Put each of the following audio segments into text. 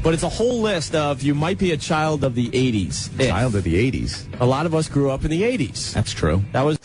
But it's a whole list of you might be a child of the 80s. Child of the 80s. A lot of us grew up in the 80s. That's true. That was...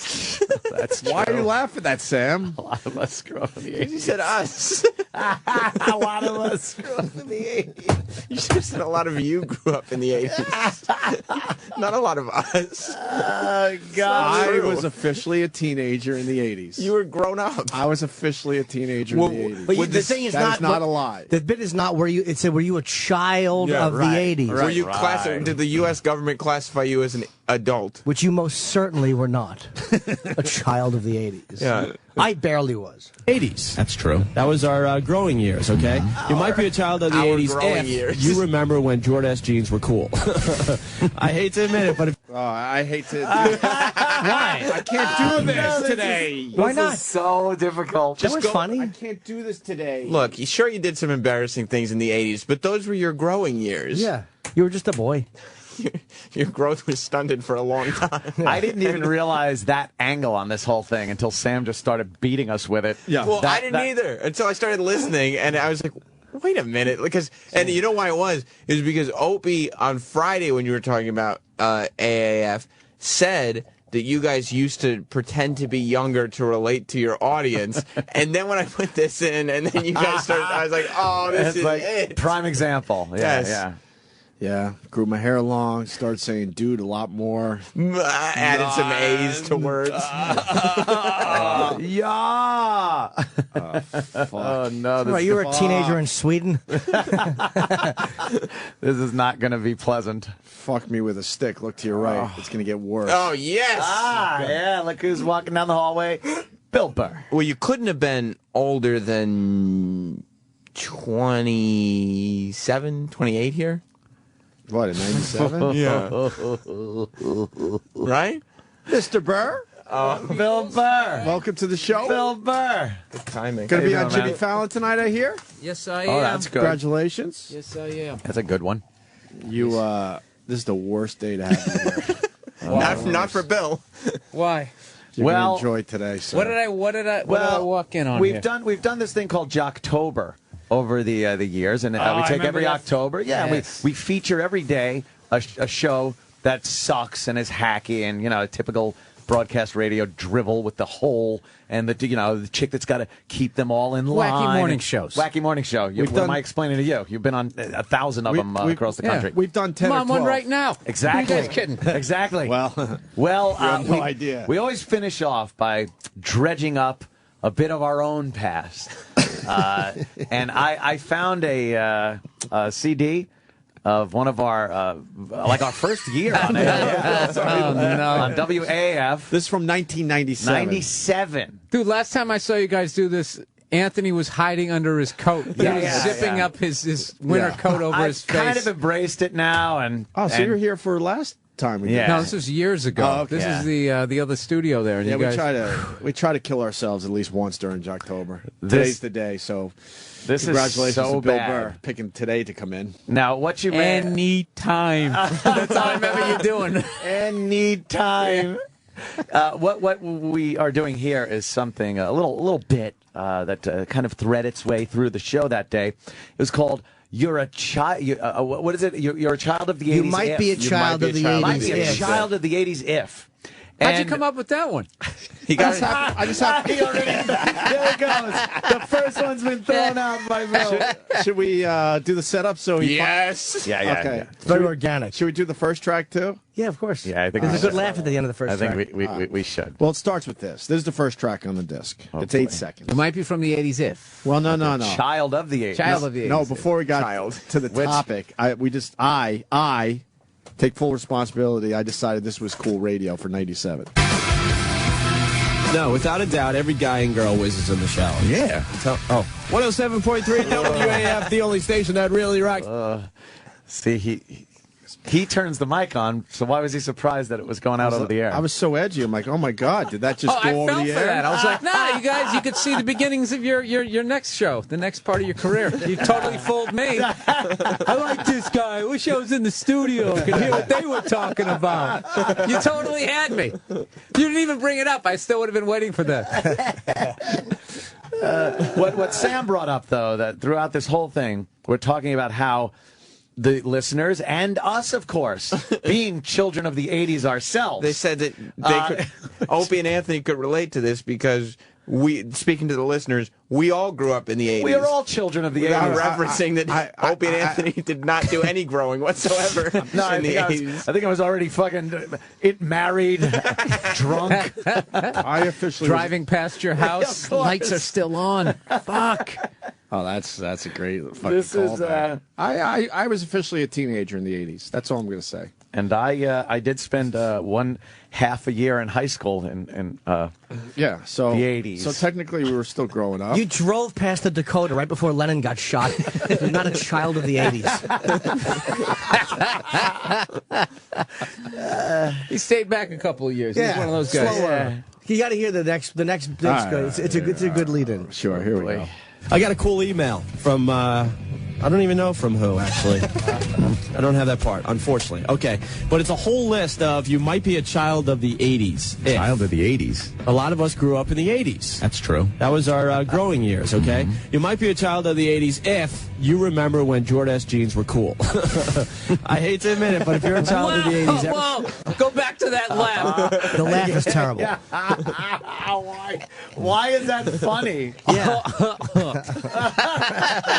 That's true. Why are you laughing at that, Sam? A lot of us grew up in the 80s. You said us. A lot of us grew up in the 80s. You should have said a lot of you grew up in the 80s. Not a lot of us. Oh, God. I was officially a teenager in the 80s. You were grown up. I was officially a teenager in the 80s. But the thing is that is not a lie. The bit is not where you. It said, were you a child of the 80s? Were you did the U.S. government classify you as an adult? Which you most certainly were not. A child of the 80s. Yeah. I barely was. 80s. That's true. That was our growing years, okay? You might be a child of the Our 80s growing if years. you remember when Jordache jeans were cool. I hate to admit it, but if... Oh, I hate to. Why? I can't do this today. Why not? So difficult. That was funny. I can't do this today. Look, sure you did some embarrassing things in the 80s, but those were your growing years. Yeah. You were just a boy. Your growth was stunted for a long time. I didn't even realize that angle on this whole thing until Sam just started beating us with it. Yeah. Well, I didn't either until I started listening, and I was like, wait a minute. And you know why it was? It was because Opie, on Friday when you were talking about AAF, said that you guys used to pretend to be younger to relate to your audience. And then when I put this in, and then you guys started, I was like, oh, this is like it. prime example. Yeah, Yes. yeah. Yeah, grew my hair long, started saying dude a lot more. I added some A's to words. Yeah. Fuck. Oh, no. This, Right, you were a teenager in Sweden. this is not going to be pleasant. Fuck me with a stick. Look to your right. It's going to get worse. Oh, yes. Yeah, look who's walking down the hallway. Bill Burr. Well, you couldn't have been older than 27, 28 here. What, in 97? Yeah. Right? Mr. Burr, Bill Burr. welcome to the show. Bill Burr. Good timing. Going to be How you on doing, Jimmy man? Fallon tonight, I hear. Yes, I am. Oh, that's good. Congratulations. Yes, I am. That's a good one. You, this is the worst day to have you here. Not for Bill. Why? You're Well- going to enjoy today, sir. What did I walk in on we've here? done this thing called Jocktober over the years, and we I take remember every that. October. Yeah, Yes. we feature every day a show that sucks and is hacky and a typical broadcast radio drivel with the hole and the chick that's got to keep them all in line. Wacky morning shows. Wacky morning show. What am I explaining to you? You've been on 1,000 of them across the country. We've done 10 I'm or on 12. one right now. Exactly. You guys kidding? Exactly. Well, Well, you have no idea. We always finish off by dredging up a bit of our own past. And I found a CD of one of our, our first year on air. On WAAF. this is from 1997. 97. Dude, last time I saw you guys do this, Anthony was hiding under his coat. He was zipping up his winter coat over his I've face. kind of embraced it now. Oh, so you were here for last time we did Yeah. No, this was years ago. Oh, okay. This is the other studio there. And Yeah, you guys, we try to kill ourselves at least once during Jocktober. Today's the day, so This is congratulations so to Bill bad. Burr picking today to come in. Now, what you made... Any time. That's all I remember you doing. Anytime. What we are doing here is something, a little bit that kind of thread its way through the show that day. It was called "You're a Child." What is it? You're a child of the 80s. You might be a child of the 80s. Might be a if. child of the 80s if. How'd you And- come up with that one? I just have He already, there it goes. The first one's been thrown out by Bill. Should we do the setup so he Yes. Yeah. Okay. Yeah. It's very organic. Should we do the first track too? Yeah, of course. Yeah, I think There's we a good should. laugh at the end of the first I think track. we should. Well, it starts with this. This is the first track on the disc. It's 8 seconds. It might be from the 80s if. Well, no. Child of the 80s. Child of the 80s. No, before we got Child. to the topic, I take full responsibility. I decided this was cool radio for 97. No, without a doubt, every guy and girl whizzes in the shower. Yeah. 107.3 WAAF, the only station that really rocks. See, he turns the mic on, so why was he surprised that it was going out over the air? I was so edgy. I'm like, oh my God, did that just Oh, go I over fell the for air? that. I was like, nah, you guys, you could see the beginnings of your next show, the next part of your career. You totally fooled me. I like this guy. I wish I was in the studio. I could hear what they were talking about. You totally had me. You didn't even bring it up. I still would have been waiting for that. What Sam brought up, though, that throughout this whole thing, we're talking about how the listeners and us, of course, being children of the 80s ourselves. They said that Opie and Anthony could relate to this because speaking to the listeners, we all grew up in the 80s. We are all children of the 80s. Referencing that Opie and Anthony did not do any growing whatsoever in the 80s. I think I was already fucking married, drunk. I officially Driving past your house, lights are still on. Fuck. Oh, that's a great fucking This is, callback. I was officially a teenager in the 80s. That's all I'm going to say. And I did spend one half a year in high school in Yeah, so the 80s. So technically, we were still growing up. You drove past the Dakota right before Lennon got shot. You're not a child of the 80s. He stayed back a couple of years. He's one of those guys. Slower. You got to hear the next. It's a good lead-in. Sure, here we go. I got a cool email from, I don't even know from who, actually. I don't have that part, unfortunately. Okay. But it's a whole list of you might be a child of the 80s. Child of the 80s. A lot of us grew up in the 80s. That's true. That was our growing years, okay? You might be a child of the 80s if you remember when Jordache jeans were cool. I hate to admit it, but if you're a child of the 80s... Whoa, go back to that laugh. The laugh is terrible. Why is that funny? Yeah.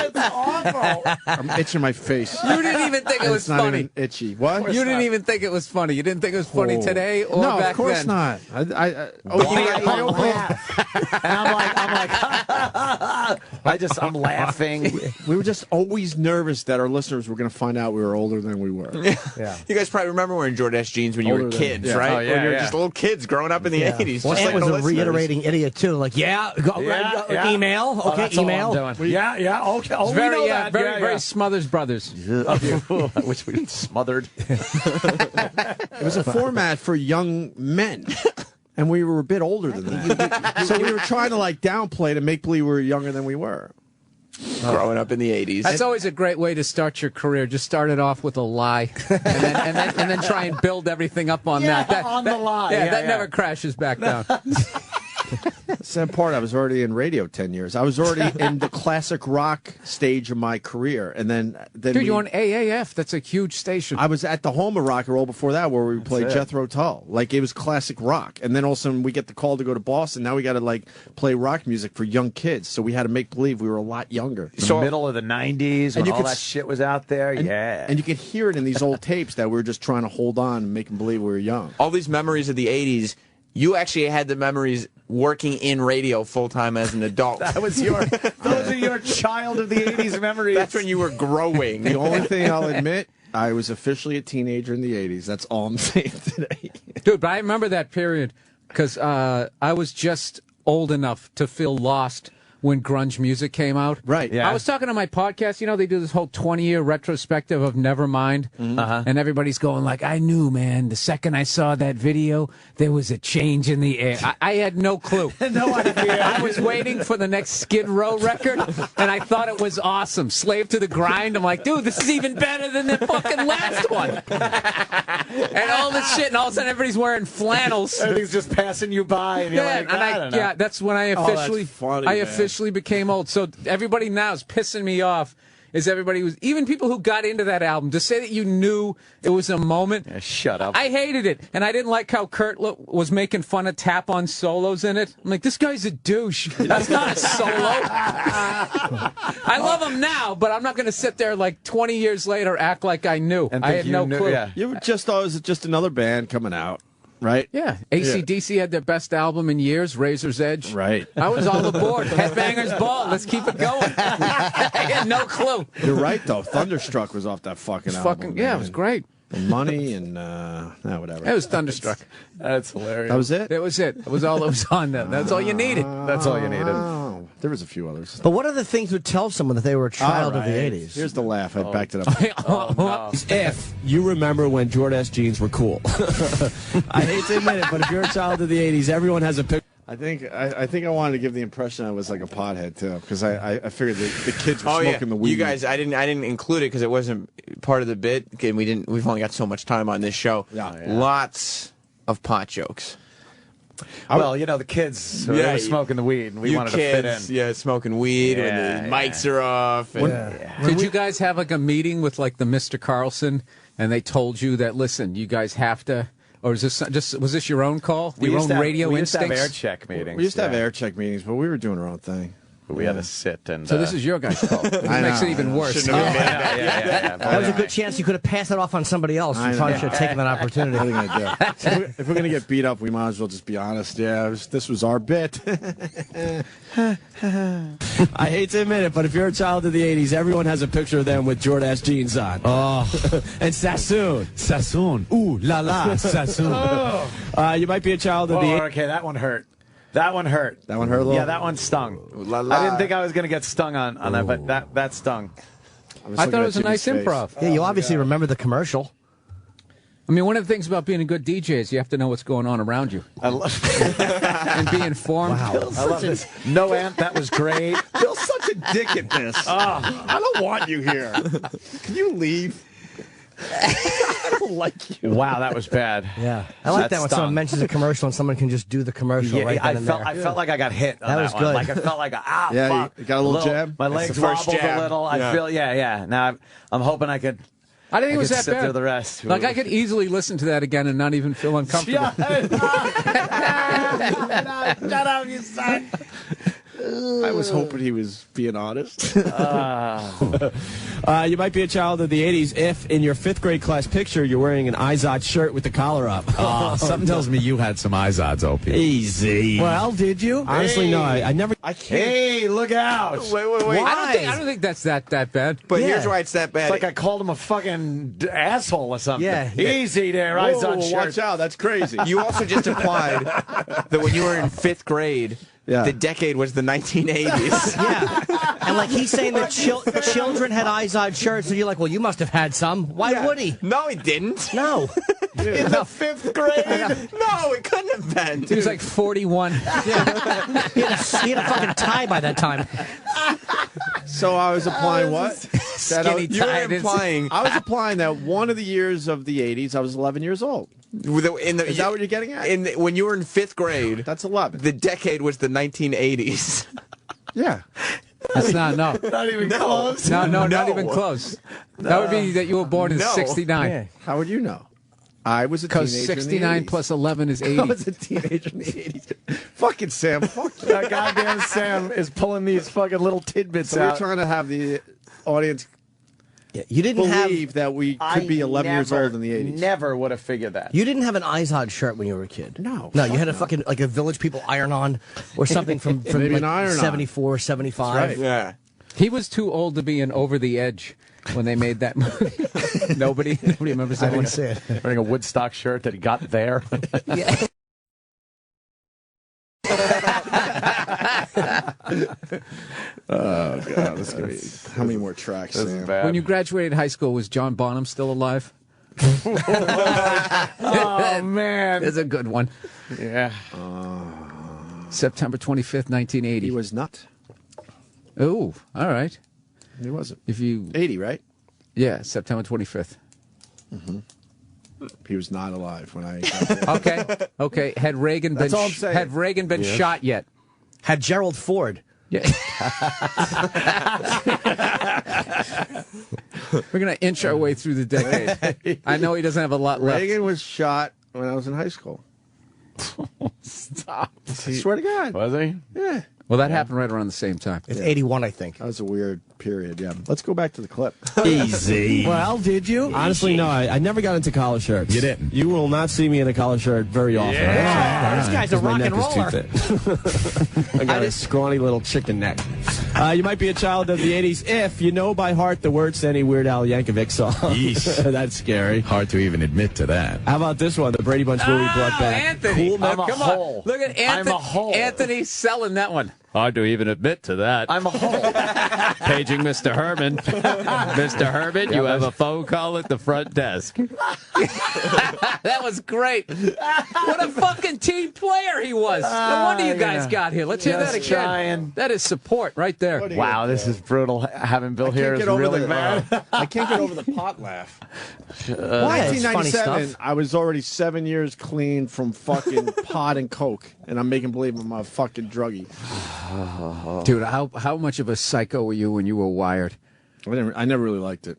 It's awful. I'm itching my face. You didn't even think it was It's not funny. even itchy. What? You didn't even think it was funny. You didn't think it was funny today or No, back of course then. not. And I'm like, I'm laughing. We were just always nervous that our listeners were going to find out we were older than we were. Yeah. You guys probably remember wearing Jordache jeans when you were Older than- kids, yeah. right? Oh, yeah, when you were yeah. just little kids growing up in the 80s. Well, just Ant like was the a listeners. reiterating idiot, too. Like, email. Oh, Okay, that's all email. I'm doing. Yeah, okay. Oh, It's we very, know that. very Smothers Brothers. I wish we'd smothered. It was a format for young men. And we were a bit older than that. So we were trying to downplay to make believe we were younger than we were. Growing up in the 80s. That's always a great way to start your career. Just start it off with a lie, and then try and build everything up on that. The lie. Yeah, that never crashes back down. Sad part, I was already in radio 10 years. I was already in the classic rock stage of my career. And then Dude, you're on AAF. That's a huge station. I was at the home of rock and roll before that where we played Jethro Tull. It was classic rock. And then all of a sudden we get the call to go to Boston. Now we got to play rock music for young kids. So we had to make believe we were a lot younger. The middle of the 90s when all that shit was out there. And you could hear it in these old tapes that we were just trying to hold on and make them believe we were young. All these memories of the 80s, you actually had the memories working in radio full-time as an adult. Those are your child of the 80s memories. That's when you were growing. The only thing I'll admit, I was officially a teenager in the 80s. That's all I'm saying today. Dude, but I remember that period because I was just old enough to feel lost when grunge music came out. Right. Yeah. I was talking to my podcast. You know, they do this whole 20-year retrospective of Nevermind. And everybody's going like, I knew, man, the second I saw that video, there was a change in the air. I had no clue. No idea. I was waiting for the next Skid Row record, and I thought it was awesome. Slave to the Grind. I'm like, dude, this is even better than the fucking last one. And all this shit, and all of a sudden everybody's wearing flannels. Everything's just passing you by. And you're like, I don't know. that's when I that's officially, funny, man. officially became old. So everybody now is pissing me off. Is everybody was even people who got into that album to say that you knew it was a moment. Yeah, shut up. I hated it, and I didn't like how Kurt was making fun of tap-on solos in it. I'm like, this guy's a douche. That's not a solo. I love him now, but I'm not going to sit there 20 years later act like I knew. And I think had you no knew- clue. yeah. You just thought it was just another band coming out, right? Yeah, AC/DC had their best album in years, Razor's Edge. Right. I was all aboard. Headbangers Ball. Let's keep it going. I had no clue. You're right, though. Thunderstruck was off that fucking album. It was great. And Money and whatever. It was Thunderstruck. That's hilarious. That was it? That was it. It was all that was on them. That's all you needed. That's all you needed. Oh, there was a few others. But what are the things would tell someone that they were a child of the 80s? Here's the laugh. I backed it up. If you remember when Jordache jeans were cool. I hate to admit it, but if you're a child of the 80s, everyone has a picture. I think I wanted to give the impression I was like a pothead too, because I figured the kids were smoking the weed. You guys, I didn't include it because it wasn't part of the bit. And we've only got so much time on this show. Yeah. Lots of pot jokes. Well, you know, the kids, so they were smoking the weed, and we you wanted kids, to fit in. Yeah, smoking weed when the mics are off. And, Did you guys have like a meeting with like the Mr. Carlson, and they told you that, listen, you guys have to, or was this your own call? Your own radio we used to instincts? have air check meetings. We used to have air check meetings, but we were doing our own thing. We had to sit and. So this is your guys' call. This makes it even worse. Shouldn't have been mad. yeah. That was a good chance you could have passed it off on somebody else. You probably should have taken that opportunity. What are you gonna do? So if we're gonna get beat up, we might as well just be honest. Yeah, this was our bit. I hate to admit it, but if you're a child of the 80s, everyone has a picture of them with Jordache jeans on. Oh, And Sassoon. Sassoon. Ooh, la la, Sassoon. You might be a child of the 80s. Okay, that one hurt. That one hurt. That one hurt a little? Yeah, that one stung. La la. I didn't think I was going to get stung on that, but that stung. I thought it was a nice improv. Yeah, you obviously remember the commercial. I mean, one of the things about being a good DJ is you have to know what's going on around you I love, and be informed. I love this. No, Ant, that was great. Bill's such a dick at this. I don't want you here. Can you leave? I don't like you. Wow, that was bad. Yeah, I like that when stung. someone mentions a commercial and someone can just do the commercial Yeah, right then and there. I felt like I got hit on That that was one. good. Like I felt like fuck. You got a little jab? My That's legs the first wobbled jab. a little. I Yeah. feel Now I'm hoping I could. I didn't think it was could that sit bad. through the rest. Like I could easily listen to that again and not even feel uncomfortable. Shut up, you son. I was hoping he was being honest. You might be a child of the 80s if, in your 5th grade class picture, you're wearing an Izod shirt with the collar up. Something tells me you had some Izods, Opie. Easy. Well, did you? Honestly, no, I never. I can't. Hey, look out! Wait. I don't think that's that bad. But Yeah. here's why it's that bad. It's like I called him a fucking asshole or something. Yeah. Easy there, Whoa, eyes on shirt. watch out. That's crazy. you also just implied that when you were in 5th grade, Yeah. the decade was the 1980s. Yeah. And like he's saying that children had Izod shirts, and you're like, well, you must have had some. Why would he? No, he didn't. No. In the 5th grade? No, it couldn't have been. He was like 41. He had a fucking tie by that time. So I was applying what? Skinny You were tie. implying I was applying that one of the years of the 80s, I was 11 years old. Is that what you're getting at? When you were in 5th grade, That's 11. the decade was the 1980s. Yeah. That's not Not even close. No, not No. even close. That would be that you were born in No. '69. How would you know? I was a Because teenager in the 69 80s. plus 11 is I 80. was a teenager in the 80s. Fucking Sam, fuck you. That goddamn Sam is pulling these fucking little tidbits So we're out. trying to have the audience Yeah, you didn't believe that we could be 11 years old in the 80s. Never would have figured that. You didn't have an Izod shirt when you were a kid. No. No, you had a fucking like a Village People iron-on or something from Maybe like an iron-on. 74, 75. That's right. Yeah. He was too old to be in Over the Edge when they made that movie. Nobody remembers that I one. didn't see it. Wearing a Woodstock shirt that he got there. Yeah. Oh, God. This is gonna be, how many more tracks, This is Sam? bad. When you graduated high school, was John Bonham still alive? Oh man. That's a good one. Yeah. September 25th, 1980. He was not. Oh, all right. He wasn't. If you, 80, right? yeah, September 25th. He was not alive when I got there. Okay. Had Reagan That's been all I'm saying. had Reagan been shot yet? Had Gerald Ford. Yeah. We're gonna inch our way through the decade. I know he doesn't have a lot left. Reagan was shot when I was in high school. Stop. I swear to God. Was he? Yeah. Well, that happened right around the same time. It's 81, I think. That was a weird period, yeah. Let's go back to the clip. Easy. Well, did you? Honestly, no, I never got into collar shirts. You didn't? You will not see me in a collar shirt very often. This guy's a My rock neck and is too roller. thick. I got a scrawny little chicken neck. You might be a child of the 80s if you know by heart the words to any Weird Al Yankovic song. Yeesh. That's scary. Hard to even admit to that. How about this one? The Brady Bunch movie brought back. Anthony. Cool, man. I'm a Come hole. on. Look at I'm Anthony. a hole. Anthony selling that one. Hard to even admit to that. I'm a hole. Paging Mr. Herman. Mr. Herman, you have a phone call at the front desk. That was great. What a fucking team player he was. No wonder you guys got here. Let's hear that Just again. trying. That is support right there. Wow, this is brutal. Having Bill here is get over really the- bad. I can't get over the pot laugh. Why? It's funny 1997, stuff. I was already 7 years clean from fucking pot and coke, and I'm making believe I'm a fucking druggie. Dude, how much of a psycho were you when you were wired? I never really liked it.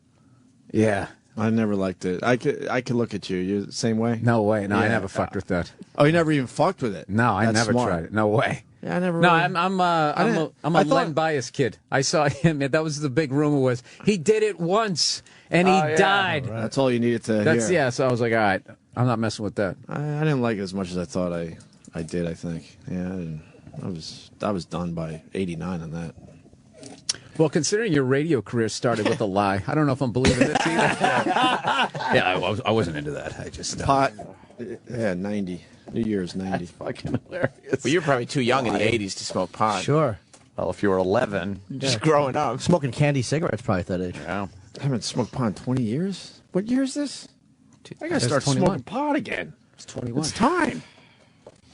Yeah. I never liked it. I could look at you. You're the same way? No way. No, I Yeah. never fucked with that. Oh, you never even fucked with it? No, I That's never smart. tried it. No way. Yeah, I never. No, really- I'm a I thought- Len Bias kid. I saw him. That was the big rumor was he did it once and he died. That's all you needed to That's hear. yeah. So I was like, all right, I'm not messing with that. I didn't like it as much as I thought I did. I think. Yeah, I was done by '89 on that. Well, considering your radio career started with a lie, I don't know if I'm believing this either. Yeah, I wasn't into that. I just Pot. Yeah, 90. New Year's 90. Fucking hilarious. Well, you were probably too young in the 80s to smoke pot. Sure. Well, if you were 11, Just growing up. Smoking candy cigarettes probably at that age. yeah. I haven't smoked pot in 20 years. What year is this? I gotta That's start 21. smoking pot again. It's 21. It's time.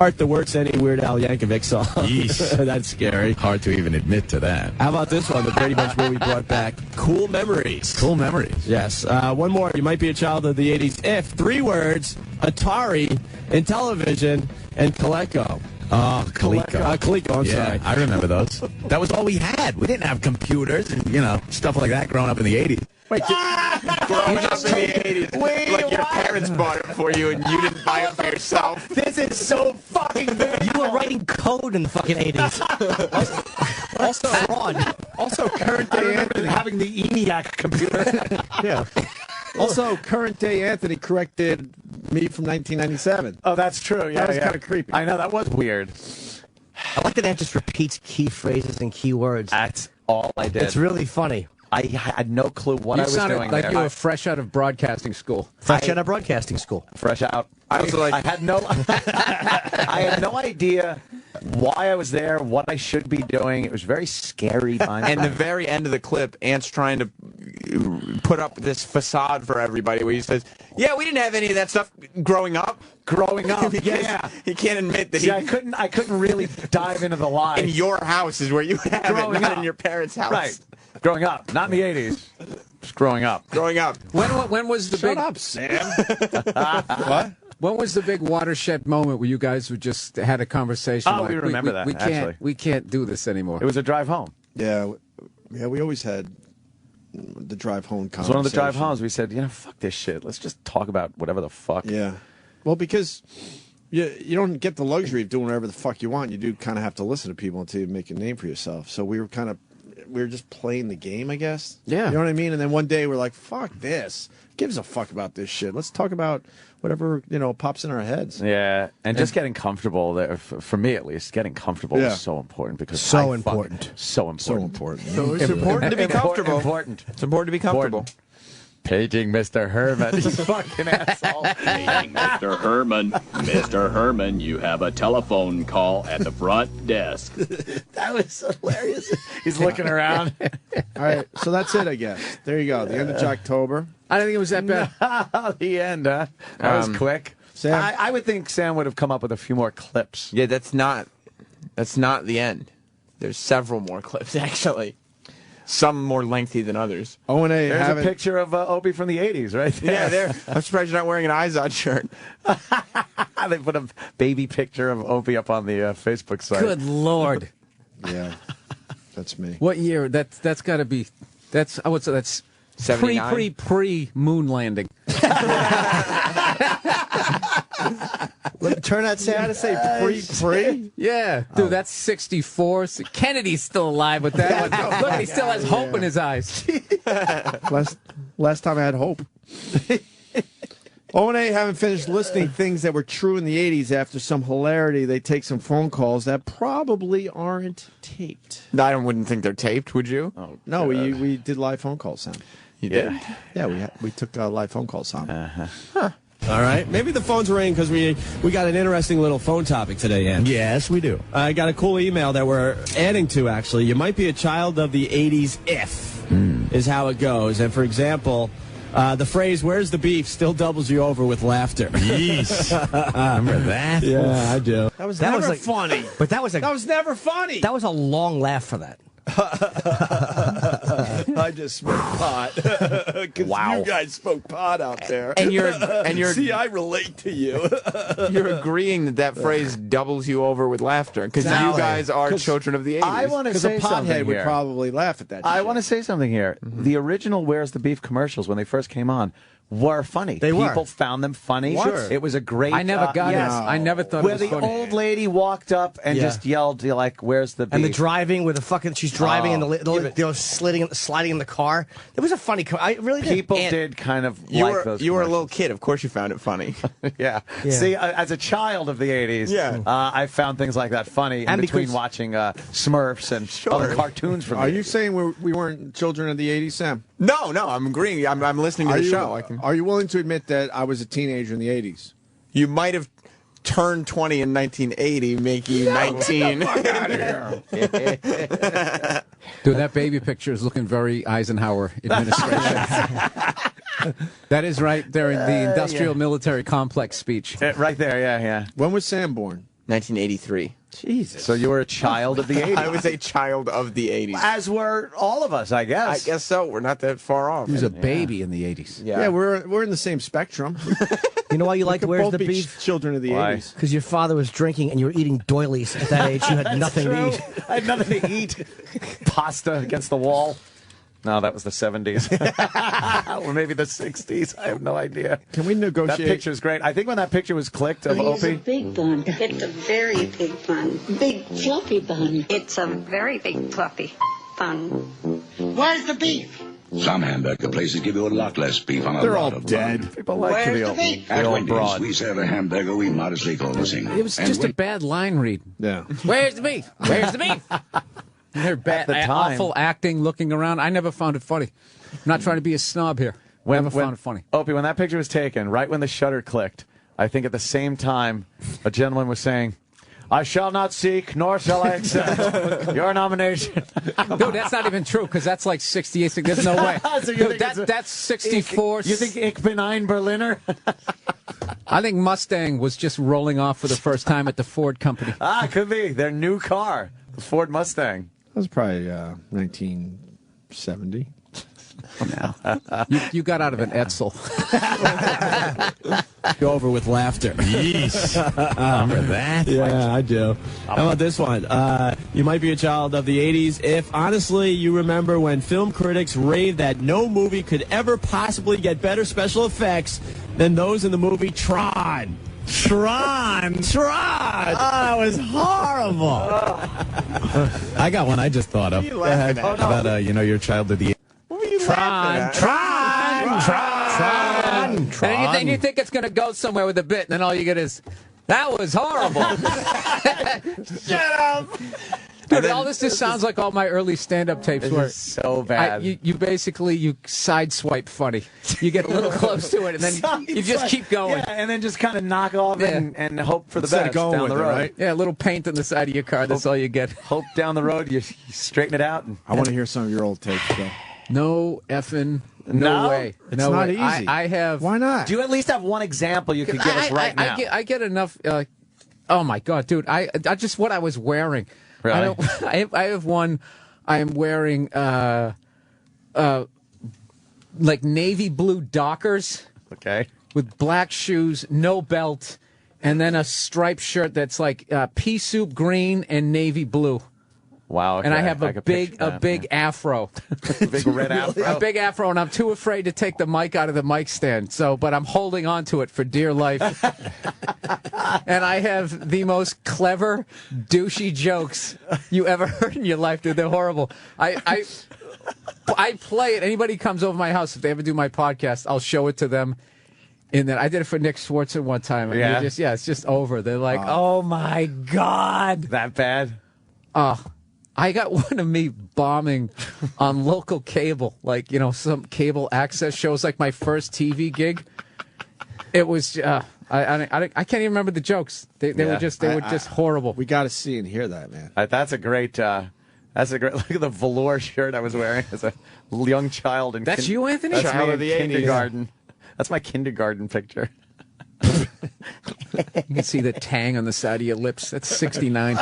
Art that works any Weird Al Yankovic song. Yeesh. That's scary. hard to even admit to that. How about this one? The Brady Bunch movie brought back Cool Memories. Cool memories. Yes. One more. You might be a child of the 80s if 3 words, Atari, Intellivision, and Coleco. Oh, Coleco. Coleco, I'm Yeah, sorry. I remember those. That was all we had. We didn't have computers and, stuff like that growing up in the 80s. Growing up in the 80s. Like your parents bought it for you and you didn't buy it for yourself. This is so fucking big. You were writing code in the fucking 80s. Also, current day Anthony. Having the ENIAC computer. Yeah. Also, current day Anthony corrected me from 1997. Oh, that's true. Yeah, That was yeah. kinda creepy. I know that was weird. I like that Ant just repeats key phrases and key words. That's all I did. It's really funny. I had no clue what You I was sounded doing like there. you were fresh out of broadcasting school. Fresh out of broadcasting school. Fresh out. I was like- I had no, I had no idea why I was there, what I should be doing. It was very scary. And the very end of the clip, Ant's trying to put up this facade for everybody where he says, yeah, we didn't have any of that stuff growing up. growing up, Because yeah. He can't admit that See, I couldn't really dive into the lie. in your house is where you have Growing it, not up. in your parents' house. Right. Growing up, not in the 80s. Just growing up. Growing up. When was the Shut big up, Sam. What? When was the big watershed moment where you guys would just had a conversation? Oh, like, we remember that, actually. We can't do this anymore. It was a drive home. Yeah, we always had the drive home It conversation. was one of the drive homes. We said, fuck this shit. Let's just talk about whatever the fuck. Yeah. Well, because you don't get the luxury of doing whatever the fuck you want. You do kind of have to listen to people until you make a name for yourself. So we were just playing the game, I guess. Yeah. You know what I mean? And then one day we're like, fuck this. Gives a fuck about this shit. Let's talk about whatever, pops in our heads. Yeah, and just getting comfortable there, for me at least, getting comfortable Yeah. is so important because So I fuck- important. so important, important. So it's important to be comfortable. Important. It's important to be comfortable. Paging Mr. Herman. You fucking asshole. Paging Mr. Herman. Mr. Herman, you have a telephone call at the front desk. That was hilarious. He's looking around. All right. So that's it, I guess. There you go. The end of Jocktober. I don't think it was that bad. The end, huh? That was quick. Sam? I would think Sam would have come up with a few more clips. Yeah, that's not the end. There's several more clips, actually. Some more lengthy than others. O and A There's a haven't. picture of Opie from the 80s right there. Yeah, there. I'm surprised you're not wearing an Izod shirt. They put a baby picture of Opie up on the Facebook site. Good Lord. Yeah. That's me. What year? That's got to be. That's I would say that's 79? pre moon landing. Turn that You gotta Sam. say pre. Yeah, dude, that's 64. Kennedy's still alive with that one. Look, he still has hope in his eyes. Last time I had hope. O and A haven't finished listing things that were true in the 80s after some hilarity. They take some phone calls that probably aren't taped. I wouldn't think they're taped, would you? Oh, No, we did live phone calls, Sam. You did? Yeah, we took live phone calls, Sam. All right. Maybe the phone's ringing because we got an interesting little phone topic today, Ann. Yes, we do. I got a cool email that we're adding to, actually. You might be a child of the 80s if is how it goes. And, for example, the phrase, where's the beef, still doubles you over with laughter. Yeesh. Remember that? Yeah, I do. That was That never was like- funny. But that was That was never funny. that was a long laugh for that. I just smoked pot. Because you guys smoke pot out there. And you're See, I relate to you. You're agreeing that phrase doubles you over with laughter because you guys are children of the 80s. I want to Because say a something pothead would here. probably laugh at that. I shit. want to say something here. The original Where's the Beef commercials, when they first came on, were funny. They were. People found them funny. Sure. It was a great... I never got yes. it. I never thought Where it was the funny. old lady walked up and just yelled, like, "Where's the beef?" And the driving with the fucking, she's driving and sliding in the car. It was a funny. I really did. People did kind of You like were those. you were a commercials. little kid. Of course, you found it funny. Yeah. See, as a child of the 80s, I found things like that funny And in between because- watching Smurfs and other cartoons from Are the you 80s. saying we weren't children of the 80s, Sam? No, I'm agreeing. I'm listening to the show. Are you willing to admit that I was a teenager in the 80s? You might have turned 20 in 1980, making you 19. Dude, that baby picture is looking very Eisenhower administration. That is right there in the industrial military complex speech. Right there, yeah. When was Sam born? 1983. Jesus. So you were a child of the 80s. I was a child of the 80s. As were all of us, I guess. I guess so. We're not that far off. He was a baby in the 80s. Yeah, we're in the same spectrum. You know why you liked Could Where's both the be Beef? children of the Why? 80s. Because your father was drinking and you were eating doilies at that age. You had nothing to eat. I had nothing to eat. Pasta against the wall. No, that was the 70s. Or maybe the 60s. I have no idea. Can we negotiate? That picture's great. I think when that picture was clicked of It's a Opie. big bun. It's a very big bun. Big fluffy bun. It's a very big fluffy bun. Where's the beef? Some hamburger places give you a lot less beef on a They're lot all of dead. bun. People like Where's the the old, beef? the At old Wendy's, broad. we serve a hamburger we modestly call a single. It was And just when- a bad line read. Yeah. Where's the beef? Where's the beef? They're bad, the time. awful acting, looking around. I never found it funny. I'm not trying to be a snob here. Never found it funny. Opie, when that picture was taken, right when the shutter clicked, I think at the same time, a gentleman was saying, "I shall not seek, nor shall I accept your nomination." Dude, that's not even true, because that's like 68. There's no way. So you Dude, think it's a- that's 64. You think Ich bin ein Berliner? I think Mustang was just rolling off for the first time at the Ford company. Could be. Their new car, the Ford Mustang. That was probably 1970. You got out of an Edsel. Go over with laughter. Yeesh. Remember that? Yeah, I do. How about this one? You might be a child of the 80s if, honestly, you remember when film critics raved that no movie could ever possibly get better special effects than those in the movie Tron. Tron! Oh, that was horrible. I got one I just thought of. What are you laughing at? About, your child of the 80s. What were you laughing at? And then you think it's going to go somewhere with a bit, and then all you get is, that was horrible. Shut up. Dude, all this just sounds like all my early stand-up tapes This where is so bad. you basically sideswipe funny. You get a little close to it, and then you just keep going. Yeah, and then just kind of knock off and hope for the Instead of best going down with the it, road. right? Yeah, a little paint on the side of your car. That's all you get. Hope down the road you straighten it out. And, I want to hear some of your old tapes, though. No effing no way. It's no not way. easy. I have. Why not? do you at least have one example you could give us right now? I get enough. Oh my god, dude! I just what I was wearing. Really? I have one. I am wearing like navy blue Dockers Okay. with black shoes, no belt, and then a striped shirt that's like pea soup green and navy blue. Wow. Okay. And I have a could big picture that, big afro. big red afro. A big afro, and I'm too afraid to take the mic out of the mic stand. But I'm holding on to it for dear life. And I have the most clever, douchey jokes you ever heard in your life, dude. They're horrible. I play it. Anybody comes over my house, if they ever do my podcast, I'll show it to them. And then I did it for Nick Swartzen one time. And Yeah? it's just over. They're like, oh my God. That bad? I got one of me bombing on local cable, like, some cable access shows, like my first TV gig. It was, I can't even remember the jokes. They were just horrible. We got to see and hear that, man. That's a great. Look at the velour shirt I was wearing as a young child. That's you, Anthony? That's Child me of the in 80s. kindergarten. That's my kindergarten picture. You can see the tang on the side of your lips. That's 69.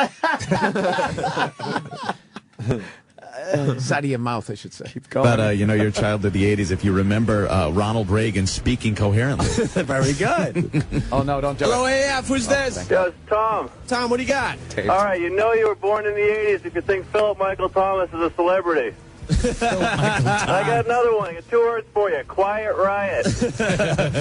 Side of your mouth, I should say. But, you know, you're a child of the 80s if you remember Ronald Reagan speaking coherently. Very good. Oh, no, don't do Hello, it. AF. Who's this? Yes, Tom. Tom, what do you got? All right, you know you were born in the 80s if you think Philip Michael Thomas is a celebrity. I got another one. I got 2 words for you. Quiet Riot.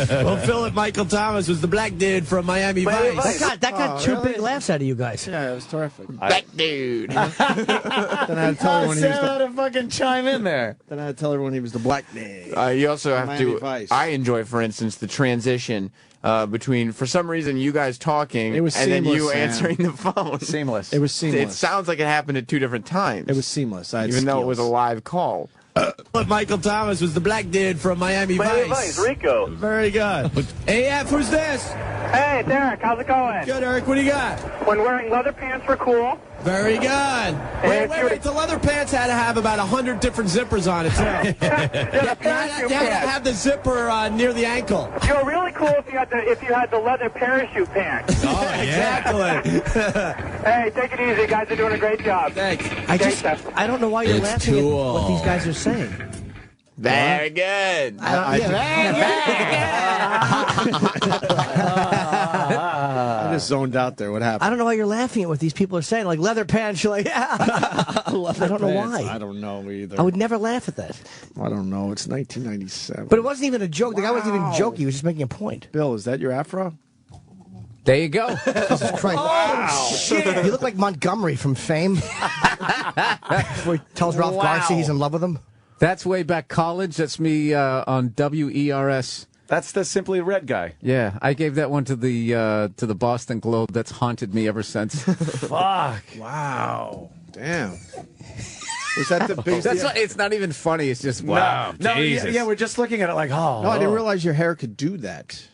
Well, Philip Michael Thomas was the black dude from Miami Vice. That got two big laughs out of you guys. Yeah, it was terrific. Black dude. Then I had to tell everyone he was Sam had to fucking chime in there. Then I had to tell everyone he was the black dude. You also have Miami to. Vice. I enjoy, for instance, the transition between, for some reason, you guys talking It was and then seamless, you Sam. answering the phone. Seamless. It was seamless. It sounds like it happened at 2 different times. It was seamless. I had even though it was a skills. live call. Philip Michael Thomas was the black dude from Miami Miami Vice. Vice, Rico. Very good. AF, who's this? Hey, it's Eric. How's it going? Good, Eric. What do you got? When wearing leather pants were cool. Very good. Wait. The leather pants had to have about 100 different zippers on it, too. You had to have the zipper near the ankle. You were really cool if you had the leather parachute pants. Oh, exactly. Hey, take it easy. You guys are doing a great job. Thanks. I don't know why you're laughing at what these guys are saying. Very good. I just zoned out there. What happened? I don't know why you're laughing at what these people are saying. Like leather pants, you're like, I don't know why. I don't know either. I would never laugh at that. I don't know. It's 1997. But it wasn't even a joke. The guy wasn't even joking. He was just making a point. Bill, is that your afro? There you go. Jesus Christ. Wow. Shit. You look like Montgomery from Fame. Where he tells Ralph Garcia he's in love with him. That's way back college. That's me on WERS. That's the Simply Red guy. Yeah, I gave that one to the Boston Globe. That's haunted me ever since. Fuck. Wow. Damn. Was that the big? It's not even funny. It's just wow. No, Jesus. yeah, we're just looking at it like, oh. No, I didn't realize your hair could do that.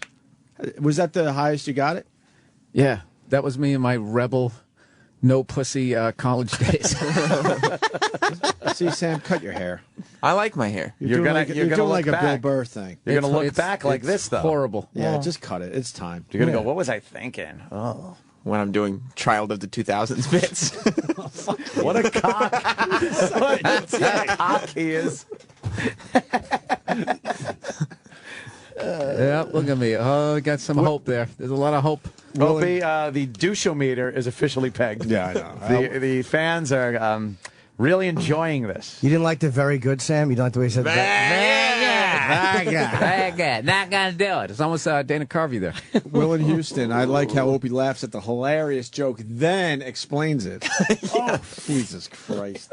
Was that the highest you got it? Yeah, that was me in my rebel, no pussy college days. See, Sam, cut your hair. I like my hair. You're doing like a Bill Burr thing. You're going to look back like this, though. Horrible. Yeah, just cut it. It's time. You're going to go, what was I thinking? Oh. When I'm doing Child of the 2000s bits. What a cock. That's how cock he is. Yeah, look at me. Oh, I got some hope there. There's a lot of hope. Opie, the douche-o-meter is officially pegged. Yeah, I know. The fans are really enjoying this. You didn't like the very good, Sam? You don't like the way he said that? Very good. Not going to do it. It's almost Dana Carvey there. Will in Houston, I like how Opie laughs at the hilarious joke, then explains it. Oh, Jesus Christ.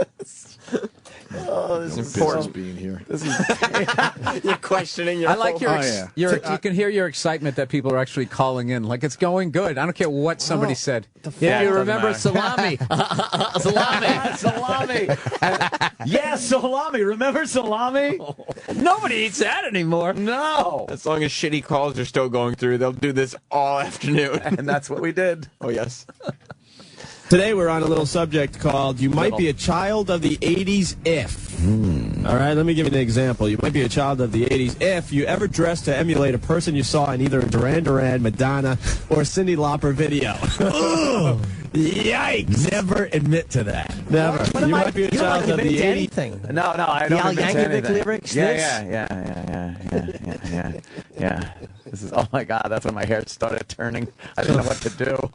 Oh, this is important being here. This is you're questioning your. I like whole... you can hear your excitement that people are actually calling in. Like it's going good. I don't care what somebody said. Yeah, you remember salami. Salami. Yeah, salami. Remember salami? Nobody eats that anymore. No. As long as shitty calls are still going through, they'll do this all afternoon. And that's what we did. Oh, yes. Today we're on a little subject called You Might Be a Child of the 80s If. All right, let me give you an example. You might be a child of the 80s if you ever dressed to emulate a person you saw in either a Duran Duran, Madonna, or Cyndi Lauper video. Ooh, yikes. Never admit to that. Never. You might be a child of the 80s. No, I don't Al admit to Yankovic anything. lyrics? Yeah. This is, oh my God, that's when my hair started turning. I didn't know what to do.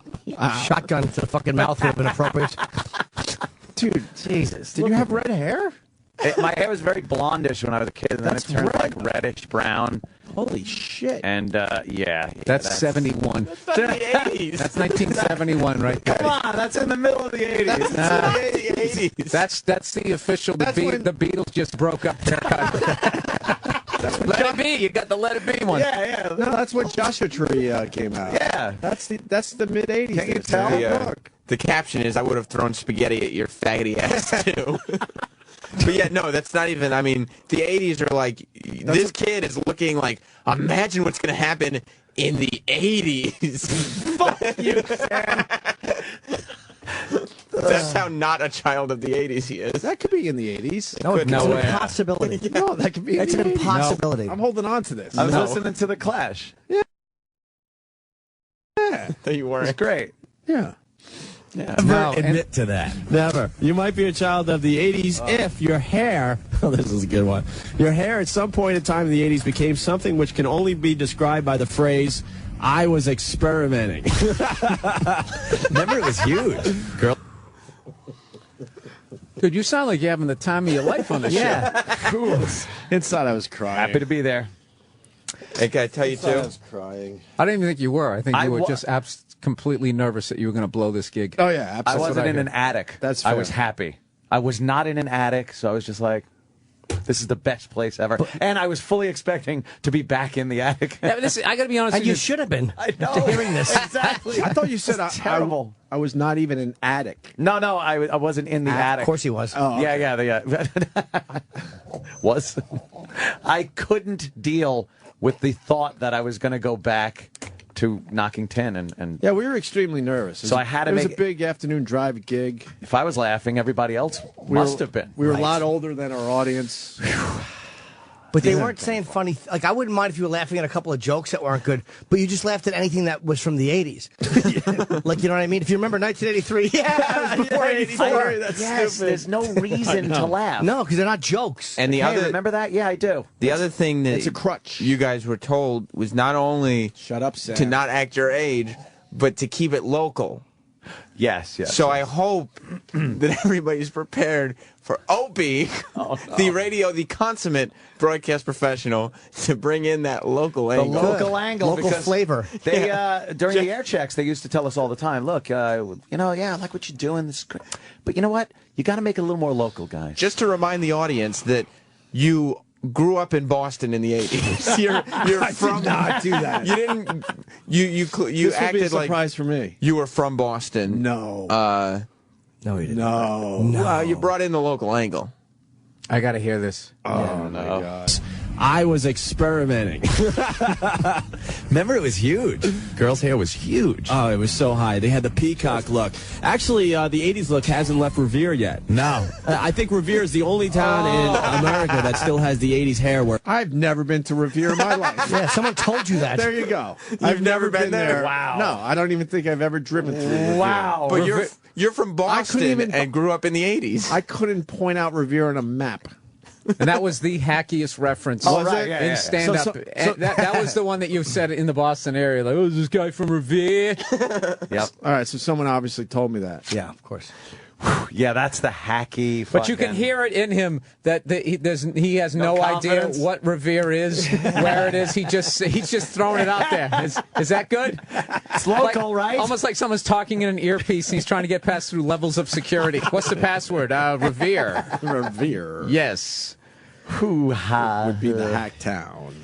Shotgun to the fucking mouth would have been appropriate. Dude, Jesus. Did you have red hair? My hair was very blondish when I was a kid, and then it turned like reddish brown. Holy shit. And yeah. That's 71. That's not the 80s. That's 1971 right there. Come on, that's in the middle of the 80s. That's the 80s. That's the official. The Beatles just broke up haircut. Let it be. You got the Let It Be one. Yeah. No, that's when Joshua Tree came out. Yeah. That's the mid 80s. Can you tell? The caption is, I would have thrown spaghetti at your faggoty ass, too. But yeah, no, that's not even, I mean, the 80s are like, this kid is looking like, imagine what's going to happen in the 80s. Fuck you, Sam. That's how not a child of the 80s he is. That could be in the 80s. No, it's an way. impossibility. No, that could be. It's an impossibility. I'm holding on to this. I was listening to The Clash. Yeah. No, you weren't. It's great. Yeah. Never admit to that. Never. You might be a child of the 80s if your hair, this is a good one, your hair at some point in time in the 80s became something which can only be described by the phrase, I was experimenting. Remember, it was huge. Girl. Dude, you sound like you're having the time of your life on the show. Inside, I was crying. Happy to be there. Hey, can I tell you, too? I was crying. I didn't even think you were. I think you were just completely nervous that you were going to blow this gig. Oh, yeah, absolutely. I wasn't in an attic. That's fair. I was happy. I was not in an attic, so I was just like, this is the best place ever. And I was fully expecting to be back in the attic. Yeah, I got to be honest with you. You should have been. I know. Hearing this. Exactly. I thought you said terrible. I was not even an attic. No, I wasn't in the attic. Of course he was. Oh, okay. Yeah. Was. I couldn't deal with the thought that I was going to go back to knocking 10 and Yeah, we were extremely nervous. So I had to It was make a big afternoon drive gig. If I was laughing, everybody else must have been. We were a lot older than our audience. But they weren't saying funny. Like, I wouldn't mind if you were laughing at a couple of jokes that weren't good, but you just laughed at anything that was from the 80s. Like, you know what I mean? If you remember 1983, yeah, it was before 84. That's yes, stupid. there's no reason to laugh. No, because they're not jokes. And the Hey, other, remember that? Yeah, I do. the other thing that It's a crutch. you guys were told was not only Shut up, Sam. to not act your age, but to keep it local. Yes. So I hope that everybody's prepared for Opie, the consummate broadcast professional, to bring in that local the angle. local angle, Local because flavor. They during the air checks, they used to tell us all the time, look, I like what you're doing. This is great. But you know what? You got to make it a little more local, guys. Just to remind the audience that you grew up in Boston in the 80s. You're from. did not do that. You didn't. You This would be a acted like surprise for me. you were from Boston. No. No, he didn't. No. Well, you brought in the local angle. I got to hear this. Oh, my God. I was experimenting. Remember, it was huge. Girl's hair was huge. Oh, it was so high. They had the peacock look. Actually, the 80s look hasn't left Revere yet. No. I think Revere is the only town in America that still has the 80s hair work. I've never been to Revere in my life. Yeah, someone told you that. There you go. You've never been there? Wow. No, I don't even think I've ever driven through Revere. Wow. But you're from Boston and grew up in the 80s. I couldn't point out Revere on a map. And that was the hackiest reference right, in stand-up. So that was the one that you said in the Boston area. Like, oh, is this guy from Revere? Yep. All right, so someone obviously told me that. Yeah, of course. Yeah, that's the hacky. But you can hear it in him that he has no idea confidence. what Revere is, where it is. He's just throwing it out there. Is that good? It's local, right? Almost like someone's talking in an earpiece and he's trying to get past through levels of security. What's the password? Revere. Revere Yes. Hoo-ha. would be the hack town.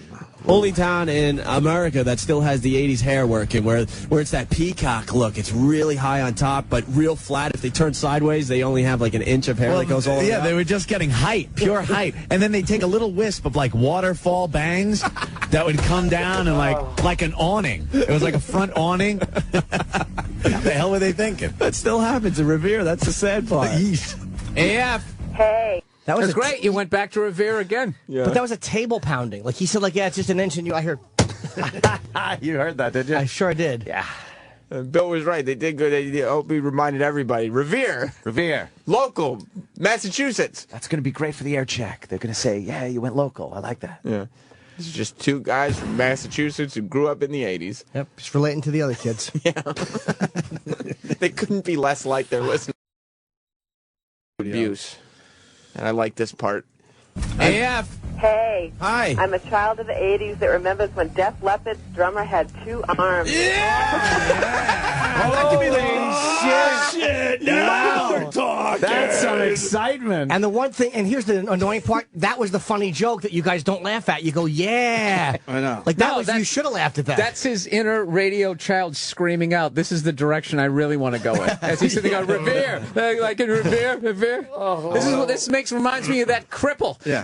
Only town in America that still has the 80s hair working, where it's that peacock look. It's really high on top, but real flat. If they turn sideways, they only have like an inch of hair that goes all the way up. They were just getting height, pure height. And then they take a little wisp of like waterfall bangs that would come down and like an awning. It was like a front awning. What the hell were they thinking? That still happens in Revere. That's the sad part. AF. Hey. That was That's great. You went back to Revere again. Yeah. But that was a table pounding. Like, he said, like, yeah, it's just an inch, and I heard. You heard that, did you? I sure did. Yeah. Bill was right. They did good. Opie reminded everybody. Revere. Local. Massachusetts. That's going to be great for the air check. They're going to say, yeah, you went local. I like that. Yeah. This is just two guys from Massachusetts who grew up in the 80s. Yep, just relating to the other kids. Yeah. They couldn't be less like their listeners. Abuse. And I like this part. AF. Hey. Hi. I'm a child of the 80s that remembers when Def Leppard's drummer had 2 arms. Oh, that could be the 80s shit. Now we're talking. That's some excitement. And the one thing, and here's the annoying part, that was the funny joke that you guys don't laugh at. You go, yeah. I know. Like, you should have laughed at that. That's his inner radio child screaming out, this is the direction I really want to go in. As he's sitting on Revere. Like in Revere. Oh. This reminds me of that cripple. Yeah.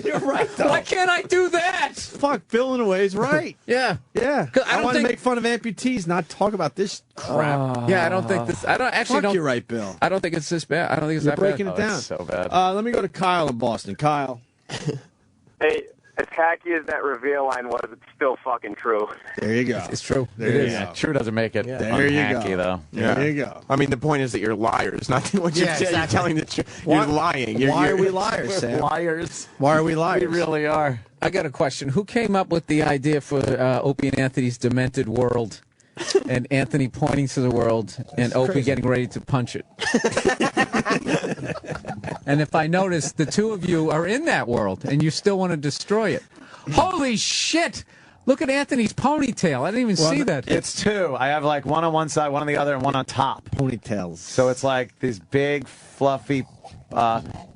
You're right, though. Why can't I do that? Fuck, Bill in a way is right. Yeah. Yeah. 'Cause I I don't want to think- make fun of amputees, not talk about this crap. Yeah, I don't think this. I don't actually. Fuck, you're right, Bill. I don't think it's this bad. I don't think it's You're that breaking bad. it down. It's so bad. Let me go to Kyle in Boston. Kyle. Hey, as hacky as that reveal line was, it's still fucking true. There you go. It's true. There It you is. go. True doesn't make it. There you Hacky, go. though. There you go. I mean, the point is that you're liars, not what you're, Yeah, you're telling the truth. You're lying. Why are we liars, Sam? Liars. Why are we liars? We really are. I got a question. Who came up with the idea for Opie and Anthony's demented world? And Anthony pointing to the world and Opie getting ready to punch it. And if I notice, the two of you are in that world and you still want to destroy it. Holy shit! Look at Anthony's ponytail. I didn't even see that. It's two. I have like one on one side, one on the other, and one on top. Ponytails. So it's like this big, fluffy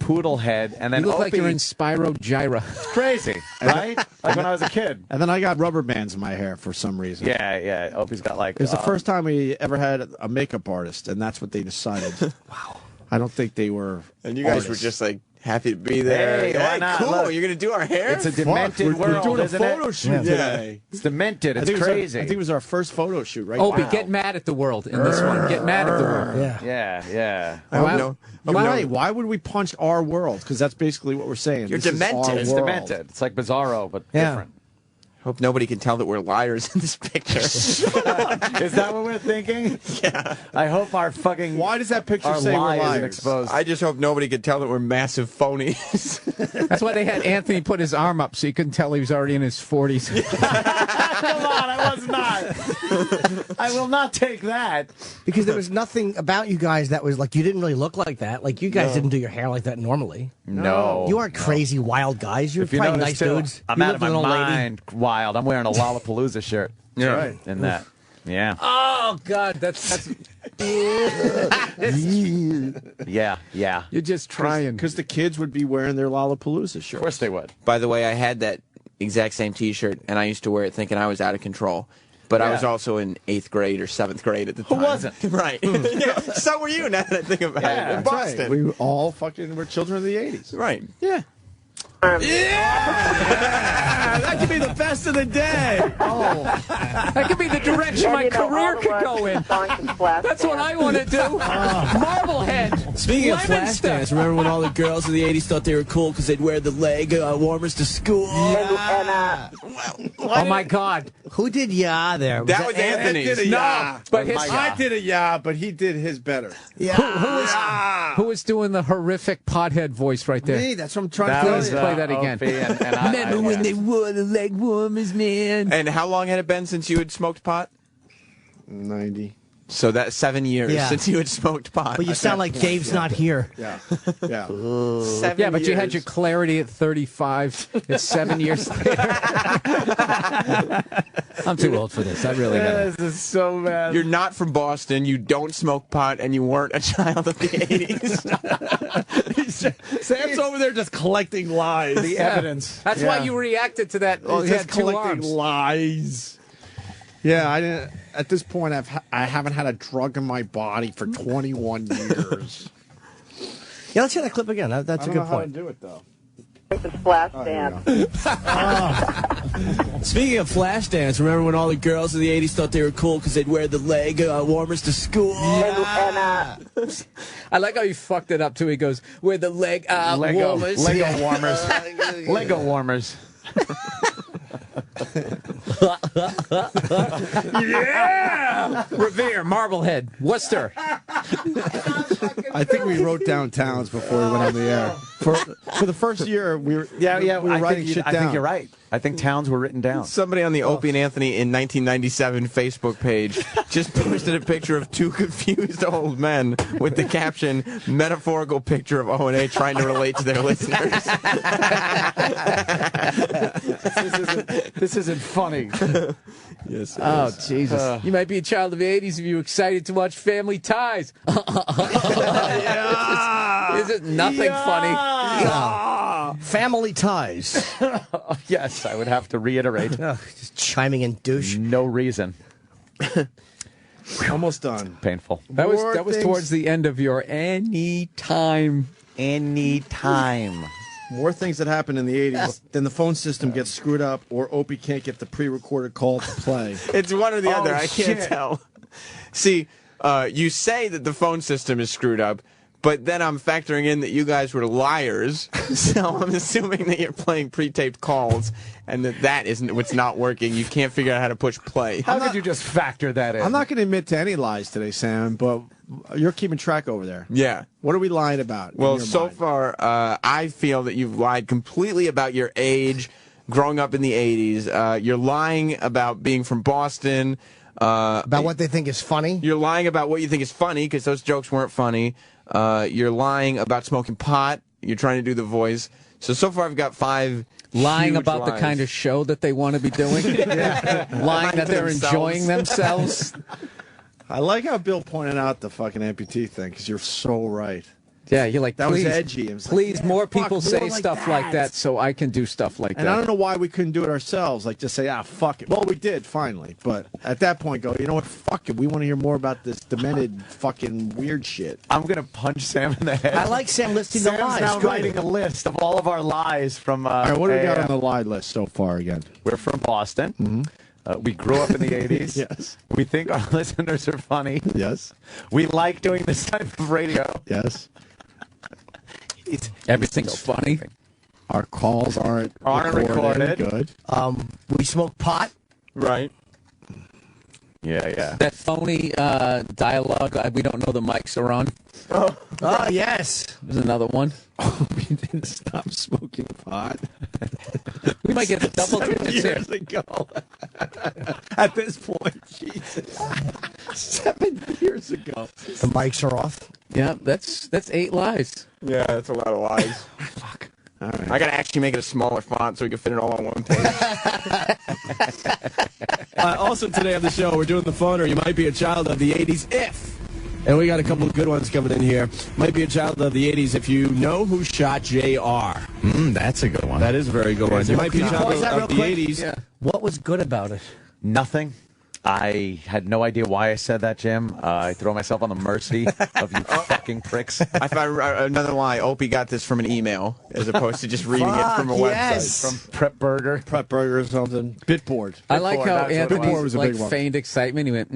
poodle head, and then You look Opie, like you're in Spyro Gyra. It's crazy, right? Like when I was a kid. And then I got rubber bands in my hair for some reason. Yeah. Opie's got like. It was the first time we ever had a makeup artist, and that's what they decided. Wow. I don't think they were. And you guys artists. were just like happy to be there. Hey, why not? Cool. Look. You're gonna do our hair. It's a demented We're world, doing a isn't photo it? shoot today. It's demented. I It's think it was crazy. I think it was our first photo shoot, right? Opie, now. get mad at the world in this one. Get mad at the world. Yeah. I hope no. Why would we punch our world? Because that's basically what we're saying. You're This is demented. our It's world. demented. It's like Bizarro, but Yeah. different. Hope nobody can tell that we're liars in this picture. Is that what we're thinking? Yeah. I hope our fucking. Why does that picture our say we're lie isn't liars? exposed. I just hope nobody can tell that we're massive phonies. That's why they had Anthony put his arm up so you couldn't tell he was already in his 40s. Come on, I was not. I will not take that. Because there was nothing about you guys that was like, you didn't really look like that. Like, you guys didn't do your hair like that normally. No. You aren't crazy, wild guys. You're If you probably notice, nice too, dudes. I'm You out live of my with an old lady. mind. Wild. I'm wearing a Lollapalooza shirt. Yeah. Right. In that. Yeah. Oh, God, that's Yeah. you're just trying. Because the kids would be wearing their Lollapalooza shirts. Of course they would. By the way, I had that exact same T-shirt, and I used to wear it thinking I was out of control. But I was also in 8th grade or 7th grade at the time. Who wasn't? Right. Yeah, so were you, now that I think about it. In That's Boston. right. We all fucking were children of the 80s. Right. Yeah. That could be the best of the day. That could be the direction my career could go in. That's what I want to do. Marblehead. Speaking of Lemon flash stuff. dance, remember when all the girls of the 80s thought they were cool because they'd wear the leg warmers to school? Oh, my God. Who did ya there? That was Anthony's. No, but his, I did a but he did his better. who was doing the horrific pothead voice right there? Me, that's what I'm trying That to tell was you. Play that again. Opie and I, Remember when they wore the leg warmers, man? And how long had it been since you had smoked pot? 90. So that's 7 years Yeah. since you had smoked pot. But you sound like Dave's not here. Yeah. Yeah. 7 Yeah, but you had years. your clarity at 35. It's 7 years later. I'm too old for this. I really am. This is so bad. You're not from Boston, you don't smoke pot, and you weren't a child of the 80s. Sam's over there just collecting lies. the evidence. That's why you reacted to that. Oh, He's he just had two collecting arms. lies. Yeah, I didn't. At this point, I haven't had a drug in my body for 21 years. Yeah, let's hear that clip again. That's a good point. do it though. The splash dance. Speaking of flash dance, remember when all the girls of the 80s thought they were cool because they'd wear the leg warmers to school? I like how he fucked it up too. He goes, "We're the leg warmers." Lego warmers. Lego warmers. Yeah! Revere, Marblehead, Worcester. I think we wrote down towns before we went on the air. For the first year, we were we were writing shit down. I think you're right. I think towns were written down. Somebody on the Opie and Anthony in 1997 Facebook page just posted a picture of two confused old men with the caption, metaphorical picture of O&A trying to relate to their listeners. This isn't funny. Yes. Oh, Jesus. You might be a child of the 80s if you're excited to watch Family Ties. Is it nothing funny? Family Ties. Yes, I would have to reiterate. Just chiming in douche. No reason. Almost done. Painful. That was things- towards the end of your anytime. More things that happen in the 80s. Then the phone system gets screwed up, or Opie can't get the pre-recorded call to play. It's one or the other. I can't shit. tell. See, you say that the phone system is screwed up, But then I'm factoring in that you guys were liars, so I'm assuming that you're playing pre-taped calls, and that isn't what's not working. You can't figure out how to push play. How could you just factor that in? I'm not going to admit to any lies today, Sam, but you're keeping track over there. Yeah. What are we lying about? Well, so far, I feel that you've lied completely about your age, growing up in the 80s. You're lying about being from Boston. About what they think is funny? You're lying about what you think is funny, because those jokes weren't funny. You're lying about smoking pot. You're trying to do the voice. So far I've got 5 lying huge about lies. the kind of show that they want to be doing. Lying that they're enjoying themselves. I like how Bill pointed out the fucking amputee thing, because you're so right. Yeah, you're like, that please, was edgy. It was please, like, more fuck, people more say like stuff like that so I can do stuff like And that. I don't know why we couldn't do it ourselves. Like, just say, fuck it. Well, we did, finally. But at that point, go, you know what, fuck it. We want to hear more about this demented fucking weird shit. I'm going to punch Sam in the head. I like Sam listing the Sam's lies. now Go writing ahead. a list of all of our lies from All right, what do we got AAF. on the lie list so far again? We're from Boston. Mm-hmm. We grew up in the 80s. Yes. We think our listeners are funny. Yes. We like doing this type of radio. Yes. Everything's funny. Our calls aren't recorded. Good. We smoke pot. Right. Yeah. That phony dialogue, we don't know the mics are on. Oh, yes. There's another one. We didn't stop smoking pot. We might get the double digits here. years ago. At this point, Jesus. 7 years ago. The mics are off. Yeah, that's 8 lies. Yeah, that's a lot of lies. Fuck. All right. I got to actually make it a smaller font so we can fit it all on one page. Also today on the show, we're doing the phone, or you might be a child of the 80s if. And we got a couple of good ones coming in here. Might be a child of the 80s if you know who shot J.R. That's a good one. That is a very good one. You might be a child of the 80s. Yeah. What was good about it? Nothing. I had no idea why I said that, Jim. I throw myself on the mercy of you fucking pricks. I found another lie. Opie got this from an email as opposed to just reading it from a yes. website. From Prep Burger. Prep burger or something. Bitboard. I like how That's what it Anthony was. Bitboard was a big one. feigned excitement. He went,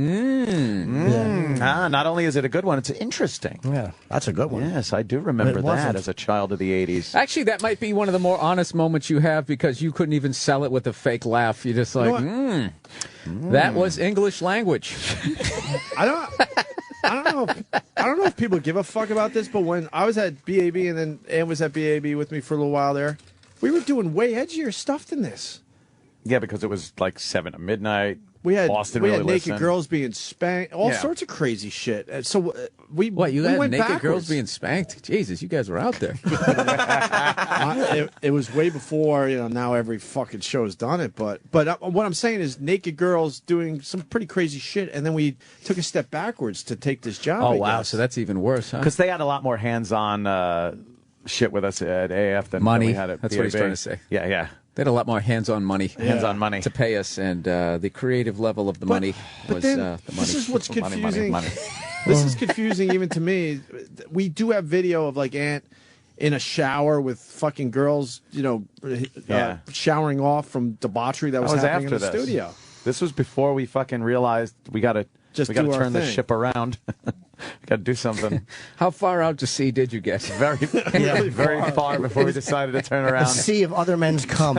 Not only is it a good one, it's interesting. Yeah, that's a good one. Yes, I do remember It that wasn't. as a child of the 80s. Actually, that might be one of the more honest moments you have because you couldn't even sell it with a fake laugh. You're just like, that was English language. I don't know if people give a fuck about this, but when I was at BAB and then Ann was at BAB with me for a little while there, we were doing way edgier stuff than this. Yeah, because it was like 7 at midnight. We had Boston we really had naked listened. girls being spanked, all Yeah. sorts of crazy shit. And so we What, you we had went naked backwards. girls being spanked? Jesus, you guys were out there. It was way before, now every fucking show's done it. But what I'm saying is naked girls doing some pretty crazy shit, and then we took a step backwards to take this job. Oh, I wow. guess. So that's even worse, huh? Because they had a lot more hands-on shit with us at AF than Money. we had at That's what he's BAB. trying to say. Yeah. They had a lot more hands-on money. Hands-on money. To pay us, and the creative level of the money But was then, the money. this is what's Money, money, confusing. money. This is confusing even to me. We do have video of like Aunt in a shower with fucking girls, showering off from debauchery that was happening in the after this. studio. This was before we fucking realized we got to Just we got to do our turn this thing. ship around. We got to do something How far out to sea did you get? very far before we decided to turn A around. sea of other men's cum.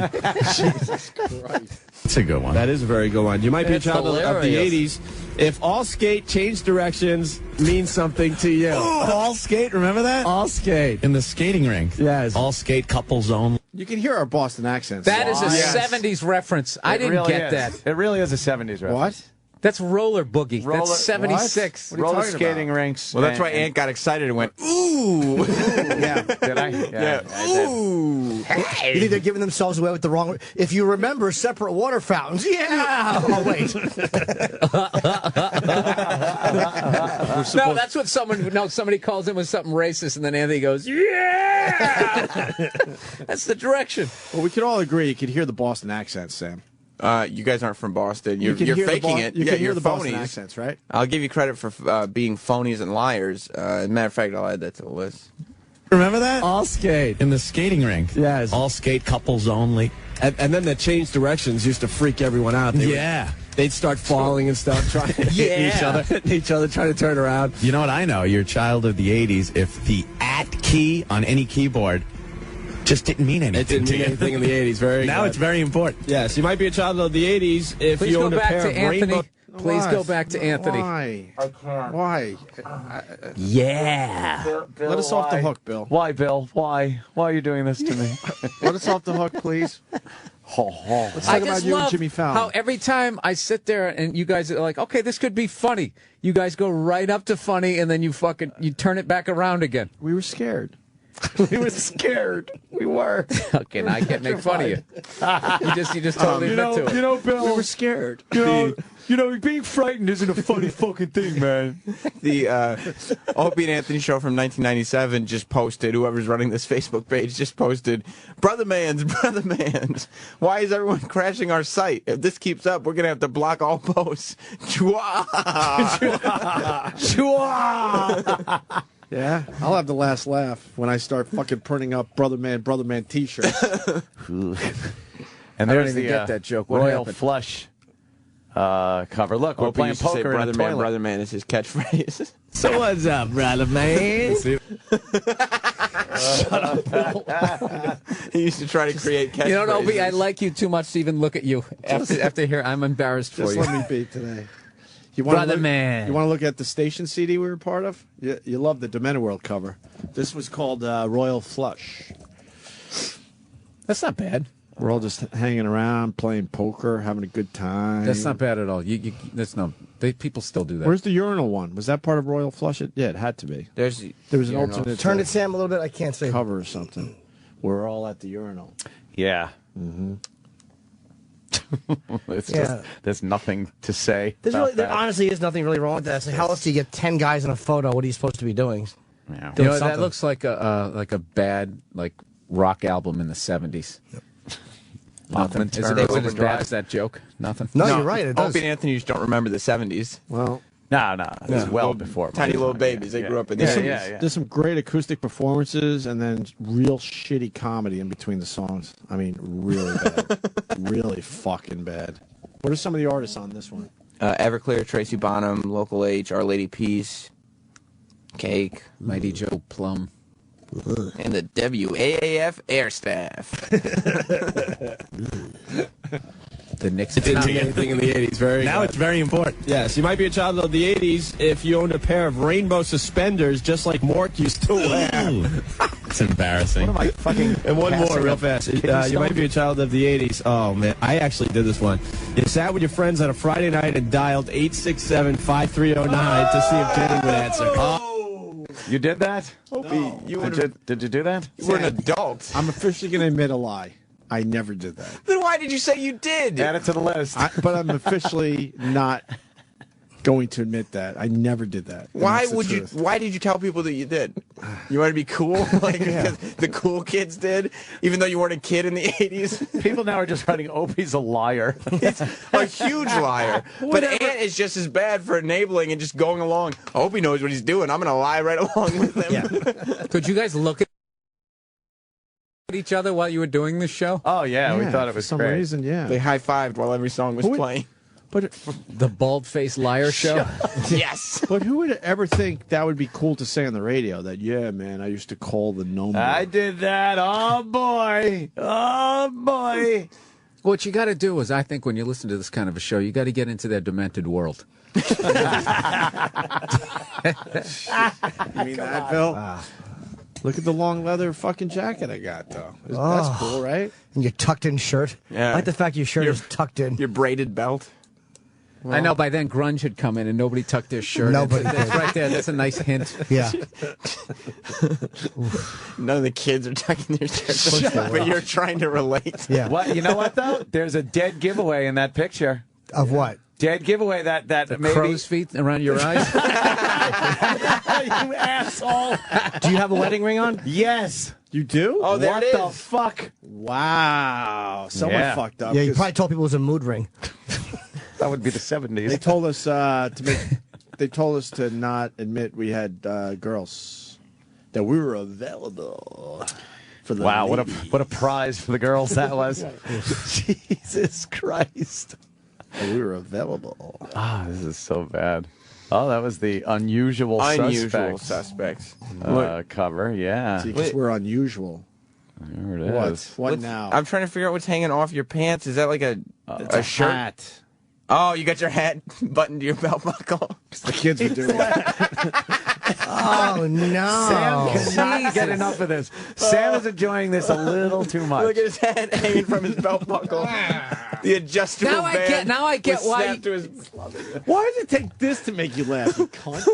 Jesus Christ. That's a good one. That is a very good one. You might be It's a child of the hilarious. 80s if all skate change directions means something to you. All skate, remember that? All skate. In the skating rink. Yes. All skate couples only. You can hear our Boston accents. That is a Yes. 70s reference. I It didn't really get is. that. It really is a 70s reference. What? That's roller boogie. Roller- That's 76. What are you Roller talking skating about? rinks. Well, that's why Ant got excited and went, ooh. Yeah. Did I? Yeah. I did. Ooh. You think they're giving themselves away with the wrong... If you remember separate water fountains, yeah! Oh, wait. No, that's what somebody calls in with something racist, and then Anthony goes, yeah! That's the direction. Well, we can all agree you can hear the Boston accents, Sam. You guys aren't from Boston. You're can hear the faking Bo- it. You Yeah, can hear you're the Boston phonies. accents, right? I'll give you credit for being phonies and liars. As a matter of fact, I'll add that to the list. Remember that? All skate. In the skating rink. Yes. All skate couples only. And then the change directions used to freak everyone out. They'd start falling and stuff, trying to hit each other, trying to turn around. You know what I know? You're a child of the 80s. If the @ key on any keyboard just didn't mean anything. It didn't mean anything in the 80s. Now it's very important. Yes, you might be a child of the 80s if Please you go owned a back pair to of Anthony. rainbow. Please go back to Anthony. Why? I can't. Why? Yeah. Bill, Let us off the hook, Bill. Why, Bill? Why? Why are you doing this to me? Let us off the hook, please. Let's talk about you and Jimmy Fallon. How every time I sit there and you guys are like, okay, this could be funny. You guys go right up to funny and then you turn it back around again. We were scared. We were scared. We were. Okay, now I can't make fun of you. You just totally admit to it. You know, Bill, we were scared. You know, being frightened isn't a funny fucking thing, man. The Opie and Anthony show from 1997 just posted, whoever's running this Facebook page just posted, Brother Mans, why is everyone crashing our site? If this keeps up, we're going to have to block all posts. Chua! Chua! Yeah, I'll have the last laugh when I start fucking printing up Brother Man T-shirts. And I don't there's even the get that joke. What Royal happened? Flush cover. Look, we're Opie playing used to say, poker in a toilet. Brother Man is his catchphrase. So what's up, brother man? Shut up. He used to try to create catchphrases. You know, Opie, I like you too much to even look at you. After here, I'm embarrassed for Just you. let me be today. You wanna Brother look, Man. You want to look at the station CD we were part of? You love the Demented World cover. This was called Royal Flush. That's not bad. We're all just hanging around, playing poker, having a good time. That's not bad at all. People still do that. Where's the urinal one? Was that part of Royal Flush? Yeah, it had to be. There was an alternate Turn it, Sam, a little bit. I can't see. cover or something. We're all at the urinal. Yeah. Mm-hmm. There's nothing to say. There honestly is nothing really wrong with that. So how else do you get 10 guys in a photo? What are you supposed to be doing? Yeah. You know, that looks like a bad rock album in the 70s. Yep. Nothing. Is it overdrives that joke? Nothing. No, you're right. It does. Opie and Anthony just don't remember the 70s. Well, no, it's well before. Tiny little babies. They grew up in the 70s. There's some great acoustic performances and then real shitty comedy in between the songs. I mean, really bad. Really fucking bad. What are some of the artists on this one? Everclear, Tracy Bonham, Local H, Our Lady Peace, Cake, Mighty Joe Plum, and the WAAF Air Staff. The Knicks didn't mean anything in the 80s. Now it's very important. Yes, you might be a child of the 80s if you owned a pair of rainbow suspenders just like Mort used to wear. It's embarrassing. What am I fucking And one more passing real up? fast. You might be a child of the 80s. Oh, man. I actually did this one. You sat with your friends on a Friday night and dialed 867-5309 to see if Jenny would answer. Oh. You did that? Opie, Did you do that? You were an adult. I'm officially going to admit a lie. I never did that. Then why did you say you did? Add it to the list. But I'm officially not going to admit that. I never did that. And Why that's the would you? truth. Why did you tell people that you did? You want to be cool, like because the cool kids did, even though you weren't a kid in the 80s. People now are just writing Opie's a liar. He's a huge liar. But Ant is just as bad for enabling and just going along. Opie knows what he's doing. I'm going to lie right along with him. Yeah. Could you guys look at each other while you were doing this show? Oh yeah, we thought it was for some great. reason. Yeah, They high-fived while every song was playing. but The bald-faced liar show? Yes. but who would ever think that would be cool to say on the radio? That man, I used to call the number. I did that. Oh boy. Oh boy. What you got to do is, I think, when you listen to this kind of a show, you got to get into their demented world. You mean that, Bill? Look at the long leather fucking jacket I got, though. That's cool, right? And your tucked-in shirt. Yeah. I like the fact your shirt is tucked in. Your braided belt. I know by then grunge had come in and nobody tucked their shirt. Nobody That's right there. That's a nice hint. Yeah. None of the kids are tucking their shirts, but you're trying to relate. Yeah. What? You know what though? There's a dead giveaway in that picture. Of what? Dead giveaway that maybe Crow's feet around your eyes? You asshole. Do you have a wedding ring on? Yes. You do? Oh, there What it the is. fuck? Wow. Someone Yeah. fucked up. Yeah, you 'cause probably told people it was a mood ring. That would be the 70s. They told us they told us to not admit we had girls, that we were available For the Wow, ladies. what a prize for the girls that was. Jesus Christ. We were available. Ah, this is so bad. Oh, that was the unusual suspects cover. Yeah, because we're unusual. There it is. What now? I'm trying to figure out what's hanging off your pants. Is that like a shirt? Hat. Oh, you got your hat buttoned to your belt buckle. The kids were doing it. Oh, no. Sam cannot get enough of this. Sam is enjoying this a little too much. Look at his hat hanging from his belt buckle. The adjustable band. Now I get was why. snapped to his... Why does it take this to make you laugh, you cunt?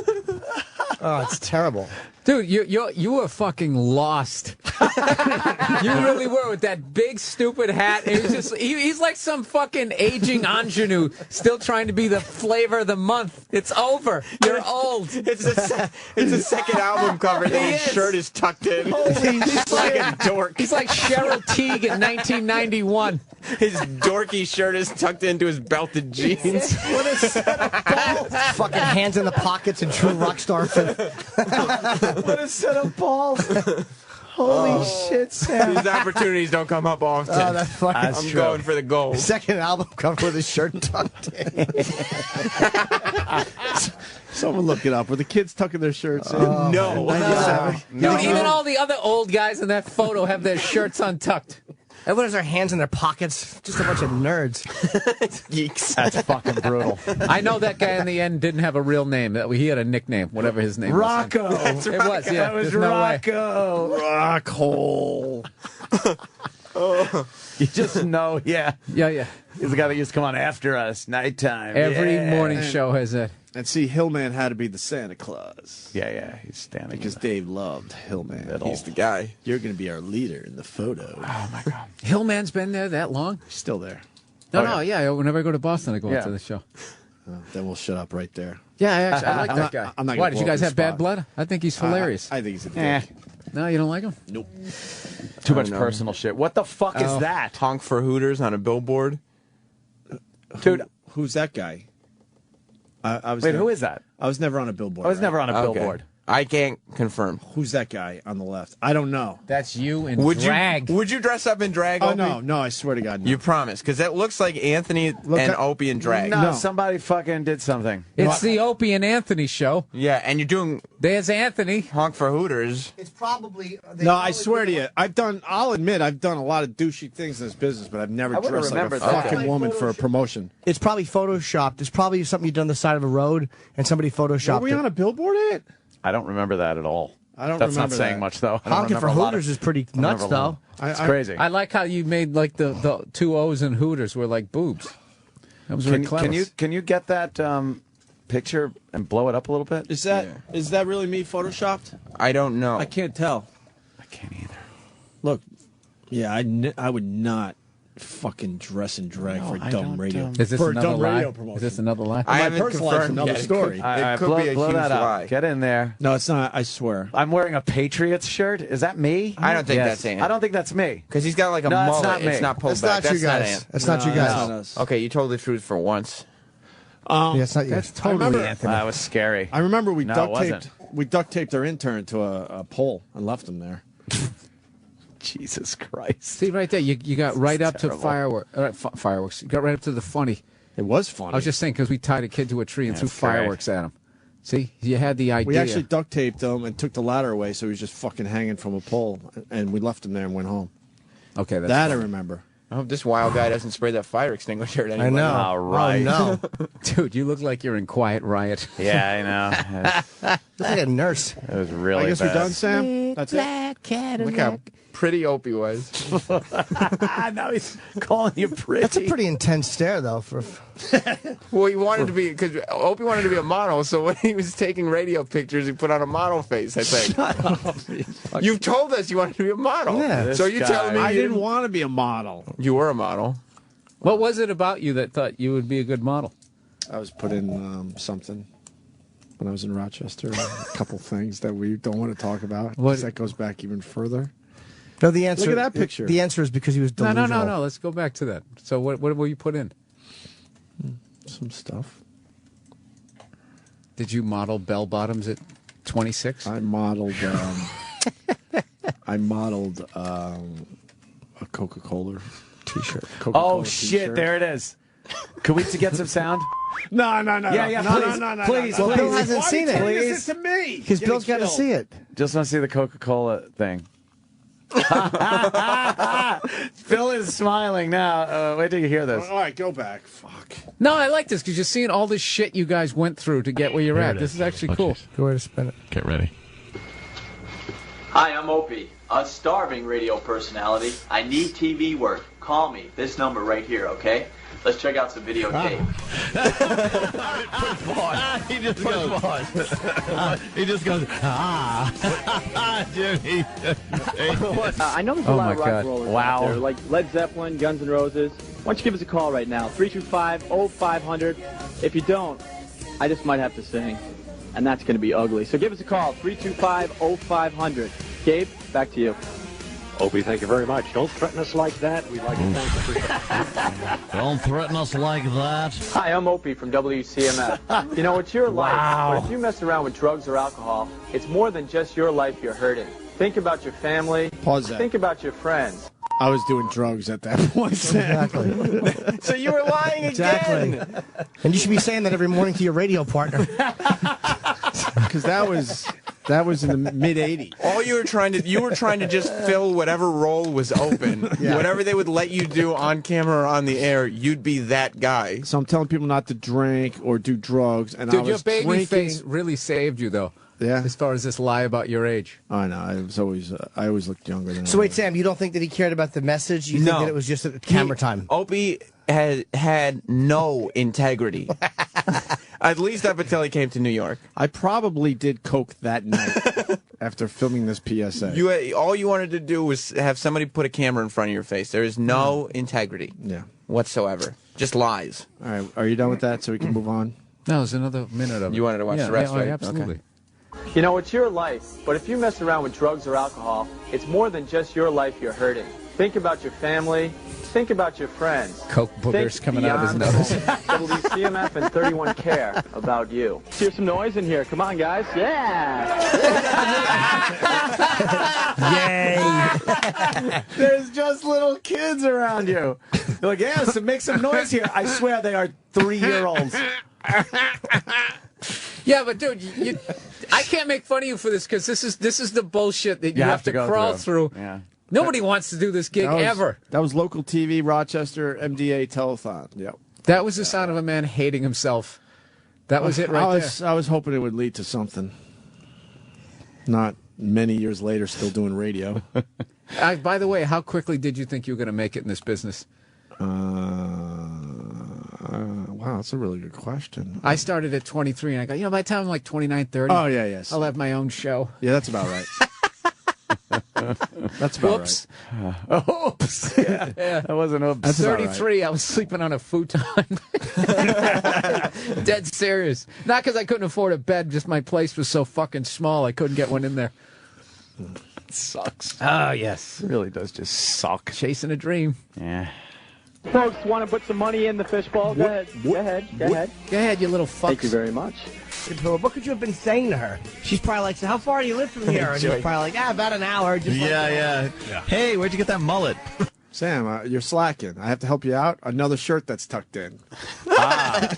Oh, it's terrible. Dude, you were fucking lost. You really were with that big stupid hat. It was just he's like some fucking aging ingenue, still trying to be the flavor of the month. It's over. You're old. It's a second album cover, and his shirt is tucked in. He's like a dork. He's like Cheryl Teague in 1991. His dorky shirt is tucked into his belted jeans. What a set of balls. Fucking hands in the pockets and true rock star. What a set of balls. Holy shit, Sam. These opportunities don't come up often. Oh, that's fucking I'm going for the gold. Second album cover with his shirt tucked in. Someone look it up. Were the kids tucking their shirts in? No. Dude, even all the other old guys in that photo have their shirts untucked. Everyone has their hands in their pockets. Just a bunch of nerds. Geeks. That's fucking brutal. I know that guy in the end didn't have a real name. He had a nickname, whatever his name Rocco. was. It was, yeah. That was There's no way. Rocco. Rockhole. You just know, yeah. Yeah. He's the guy that used to come on after us, nighttime. Every morning show has that. And see, Hillman had to be the Santa Claus. Yeah, he's standing. Because Dave loved Hillman. He's the guy. You're going to be our leader in the photo. Oh, my God. Hillman's been there that long? He's still there. No, yeah. Whenever I go to Boston, I go out to the show. Then we'll shut up right there. Yeah, I like that guy. I'm not Why, gonna did you blow guys up have the bad spot. blood? I think he's hilarious. I think he's a dick. No, you don't like him? Nope. Too much personal shit. What the fuck is that? Honk for Hooters on a billboard. Dude, who's that guy? I was Wait, never, who is that? I was never on a billboard. I was right? never on a billboard. I can't confirm. Who's that guy on the left? I don't know. That's you in Would drag. you dress up in drag? Oh, Opie? no, I swear to God, no. You promise, because that looks like Anthony and Opie in drag. No, somebody fucking did something. It's the Opie and Anthony show. Yeah, and you're doing There's Anthony. Honk for Hooters. It's probably... No, I swear to you, I'll admit I've done a lot of douchey things in this business, but I've never I would've dressed like a remembered that. fucking woman for a promotion. It's probably photoshopped. It's probably something you've done on the side of a road, and somebody photoshopped Were we it. on a billboard at? I don't remember that at all. I don't That's remember not saying that. much, though. I don't Honking for remember a lot Hooters of- is pretty I nuts, remember a though. lot. It's crazy. I like how you made like the two O's in Hooters were like boobs. That was really clever. Can you get that picture and blow it up a little bit? Is that really me photoshopped? I don't know. I can't tell. I can't either. Look, yeah, I would not fucking dress and drag for dumb radio. Is this for a another dumb lie? radio promotion. Is this another lie? I My haven't personal life's confirmed another yet. story. It could blow, be a blow huge that up. lie. Get in there. No, it's not. I swear. I'm wearing a Patriots shirt. Is that me? I don't think Yes. that's Anthony. I don't think that's me. Because he's got like a No, it's mullet. not me. It's not pulled That's back. not you That's guys. not That's not you That's guys. not us. Okay, you told the truth for once. Yeah, it's not you That's guys. totally remember- Anthony. That was scary. I remember we No, it duct taped our intern to a pole and left him there. Jesus Christ. See right there, you got right up to fireworks. You got right up to the funny. It was funny. I was just saying because we tied a kid to a tree and threw That's correct. fireworks at him. See, you had the idea. we actually duct taped him and took the ladder away, so he was just fucking hanging from a pole, and we left him there and went home. Okay, that's That I funny. remember. I hope this wild guy doesn't spray that fire extinguisher at anybody. I know. All right. Oh, no. Dude, you look like you're in Quiet Riot. Yeah, I know. Look like a nurse. It was really I guess bad. we're done, Sam. That's it. Look how pretty Opie was. Now he's calling you pretty. That's a pretty intense stare, though. For Well, he wanted to be, because Opie wanted to be a model, so when he was taking radio pictures, he put on a model face, I think. You've told us you wanted to be a model. Yeah. So you're This telling me guy. I you didn't want to be a model. You were a model. What was it about you that thought you would be a good model? I was put in something when I was in Rochester. A couple things that we don't want to talk about. 'Cause that goes back even further. no, the answer. Look at that picture. The answer is because he was delusional. No. Let's go back to that. So what were you put in? Some stuff. Did you model bell bottoms at 26? I modeled I modeled a Coca-Cola T-shirt. Oh shit! There it is. Can we get some sound? No. Yeah, please. Well, Bill hasn't seen it. Please. To me. Because Bill's got to see it. Just want to see the Coca-Cola thing. Phil is smiling now. Wait till you hear this. All right, go back. Fuck. No, I like this because you're seeing all this shit you guys went through to get where you're at. This is actually cool. Good way to spin it. Get ready. Hi, I'm Opie, a starving radio personality. I need TV work. Call me. This number right here, okay? Let's check out some videotape. He just goes. He just goes. Dude. I know there's a lot of rock rollers out there, like Led Zeppelin, Guns N' Roses. Why don't you give us a call right now, 325-0500. If you don't, I just might have to sing, and that's going to be ugly. So give us a call, 325-0500. Gabe, back to you. Opie, thank you very much. Don't threaten us like that. We'd like to thank you for Don't threaten us like that. Hi, I'm Opie from WCMF. You know, it's your life, but if you mess around with drugs or alcohol, it's more than just your life you're hurting. Think about your family. Pause that. Think about your friends. I was doing drugs at that point. Exactly. So you were lying again. And you should be saying that every morning to your radio partner. Because that was in the mid '80s. All you were trying to just fill whatever role was open. Whatever they would let you do on camera or on the air, you'd be that guy. So I'm telling people not to drink or do drugs. And Dude, I was your baby drinking. face really saved you, though. Yeah. As far as this lie about your age. I know. I always looked younger than. So wait, Sam, you don't think that he cared about the message? You think that it was just a camera time? Opie had no integrity. At least up until he came to New York. I probably did coke that night after filming this PSA. All you wanted to do was have somebody put a camera in front of your face. There is no integrity whatsoever. Just lies. All right. Are you done with that so we can move on? No, there's another minute of it. You wanted to watch the rest, right? Absolutely. Okay. You know, it's your life, but if you mess around with drugs or alcohol, it's more than just your life you're hurting. Think about your family. Think about your friends. Coke boogers coming out of his nose. WCMF and 31 care about you. Hear some noise in here. Come on, guys. Yeah. Yay! There's just little kids around you. They're like, yeah, so make some noise here. I swear they are 3-year-olds. Yeah, but dude, I can't make fun of you for this because this is the bullshit that you have to crawl through. Yeah. Nobody wants to do this gig ever. That was local TV, Rochester, MDA telethon. Yep. That was the sound of a man hating himself. That was it right there. I was hoping it would lead to something. Not many years later, still doing radio. By the way, how quickly did you think you were going to make it in this business? Wow, that's a really good question. I started at 23, and I go, by the time I'm like 29, 30, oh, yeah, yes. I'll have my own show. Yeah, that's about right. That's about Oops. right. Oops. Yeah. That wasn't oops. That's 33, I was sleeping on a futon. Dead serious. Not because I couldn't afford a bed, just my place was so fucking small I couldn't get one in there. It sucks. Oh, yes. It really does just suck. Chasing a dream. Yeah. Folks, want to put some money in the fishbowl? Go ahead. Go ahead. Go ahead. Go ahead, you little fucks. Thank you very much. What could you have been saying to her? She's probably like, so how far do you live from here? And she's probably like, about an hour. Just yeah. Hey, where'd you get that mullet? Sam, you're slacking. I have to help you out. Another shirt that's tucked in. Why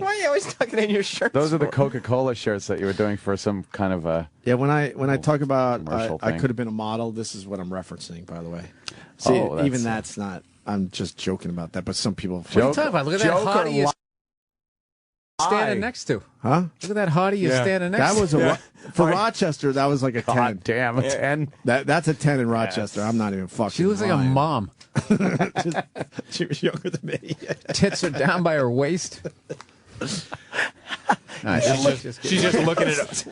are you always tucking in your shirts? Those are the Coca-Cola shirts that you were doing for some kind of a... Yeah, when I talk about I thing. could have been a model, this is what I'm referencing, by the way. See, even that's not... I'm just joking about that, but some people... What are you talking about? Look at that hottie you're standing next to. Huh? Look at that hottie you're standing next to. That was for Rochester, that was like a 10. God damn, a 10? That's a 10 in Rochester. I'm not even fucking She looks like a lying. mom. She was younger than me. Tits are down by her waist. She's just looking at it.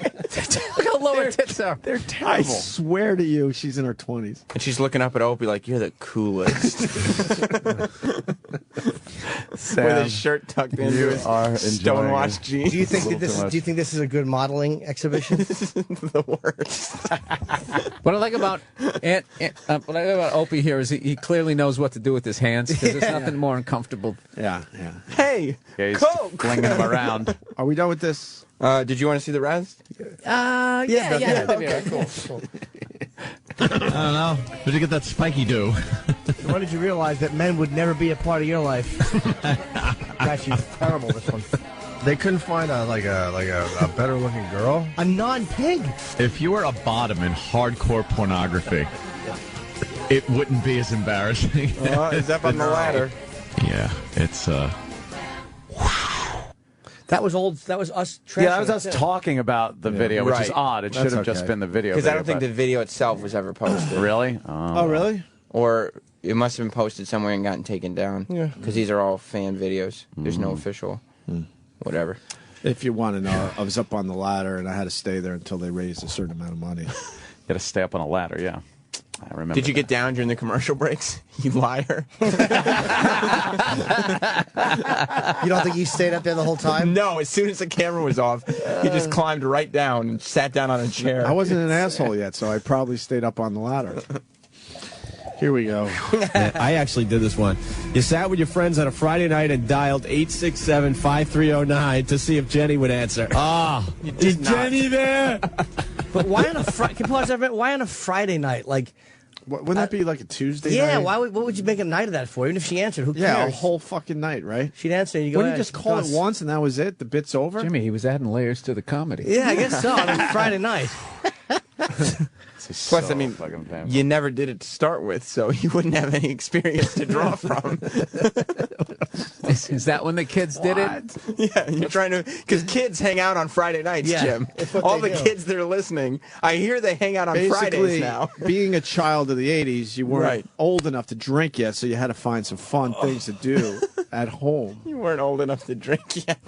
Look how low her tits are. They're I terrible. swear to you, she's in her 20s. And she's looking up at Opie like, you're the coolest. Sam, with his shirt tucked into his stonewashed jeans. Do you think this is a good modeling exhibition? The worst. What I like about Opie here is he clearly knows what to do with his hands because there's nothing more uncomfortable. Yeah. Hey, he's Coke. flinging them around. Are we done with this? Did you want to see the rest? Yeah. Okay, cool. I don't know. Where'd you get that spiky do? So when did you realize that men would never be a part of your life? Actually, it's terrible, this one. They couldn't find a better looking girl? A non-pig? If you were a bottom in hardcore pornography, it wouldn't be as embarrassing. It's up on the ladder. Yeah, it's That was old. That was us. Yeah, that was us talking about the video, which is odd. It should have just been the video. Because I don't think the video itself was ever posted. Really? Oh, really? Or it must have been posted somewhere and gotten taken down. Yeah. Because these are all fan videos. There's no official whatever. If you want to know, I was up on the ladder and I had to stay there until they raised a certain amount of money. You got to stay up on a ladder, yeah. I remember. Did you get down during the commercial breaks? You liar. You don't think you stayed up there the whole time? No, as soon as the camera was off, he just climbed right down and sat down on a chair. I wasn't an asshole yet, so I probably stayed up on the ladder. Here we go. I actually did this one. You sat with your friends on a Friday night and dialed 867-5309 to see if Jenny would answer. Is Jenny there? But why on a why on a Friday night? Like, wouldn't that be like a Tuesday night? Yeah, what would you make a night of that for? Even if she answered, who cares? Yeah, a whole fucking night, right? She'd answer and you go, Wouldn't you just call it once and that was it? The bit's over? Jimmy, he was adding layers to the comedy. Yeah, I guess so. On a Friday night. Plus, I mean, you never did it to start with, so you wouldn't have any experience to draw from. Is that when the kids did it? Yeah, you're trying to... Because kids hang out on Friday nights, Jim. All the kids that are listening, I hear they hang out on Fridays now. Being a child of the 80s, you weren't old enough to drink yet, so you had to find some fun things to do at home. You weren't old enough to drink yet.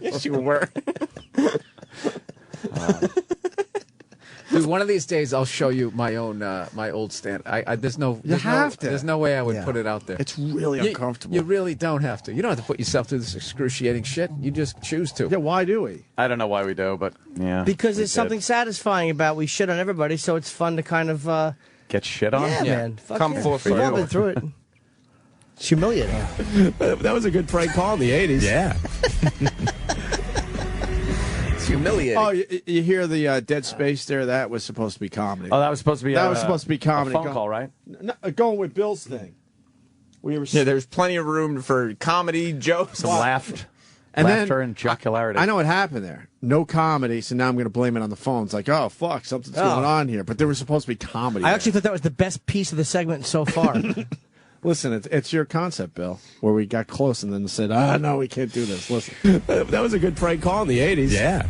Yes, you were. Dude, one of these days I'll show you my own my old stand. There's no way I would put it out there. It's really uncomfortable. You really don't have to. You don't have to put yourself through this excruciating shit. You just choose to. Yeah, why do we? I don't know why we do, but yeah. Because there's something satisfying about we shit on everybody, so it's fun to kind of get shit on. Yeah, man. Fuck Come full circle. We've all been through it. It's humiliating. That was a good prank call in the 80s. Yeah. It's humiliating. Oh, you hear the dead space there? That was supposed to be comedy. Oh, that was supposed to be comedy. A phone call, right? No, going with Bill's thing. There's plenty of room for comedy, jokes, laughter and jocularity. I know what happened there. No comedy, so now I'm going to blame it on the phone. It's like, oh, fuck, something's going on here. But there was supposed to be comedy. I actually thought that was the best piece of the segment so far. Listen, it's your concept, Bill, where we got close and then said, no, we can't do this. Listen. That was a good prank call in the 80s. Yeah.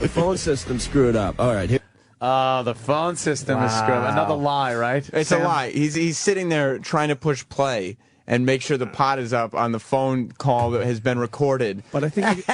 The phone system screwed up. All right. The phone system is screwed up. Another lie, right? It's a lie. He's sitting there trying to push play and make sure the pot is up on the phone call that has been recorded. But I think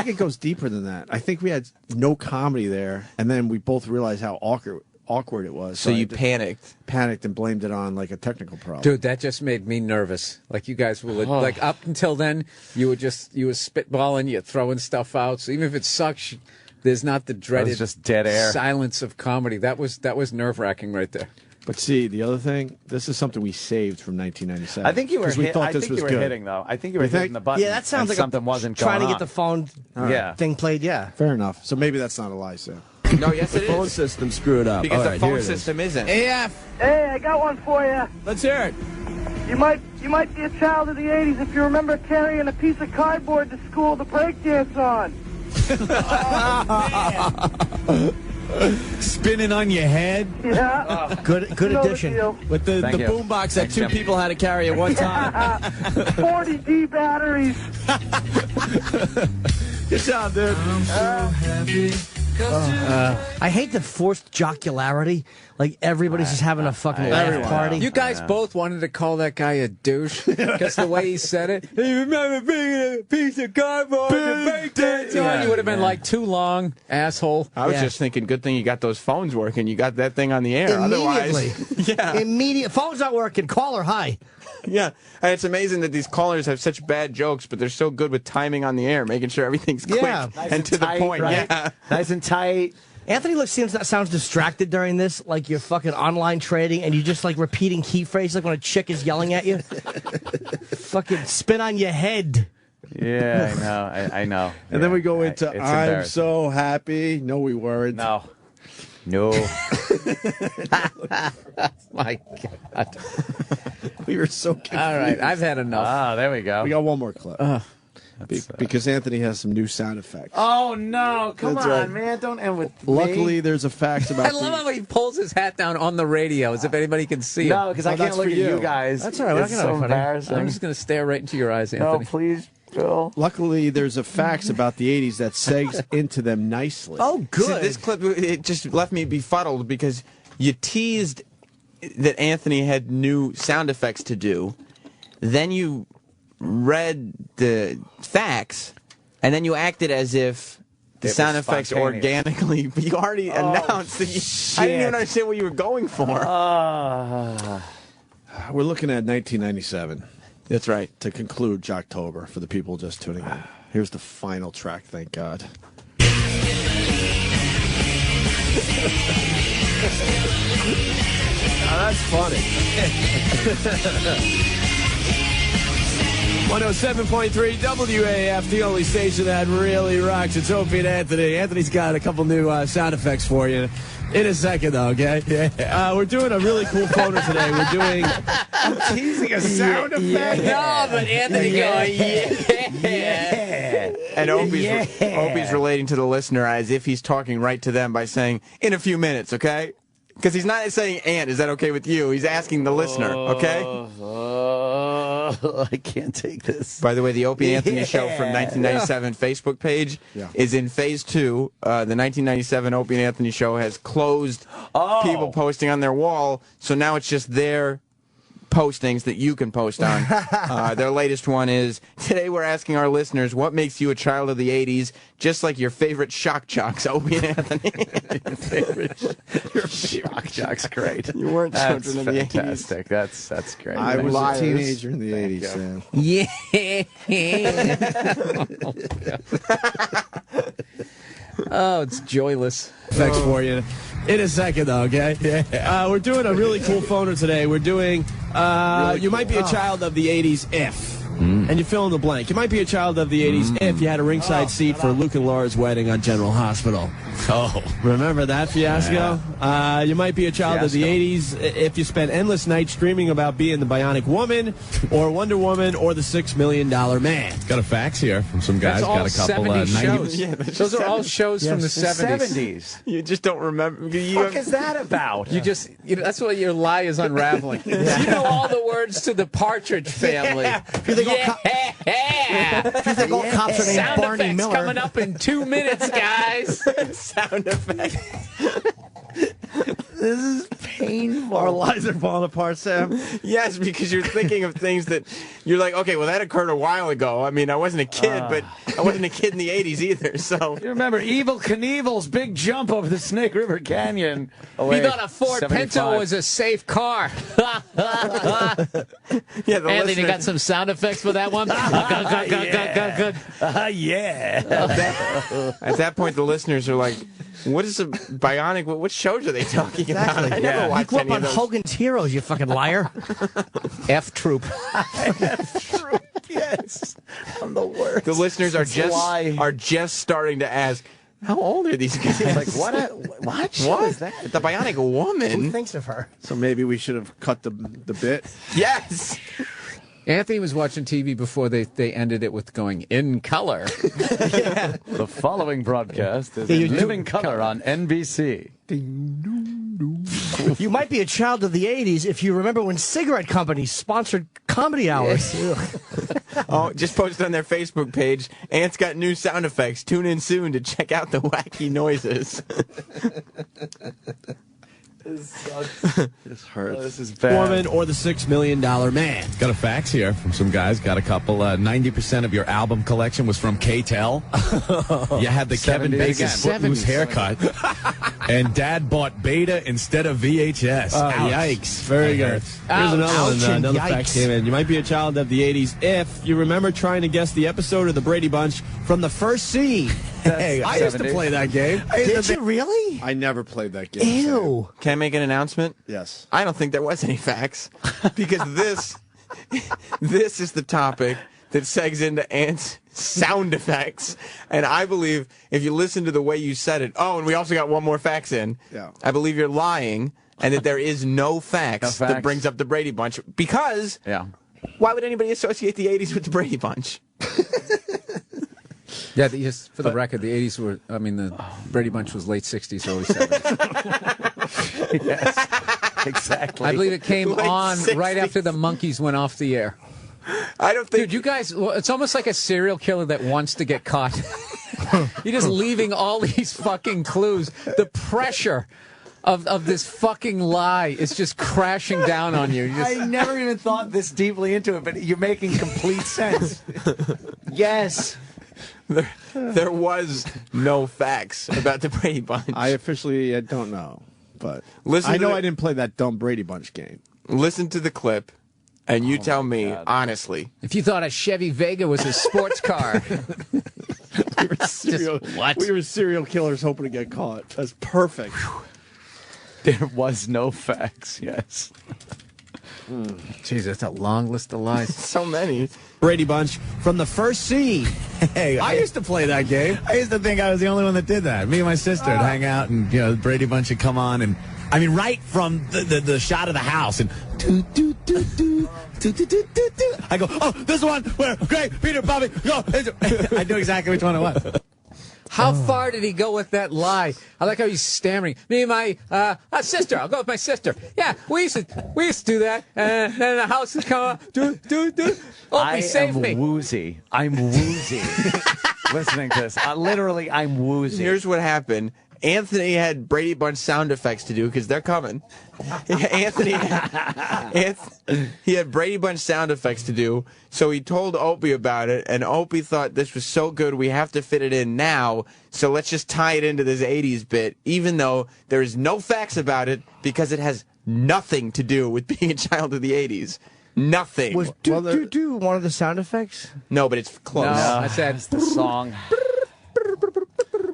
it goes deeper than that. I think we had no comedy there, and then we both realized how awkward it was. So you panicked and blamed it on like a technical problem. Dude, that just made me nervous. Like you guys were like up until then, you were spitballing, you're throwing stuff out. So even if it sucks, there's not the dreaded just dead air silence of comedy. That was nerve-wracking right there. But see, the other thing, this is something we saved from 1997. I think you were hitting, though. I think you were hitting the button. Yeah, that sounds like something wasn't trying going to get the phone thing played. Yeah, fair enough. So maybe that's not a lie, Sam. No, yes, it is. The phone system screwed up. Because the phone system isn't. AF. Hey, I got one for you. Let's hear it. You might be a child of the 80s if you remember carrying a piece of cardboard to school to breakdance on. Spinning on your head. Yeah. Good addition. With the boombox that two people had to carry at one time. 40D batteries. Good job, dude. I'm so happy. I hate the forced jocularity. Like everybody's just having a fucking laugh party. You guys both wanted to call that guy a douche because the way he said it. You remember bringing a piece of cardboard to break dance on? You would have been like too long, asshole. I was just thinking, good thing you got those phones working. You got that thing on the air. Immediately. Otherwise, phone's not working. Call her. Hi. Yeah, and it's amazing that these callers have such bad jokes, but they're so good with timing on the air, making sure everything's quick and to tight, the point. Right? Yeah, nice and tight. Anthony sounds distracted during this, like you're fucking online trading and you're just like repeating key phrases like when a chick is yelling at you. Fucking spin on your head. Yeah, I know. I know. And then we go into it's I'm embarrassing. so happy. No, we weren't. No. My God. We were so confused. All right, I've had enough. Ah, there we go. We got one more clip. Because Anthony has some new sound effects. Oh, no. Come That's on, right. man. Don't end with Luckily, me. there's a fact about I love how he pulls his hat down on the radio as if anybody can see him. No, because I can't look at you guys. That's all right. We're not It's gonna so have fun. embarrassing. I'm just going to stare right into your eyes, No, Anthony. please, Bill. Luckily, there's a facts about the 80s that segs into them nicely. Oh, good. See, this clip, it just left me befuddled because you teased that Anthony had new sound effects to do. Then you read the facts, and then you acted as if the It sound was effects spontaneous. organically. But you already announced that you. I didn't even understand what you were going for. We're looking at 1997. That's right. To conclude Jocktober for the people just tuning in. Here's the final track, thank God. That's funny. 107.3 WAAF, the only station that really rocks. It's Opie and Anthony. Anthony's got a couple new sound effects for you in a second, though, okay? Yeah. We're doing a really cool phoner today. We're doing... I'm teasing a sound effect. No, but Anthony going, yeah. And Opie's relating to the listener as if he's talking right to them by saying, in a few minutes, okay? Because he's not saying, Ant, is that okay with you? He's asking the listener, okay? I can't take this. By the way, the Opie and Anthony show from 1997 Facebook page is in phase 2. The 1997 Opie and Anthony show has closed people posting on their wall, so now it's just their postings that you can post on. Their latest one is, today we're asking our listeners, what makes you a child of the 80s, just like your favorite shock jocks, Opie and Anthony. Your shock jock's great. You weren't children of the 80s. Fantastic. That's great. I was Liars. a teenager in the 80s, Sam. Yeah. Oh, it's joyless. Effects for you in a second, though, okay? We're doing a really cool phoner today. We're doing, you might be a child of the 80s if, and you fill in the blank. You might be a child of the 80s if you had a ringside seat for Luke and Laura's wedding on General Hospital. Oh. Remember that fiasco? You might be a child of the 80s if you spent endless nights dreaming about being the Bionic Woman or Wonder Woman or the $6 Million Man. Got a fax here from some guys. That's all Got a couple 70s 90s. shows. Yeah, Those are all shows from the 70s. You just don't remember. What is that about? You just, that's what your lie is unraveling. You know all the words to the Partridge Family. If you think all cops are named Sound Barney effects Miller. coming up in 2 minutes, guys. Sound effects. This is painful. Our lives are falling apart, Sam. Yes, because you're thinking of things that you're like, okay, well, that occurred a while ago. I mean, I wasn't a kid, but I wasn't a kid in the 80s either, so. You remember Evel Knievel's big jump over the Snake River Canyon? He thought a Ford 75. Pinto was a safe car. Yeah, the Anthony listener- got some sound effects for that one? At that point, the listeners are like, what is a bionic? What shows are they talking about? I never You watched grew up any on of those. Hogan's Heroes, you fucking liar. F Troop. Yes. I'm the worst. The listeners are It's a lie. just starting to ask, how old are these guys? Like, what show is that? The Bionic Who Woman? thinks of her? So maybe we should have cut the bit. Yes. Anthony was watching TV before they ended it with going in color. The following broadcast is in living color on NBC. You might be a child of the 80s if you remember when cigarette companies sponsored comedy hours. Oh, just posted on their Facebook page. Ant's got new sound effects. Tune in soon to check out the wacky noises. This sucks. This hurts. This is bad. Woman or the $6 Million Man. Got a fax here from some guys. Got a couple. 90% of your album collection was from K-Tel. You had the Kevin 70s Bacon again. Footloose haircut. And Dad bought Beta instead of VHS. Oh, Ouch. yikes. Very good. Here's Ouch. another one. Ouch and Another yikes. fact came in. You might be a child of the 80s if you remember trying to guess the episode of the Brady Bunch from the first scene. Hey, I used to 70s. play that game. Did you really? I never played that game. Ew. Can I make an announcement? Yes. I don't think there was any facts because this is the topic that segs into Ant's sound effects. And I believe if you listen to the way you said it, and we also got one more fax in. Yeah. I believe you're lying and that there is no fax that brings up the Brady Bunch because why would anybody associate the 80s with the Brady Bunch? Yeah, just for the record, the 80s were, the Brady Bunch was late 60s, early 70s. Yes, exactly. I believe it came Late on 60s. right after the Monkees went off the air. I don't think... Dude, you guys, it's almost like a serial killer that wants to get caught. You're just leaving all these fucking clues. The pressure of this fucking lie is just crashing down on you. I never even thought this deeply into it, but you're making complete sense. Yes. There was no facts about the Brady Bunch. I officially don't know, but Listen I to know the- I didn't play that dumb Brady Bunch game. Listen to the clip, and you tell me, honestly. If you thought a Chevy Vega was a sports car. We were serial killers hoping to get caught. That's perfect. There was no facts, yes. Jeez, that's a long list of lies. So many. Brady Bunch from the first scene. Hey, I used to play that game. I used to think I was the only one that did that. Me and my sister would hang out, and the Brady Bunch would come on, and right from the shot of the house, and I go, oh, this one where Greg, Peter, Bobby, go. I knew exactly which one it was. How far did he go with that lie? I like how he's stammering. Me and my sister. I'll go with my sister. Yeah, we used to do that. And then the house would come up. Opie, save me. Woozy. I'm woozy. Listening to this. Literally, I'm woozy. Here's what happened. Anthony had Brady Bunch sound effects to do because they're coming. Anthony he had Brady Bunch sound effects to do, so he told Opie about it, and Opie thought this was so good we have to fit it in now, so let's just tie it into this 80s bit, even though there is no facts about it because it has nothing to do with being a child of the 80s. Nothing. Was do one of the sound effects? No, but it's close. No, I said it's the song.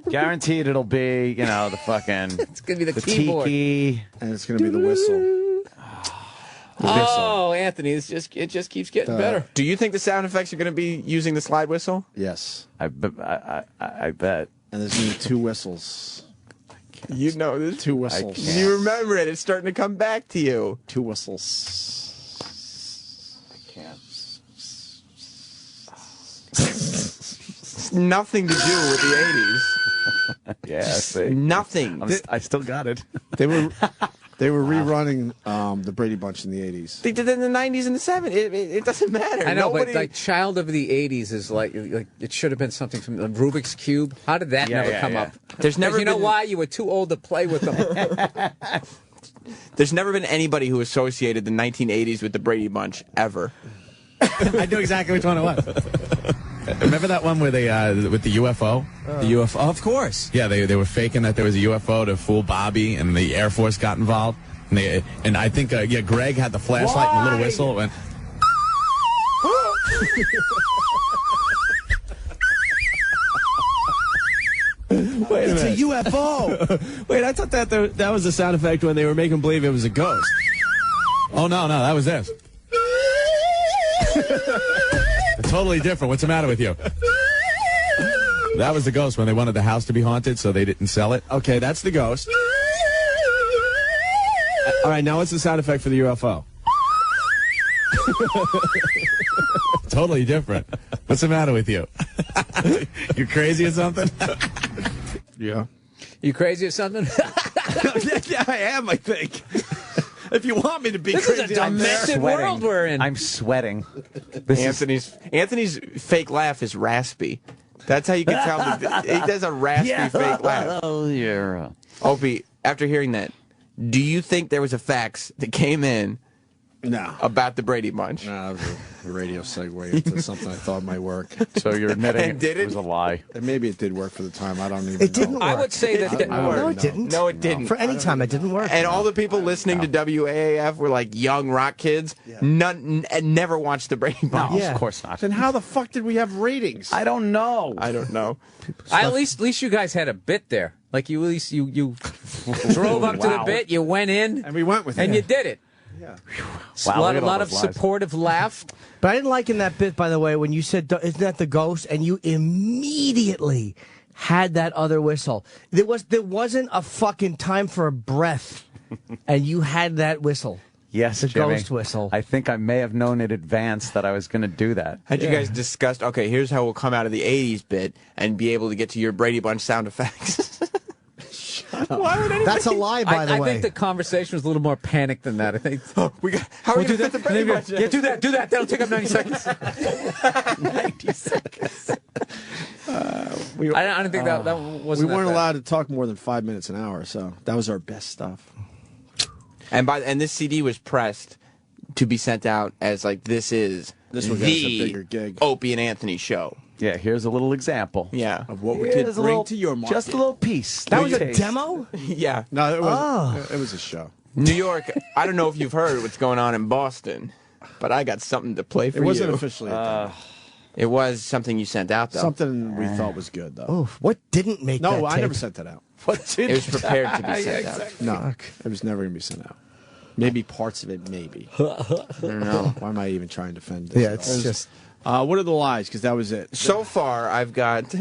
Guaranteed it'll be, the fucking... It's going to be the keyboard. Tiki. And it's going to be the whistle. Oh, Anthony, it just keeps getting better. Do you think the sound effects are going to be using the slide whistle? Yes. I bet. And there's going to be two whistles. You know this. Two whistles. You remember it. It's starting to come back to you. Two whistles. I can't. It's nothing to do with the 80s. Yeah, see. Nothing. I still got it. They were rerunning the Brady Bunch in the 80s. They did it in the 90s and the 70s. It doesn't matter. I know, Nobody... but like Child of the 80s is like it should have been something from the Rubik's Cube. How did that never come up? There's never you know why? You were too old to play with them. There's never been anybody who associated the 1980s with the Brady Bunch, ever. I knew exactly which one it was. Remember that one where they with the UFO? The UFO, of course. Yeah, they were faking that there was a UFO to fool Bobby, and the Air Force got involved. And I think Greg had the flashlight and the little whistle. It went. Wait, it's a UFO. Wait, I thought that was the sound effect when they were making believe it was a ghost. Oh no, that was this. Totally different. What's the matter with you? That was the ghost when they wanted the house to be haunted, so they didn't sell it. Okay, that's the ghost. All right, now what's the sound effect for the UFO? Totally different. What's the matter with you? You crazy or something? Yeah. You crazy or something? Yeah, I am, I think. If you want me to be this crazy, is a demented world we're in. I'm sweating. Anthony's fake laugh is raspy. That's how you can tell. He does a raspy fake laugh. Oh, yeah. Opie, after hearing that, do you think there was a fax that came in about the Brady Bunch? No, that was a radio segue into something I thought might work. So you're admitting And did it was a lie. And maybe it did work for the time. I don't even know. It didn't work. I would say that. No, it didn't. No, it didn't. For any time, it didn't work. And all the people listening to WAAF were like young rock kids. None never watched the Brady Bunch. No, of course not. Then how the fuck did we have ratings? I don't know. At least you guys had a bit there. Like you drove up to the bit, you went in, And we went with it. and you did it. Yeah. Wow, a lot of supportive laugh. But I didn't like in that bit, by the way, when you said, isn't that the ghost? And you immediately had that other whistle. There wasn't a fucking time for a breath, and you had that whistle. Yes, the Jimmy. ghost whistle. I think I may have known in advance that I was going to do that. Had you guys discussed, okay, here's how we'll come out of the 80s bit and be able to get to your Brady Bunch sound effects? Why would anybody... That's a lie, by the way. I think the conversation was a little more panicked than that. I think. How are we going to fit the Brady Bunch? Yeah, do that. That'll take up 90 seconds. 90 seconds. I don't think that wasn't. We weren't that bad. allowed to talk more than 5 minutes an hour, so that was our best stuff. And this CD was pressed to be sent out as like this is This will get us a the bigger gig. Opie and Anthony show. Yeah, here's a little example. Yeah, of what we could bring to your market. Just a little piece. That was a demo? Yeah. No, it was. It was a show. New York. I don't know if you've heard what's going on in Boston, but I got something to play for you. It wasn't officially a demo. It was something you sent out, though. Something we thought was good, though. Oh, what didn't make that No, I tape? never sent that out. What did It was prepared to be sent out. No, it was never going to be sent out. Maybe parts of it, maybe. I don't know. Why am I even trying to defend this? Yeah, it's just... What are the lies? Because that was it. So far, I've got...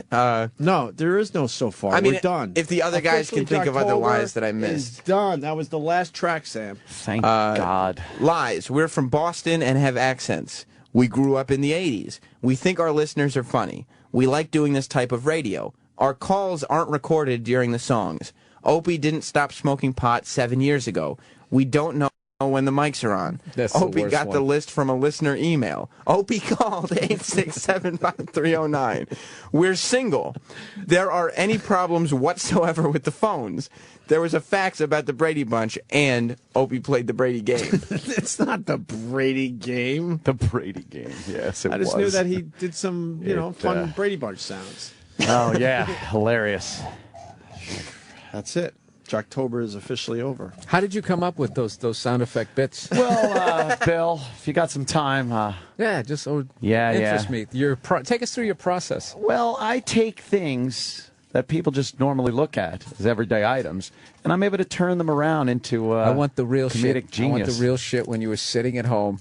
no, there is no so far. I mean, we're done. If the other guys can think of other lies that I missed. It's done. That was the last track, Sam. Thank God. Lies. We're from Boston and have accents. We grew up in the 80s. We think our listeners are funny. We like doing this type of radio. Our calls aren't recorded during the songs. Opie didn't stop smoking pot 7 years ago. We don't know when the mics are on. That's the Opie worst got the one. list from a listener email. Opie called 867-5309. We're single. There are any problems whatsoever with the phones. There was a fax about the Brady Bunch, and Opie played the Brady game. It's not the Brady game. The Brady game. Yes, it was. I just knew that he did some, fun Brady Bunch sounds. Oh, yeah. Hilarious. That's it. Jocktober is officially over. How did you come up with those sound effect bits? Well, Bill, if you got some time, just interest me. Take us through your process. Well, I take things that people just normally look at as everyday items, and I'm able to turn them around into I want the real comedic shit. genius. I want the real shit when you were sitting at home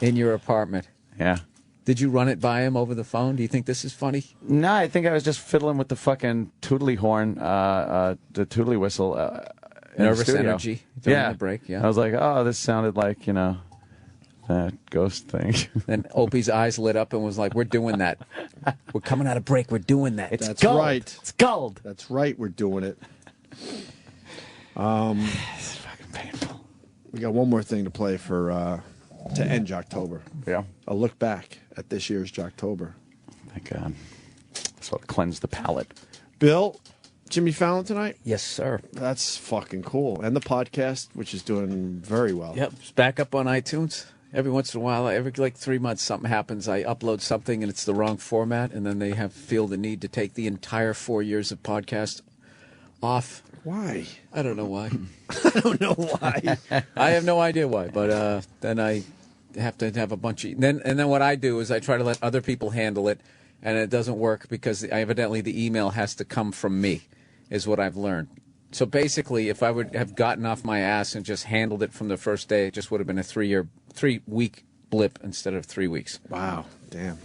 in your apartment. Yeah. Did you run it by him over the phone? Do you think this is funny? No, I think I was just fiddling with the fucking tootly horn, the tootly whistle. In Nervous the studio. energy during the break, yeah. I was like, oh, this sounded like, that ghost thing. Then Opie's eyes lit up and was like, we're doing that. We're coming out of break. We're doing that. That's right. It's gold. That's right. We're doing it. It's fucking painful. We got one more thing to play for to end Jocktober. Yeah. A look back at this year's Jocktober. Thank God. So it cleansed the palate. Bill, Jimmy Fallon tonight? Yes, sir. That's fucking cool. And the podcast, which is doing very well. Yep. It's back up on iTunes. Every once in a while, every 3 months, something happens. I upload something and it's the wrong format, and then they feel the need to take the entire 4 years of podcast off. Why? I don't know why. I don't know why. I have no idea why, but then I have to have a bunch of... Then what I do is I try to let other people handle it, and it doesn't work because evidently the email has to come from me, is what I've learned. So basically, if I would have gotten off my ass and just handled it from the first day, it just would have been a 3-week blip instead of 3 weeks. Wow. Damn.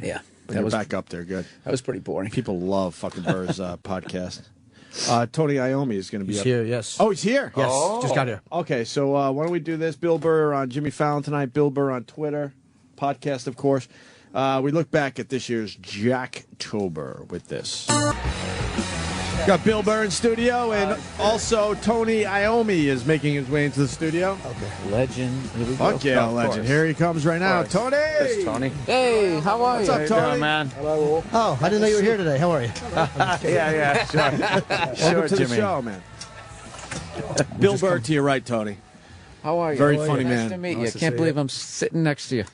Yeah. But you're back up there. Good. That was pretty boring. People love fucking Burr's podcast. Tony Iommi is going to be up. He's here, yes. Oh, he's here? Yes, just got here. Okay, so why don't we do this? Bill Burr on Jimmy Fallon tonight. Bill Burr on Twitter. Podcast, of course. We look back at this year's Jocktober with this. Got Bill Burr in studio, and also Tony Iommi is making his way into the studio. Okay. Legend. Here we go. Fuck yeah, legend. Here he comes right now. Tony! It's Tony. Hey, how are you? What's up, Tony? Doing, man? Oh, I didn't know you were here today. How are you? Yeah, sure. Welcome to Jimmy. the show, man. Bill Burr to your right, Tony. How are you? Very How are funny you? man. Nice to meet you. Nice to Can't see believe you. I'm sitting next to you.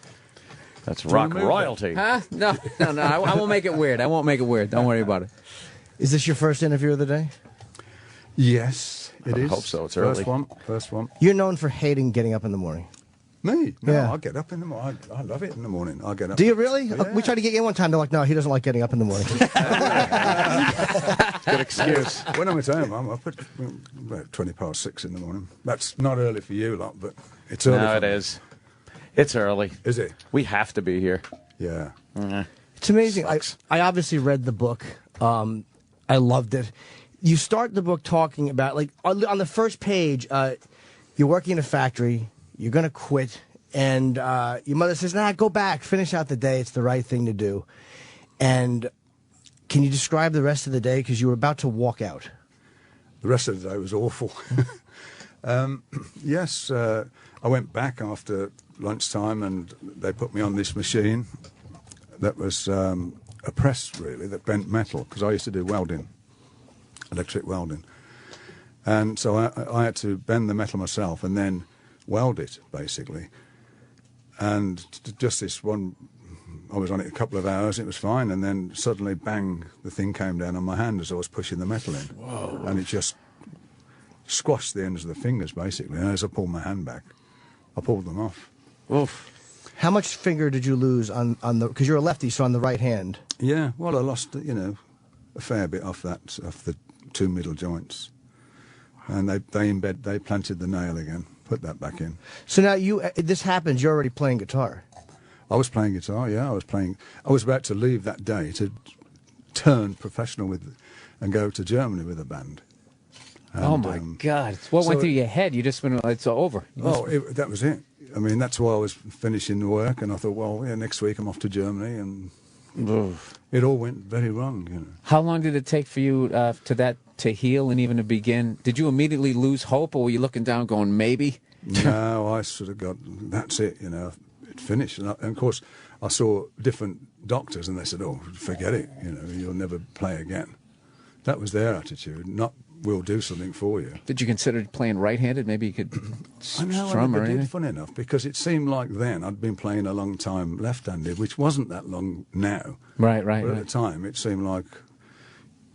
That's rock royalty. Huh? No. I won't make it weird. I won't make it weird. Don't worry about it. Is this your first interview of the day? Yes, it is. I hope so. It's early. First one. You're known for hating getting up in the morning. Me? No, Yeah. I get up in the morning. I love it in the morning. I get up. Do you really? Yeah. We tried to get you in one time. They're like, no, he doesn't like getting up in the morning. Good excuse. When I'm at home, I'm up at about 6:20 in the morning. That's not early for you lot, but it's early. No, for it me. is. It's early. Is it? We have to be here. Yeah. It's amazing. I obviously read the book. I loved it. You start the book talking about, like, on the first page, you're working in a factory, you're going to quit, and your mother says, nah, go back, finish out the day, it's the right thing to do. And can you describe the rest of the day? Because you were about to walk out. The rest of the day was awful. Yes, I went back after lunchtime and they put me on this machine that was a press, really, that bent metal, because I used to do welding, electric welding. And so I had to bend the metal myself and then weld it, basically. And just this one, I was on it a couple of hours, it was fine, and then suddenly, bang, the thing came down on my hand as I was pushing the metal in. Whoa. And it just squashed the ends of the fingers, basically. And as I pulled my hand back, I pulled them off. Oof. How much finger did you lose on the, because you're a lefty, so on the right hand? Yeah, well, I lost, a fair bit off the two middle joints. And they planted the nail again, put that back in. So now this happens, you're already playing guitar. I was playing guitar, yeah. I was about to leave that day to turn professional and go to Germany with a band. And, oh my God! What went through your head? You just went, it's over. That was it. I mean, that's why I was finishing the work, and I thought, well, yeah, next week I'm off to Germany, and it all went very wrong. How long did it take for you to heal and even to begin? Did you immediately lose hope, or were you looking down, going maybe? No, I sort of got, that's it. It finished, and of course, I saw different doctors, and they said, "Oh, forget it. You'll never play again." That was their attitude, not we'll do something for you. Did you consider playing right-handed? Maybe you could strum or anything? Funny enough, because it seemed like then I'd been playing a long time left-handed, which wasn't that long now. Right. But at the time, it seemed like,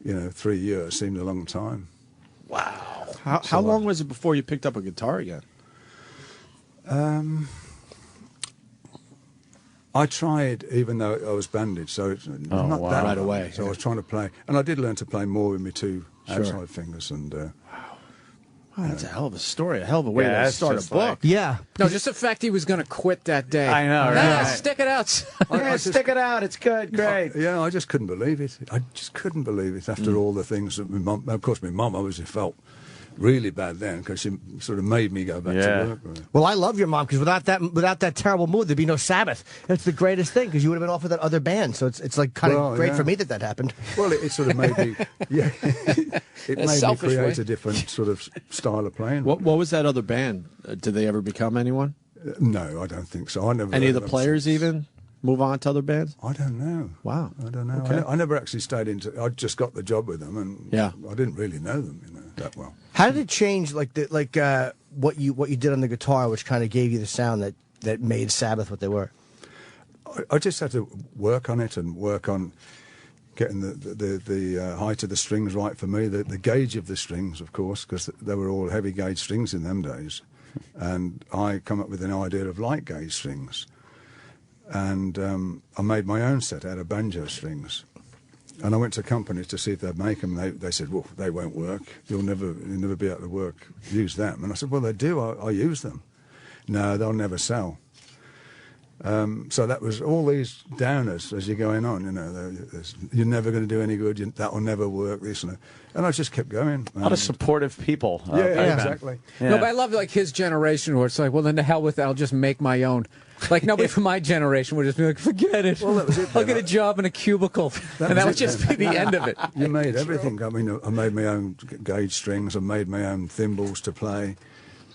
3 years seemed a long time. Wow. How long was it before you picked up a guitar again? I tried, even though I was bandaged, so it's not that right away. So I was trying to play, and I did learn to play more with my two outside fingers. And wow, that's a hell of a story, a hell of a way to start a book. Yeah. No, just the fact he was going to quit that day. I know, right? Stick it out. Stick it out. It's good, great. I just couldn't believe it. I just couldn't believe it after all the things that my mum. Of course, my mum obviously felt really bad then, because she sort of made me go back to work. Well, I love your mom, because without that terrible mood, there'd be no Sabbath. It's the greatest thing, because you would have been off with that other band. So it's like kind of great for me that happened. Well, it sort of made me, it made me create a different sort of style of playing. What was that other band? Did they ever become anyone? No, I don't think so. I never. Any of the players even move on to other bands? I don't know. Wow. I don't know. Okay. I never actually stayed into. I just got the job with them, and I didn't really know them, that well. How did it change, what you did on the guitar, which kind of gave you the sound that made Sabbath what they were? I just had to work on it and work on getting the height of the strings right for me, the gauge of the strings, of course, because they were all heavy gauge strings in them days, and I come up with an idea of light gauge strings, and I made my own set out of banjo strings. And I went to companies to see if they'd make them. They said, well, they won't work. You'll never be able to use them. And I said, well, they do. I use them. No, they'll never sell. So that was all these downers as you're going on. You're never going to do any good. That will never work. This and that. And I just kept going. A lot of supportive people. Exactly. Yeah. No, but I love his generation where it's like, well, then to hell with it. I'll just make my own. Like nobody from my generation would just be like, forget it. Well, that was it. I'll get a job in a cubicle, and that would just be the end of it. You made everything. I mean, I made my own gauge strings. I made my own thimbles to play,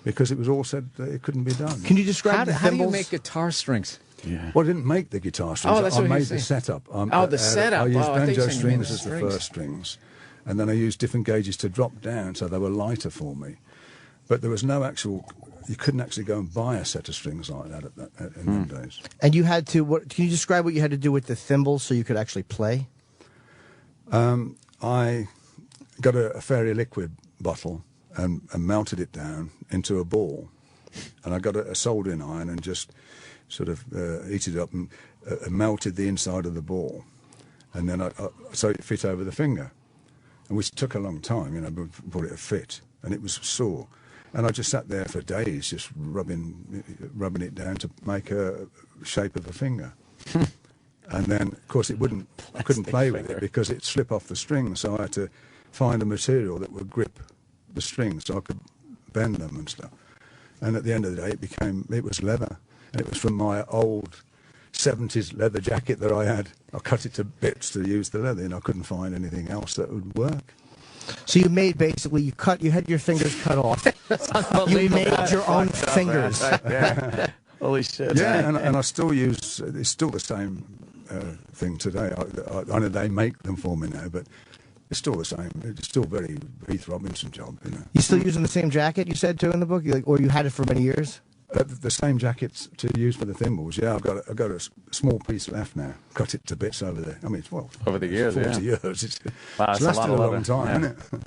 because it was all said that it couldn't be done. Can you describe how do you make guitar strings? Yeah. Well, I didn't make the guitar strings. Oh, that's what I made the setup. The setup. I used banjo strings strings as the first strings, and then I used different gauges to drop down, so they were lighter for me. But there was no actual. You couldn't actually go and buy a set of strings like that in them days. And you had to. Can you describe what you had to do with the thimbles so you could actually play? I got a fairy liquid bottle and melted it down into a ball, and I got a soldering iron and just sort of heated it up and melted the inside of the ball, and then so it fit over the finger. and which took a long time, you know, before it fit, and it was sore. And I just sat there for days, just rubbing it down to make a shape of a finger. And then, of course, I couldn't play with it because it'd slip off the string, so I had to find a material that would grip the strings so I could bend them and stuff. And at the end of the day, it was leather, and it was from my old 70s leather jacket that I had. I cut it to bits to use the leather, and I couldn't find anything else that would work. So you made basically you had your fingers cut off. You made your own fingers. Yeah. Holy shit! Yeah, and I still use. It's still the same thing today. I know they make them for me now, but it's still the same. It's still very Heath Robinson job, you know. You still using the same jacket you said too in the book, or you had it for many years? The same jackets to use for the thymballs. Yeah, I've got a small piece left now. Cut it to bits over there. I mean, it's over the years, 40 years. It's lasted a long time, isn't it?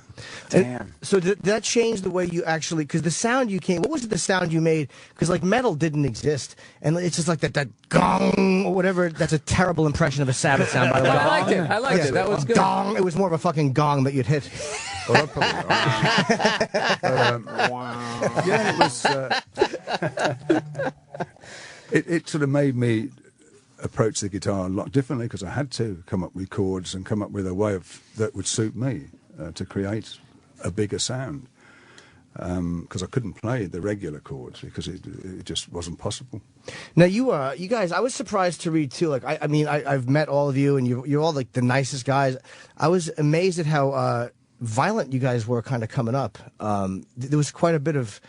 Damn. So did that change the way you actually? Because the sound you came. What was the sound you made? Because like metal didn't exist, and it's just like that gong or whatever. That's a terrible impression of a Sabbath sound. By the way, I liked it. I liked it. That was good. Gong. It was more of a fucking gong that you'd hit. Well, yeah, it was. It sort of made me approach the guitar a lot differently because I had to come up with chords and come up with a way that would suit me to create a bigger sound. Because I couldn't play the regular chords because it just wasn't possible. Now you guys, I was surprised to read too. Like I mean, I've met all of you, and you're all like the nicest guys. I was amazed at how violent you guys were kind of coming up. There was quite a bit of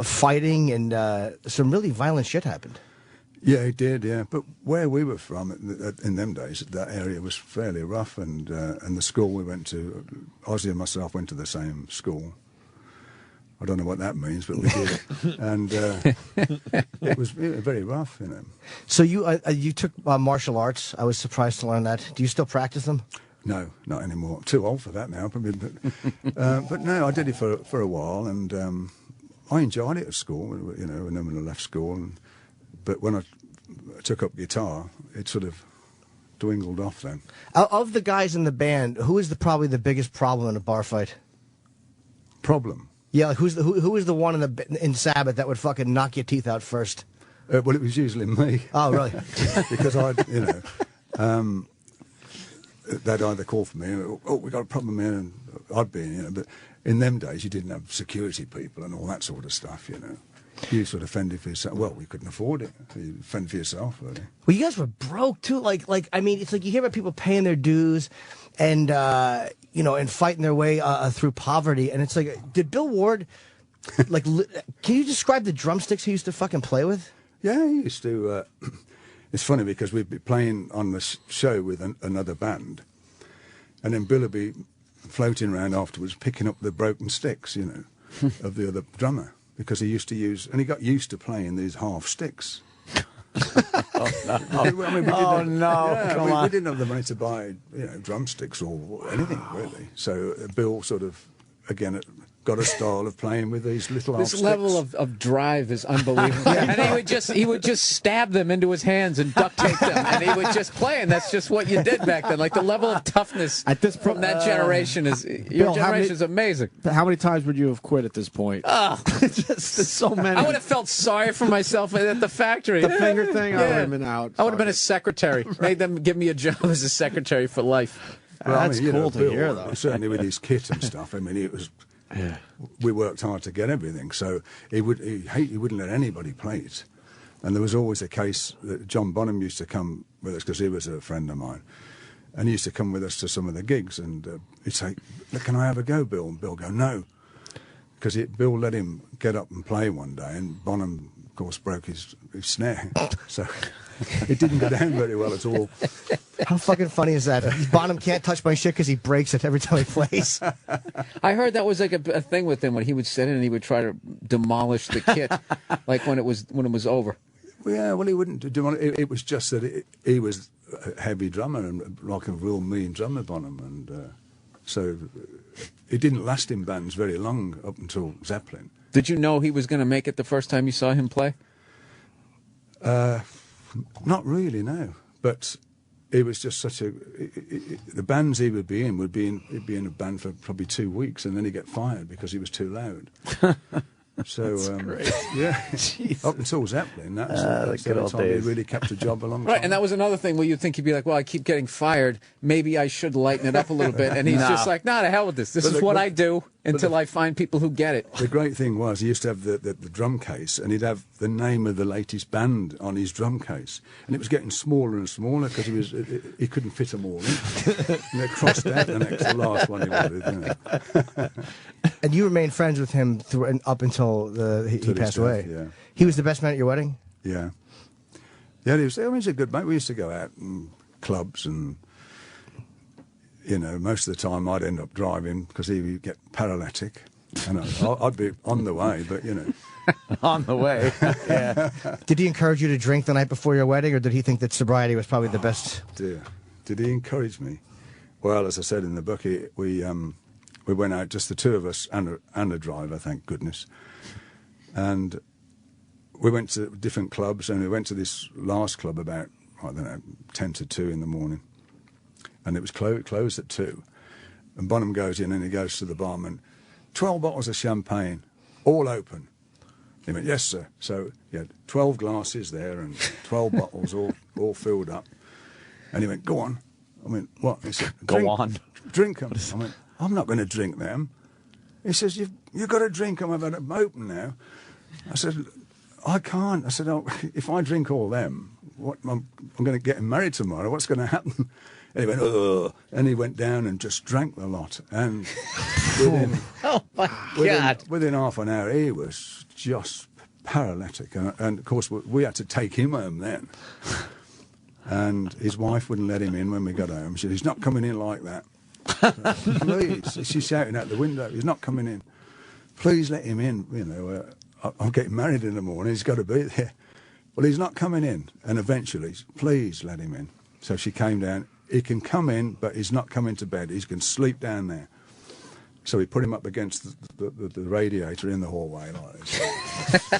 fighting, and some really violent shit happened. Yeah, it did. Yeah, but where we were from in them days, that area was fairly rough, and the school we went to, Ozzy and myself went to the same school. I don't know what that means, but we did, and it was very rough, you know. So you took martial arts. I was surprised to learn that. Do you still practice them? No, not anymore. I'm too old for that now, probably. But no, I did it for a while, and I enjoyed it at school, you know, and then when I left school. But when I took up guitar, it sort of dwindled off then. Of the guys in the band, who is probably the biggest problem in a bar fight? Problem? Yeah, like who is the one in Sabbath that would fucking knock your teeth out first? Well, it was usually me. Oh, really? Because they'd either call for me, oh, we got a problem here, and I'd be, you know. But in them days, you didn't have security people and all that sort of stuff, you know. You sort of fended for yourself. Well, we couldn't afford it. You fend for yourself, really. Well, you guys were broke too. Like I mean, it's like you hear about people paying their dues, and you know, and fighting their way through poverty. And it's like, did Bill Ward, like, can you describe the drumsticks he used to fucking play with? Yeah, he used to. It's funny because we'd be playing on the show with another band, and then Bill would be floating around afterwards, picking up the broken sticks, you know, of the other drummer. Because he used to use, and he got used to playing these half sticks. Oh no! We didn't have the money to buy, you know, drumsticks or anything really. So Bill sort of, again, got a style of playing with these little half This sticks. level of drive is unbelievable. And he would just stab them into his hands and duct tape them, and he would just play, and that's just what you did back then. Like the level of toughness from that generation is your generation is amazing. How many times would you have quit at this point? Just so many. I would have felt sorry for myself at the factory. The finger thing, I would have been out. I would have been a secretary. Made them give me a job as a secretary for life. Well, that's cool to Bill, hear, though. Certainly with his kit and stuff. I mean, it was. Yeah. We worked hard to get everything, so he wouldn't let anybody play it. And there was always a case that John Bonham used to come with us because he was a friend of mine, and he used to come with us to some of the gigs, and he'd say, "Can I have a go, Bill?" And Bill go, "No," because Bill let him get up and play one day, and Bonham, of course, broke his snare, so it didn't go down very well at all. How fucking funny is that? Bonham can't touch my shit because he breaks it every time he plays. I heard that was like a thing with him when he would sit in and he would try to demolish the kit, like when it was over. Yeah, well, he wouldn't do it. It was just that he was a heavy drummer and like a real mean drummer, Bonham, and so it didn't last in bands very long up until Zeppelin. Did you know he was going to make it the first time you saw him play? Not really, no. But he was just such a. The bands he would be in he'd be in a band for probably 2 weeks, and then he'd get fired because he was too loud. So yeah, up until Zeppelin, that's the time he really kept a job a long time. Right, and that was another thing where you'd think he'd be like, well, I keep getting fired. Maybe I should lighten it up a little bit. And he's just like, nah, to hell with this. This is what I do until I find people who get it. The great thing was he used to have the drum case, and he'd have the name of the latest band on his drum case. And it was getting smaller and smaller because he couldn't fit them all in. And they crossed out the last one he wanted. You know. And you remained friends with him up until he passed away. Yeah. He was the best man at your wedding? Yeah. Yeah, he was a good mate. We used to go out in clubs and, you know, most of the time I'd end up driving because he would get paralytic. And I'd be on the way, but, you know. On the way, yeah. Did he encourage you to drink the night before your wedding, or did he think that sobriety was probably the best? Dear. Did he encourage me? Well, as I said in the book, we went out, just the two of us and a driver, thank goodness. And we went to different clubs, and we went to this last club about, I don't know, 10 to 2 in the morning. And it was closed at 2. And Bonham goes in and he goes to the barman, 12 bottles of champagne, all open. He went, yes, sir. So he had 12 glasses there and 12 bottles all filled up. And he went, go on. I went, what? He said, go on. Drink them. I went, I'm not going to drink them. He says, you've got to drink them. I've had them open now. I said, I can't. I said, oh, if I drink all them, I'm going to get married tomorrow. What's going to happen? And he went, ugh. And he went down and just drank the lot. And within half an hour, he was just paralytic. And of course, we had to take him home then. And his wife wouldn't let him in when we got home. She said, he's not coming in like that. Please. She's shouting out the window, he's not coming in. Please let him in. You know, I'm getting married in the morning. He's got to be there. Well, he's not coming in. And eventually, please let him in. So she came down. He can come in, but he's not coming to bed. He can sleep down there. So we put him up against the radiator in the hallway like this.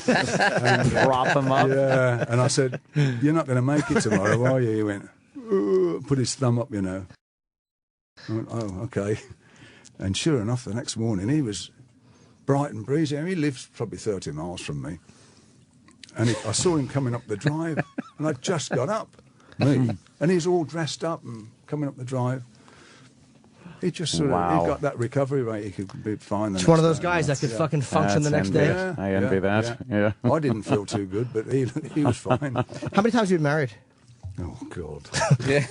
And prop him up. Yeah. And I said, you're not going to make it tomorrow, are you? He went, put his thumb up, you know. I went, oh, okay. And sure enough, the next morning, he was bright and breezy. I mean, he lives probably 30 miles from me. And I saw him coming up the drive, and I just got up, me. And he's all dressed up and coming up the drive. He just sort of, he got that recovery rate. He could be fine. It's one of those guys that could fucking function the next day. Yeah, I envy that. Yeah. I didn't feel too good, but he was fine. How many times have you been married? Oh, God. Yeah.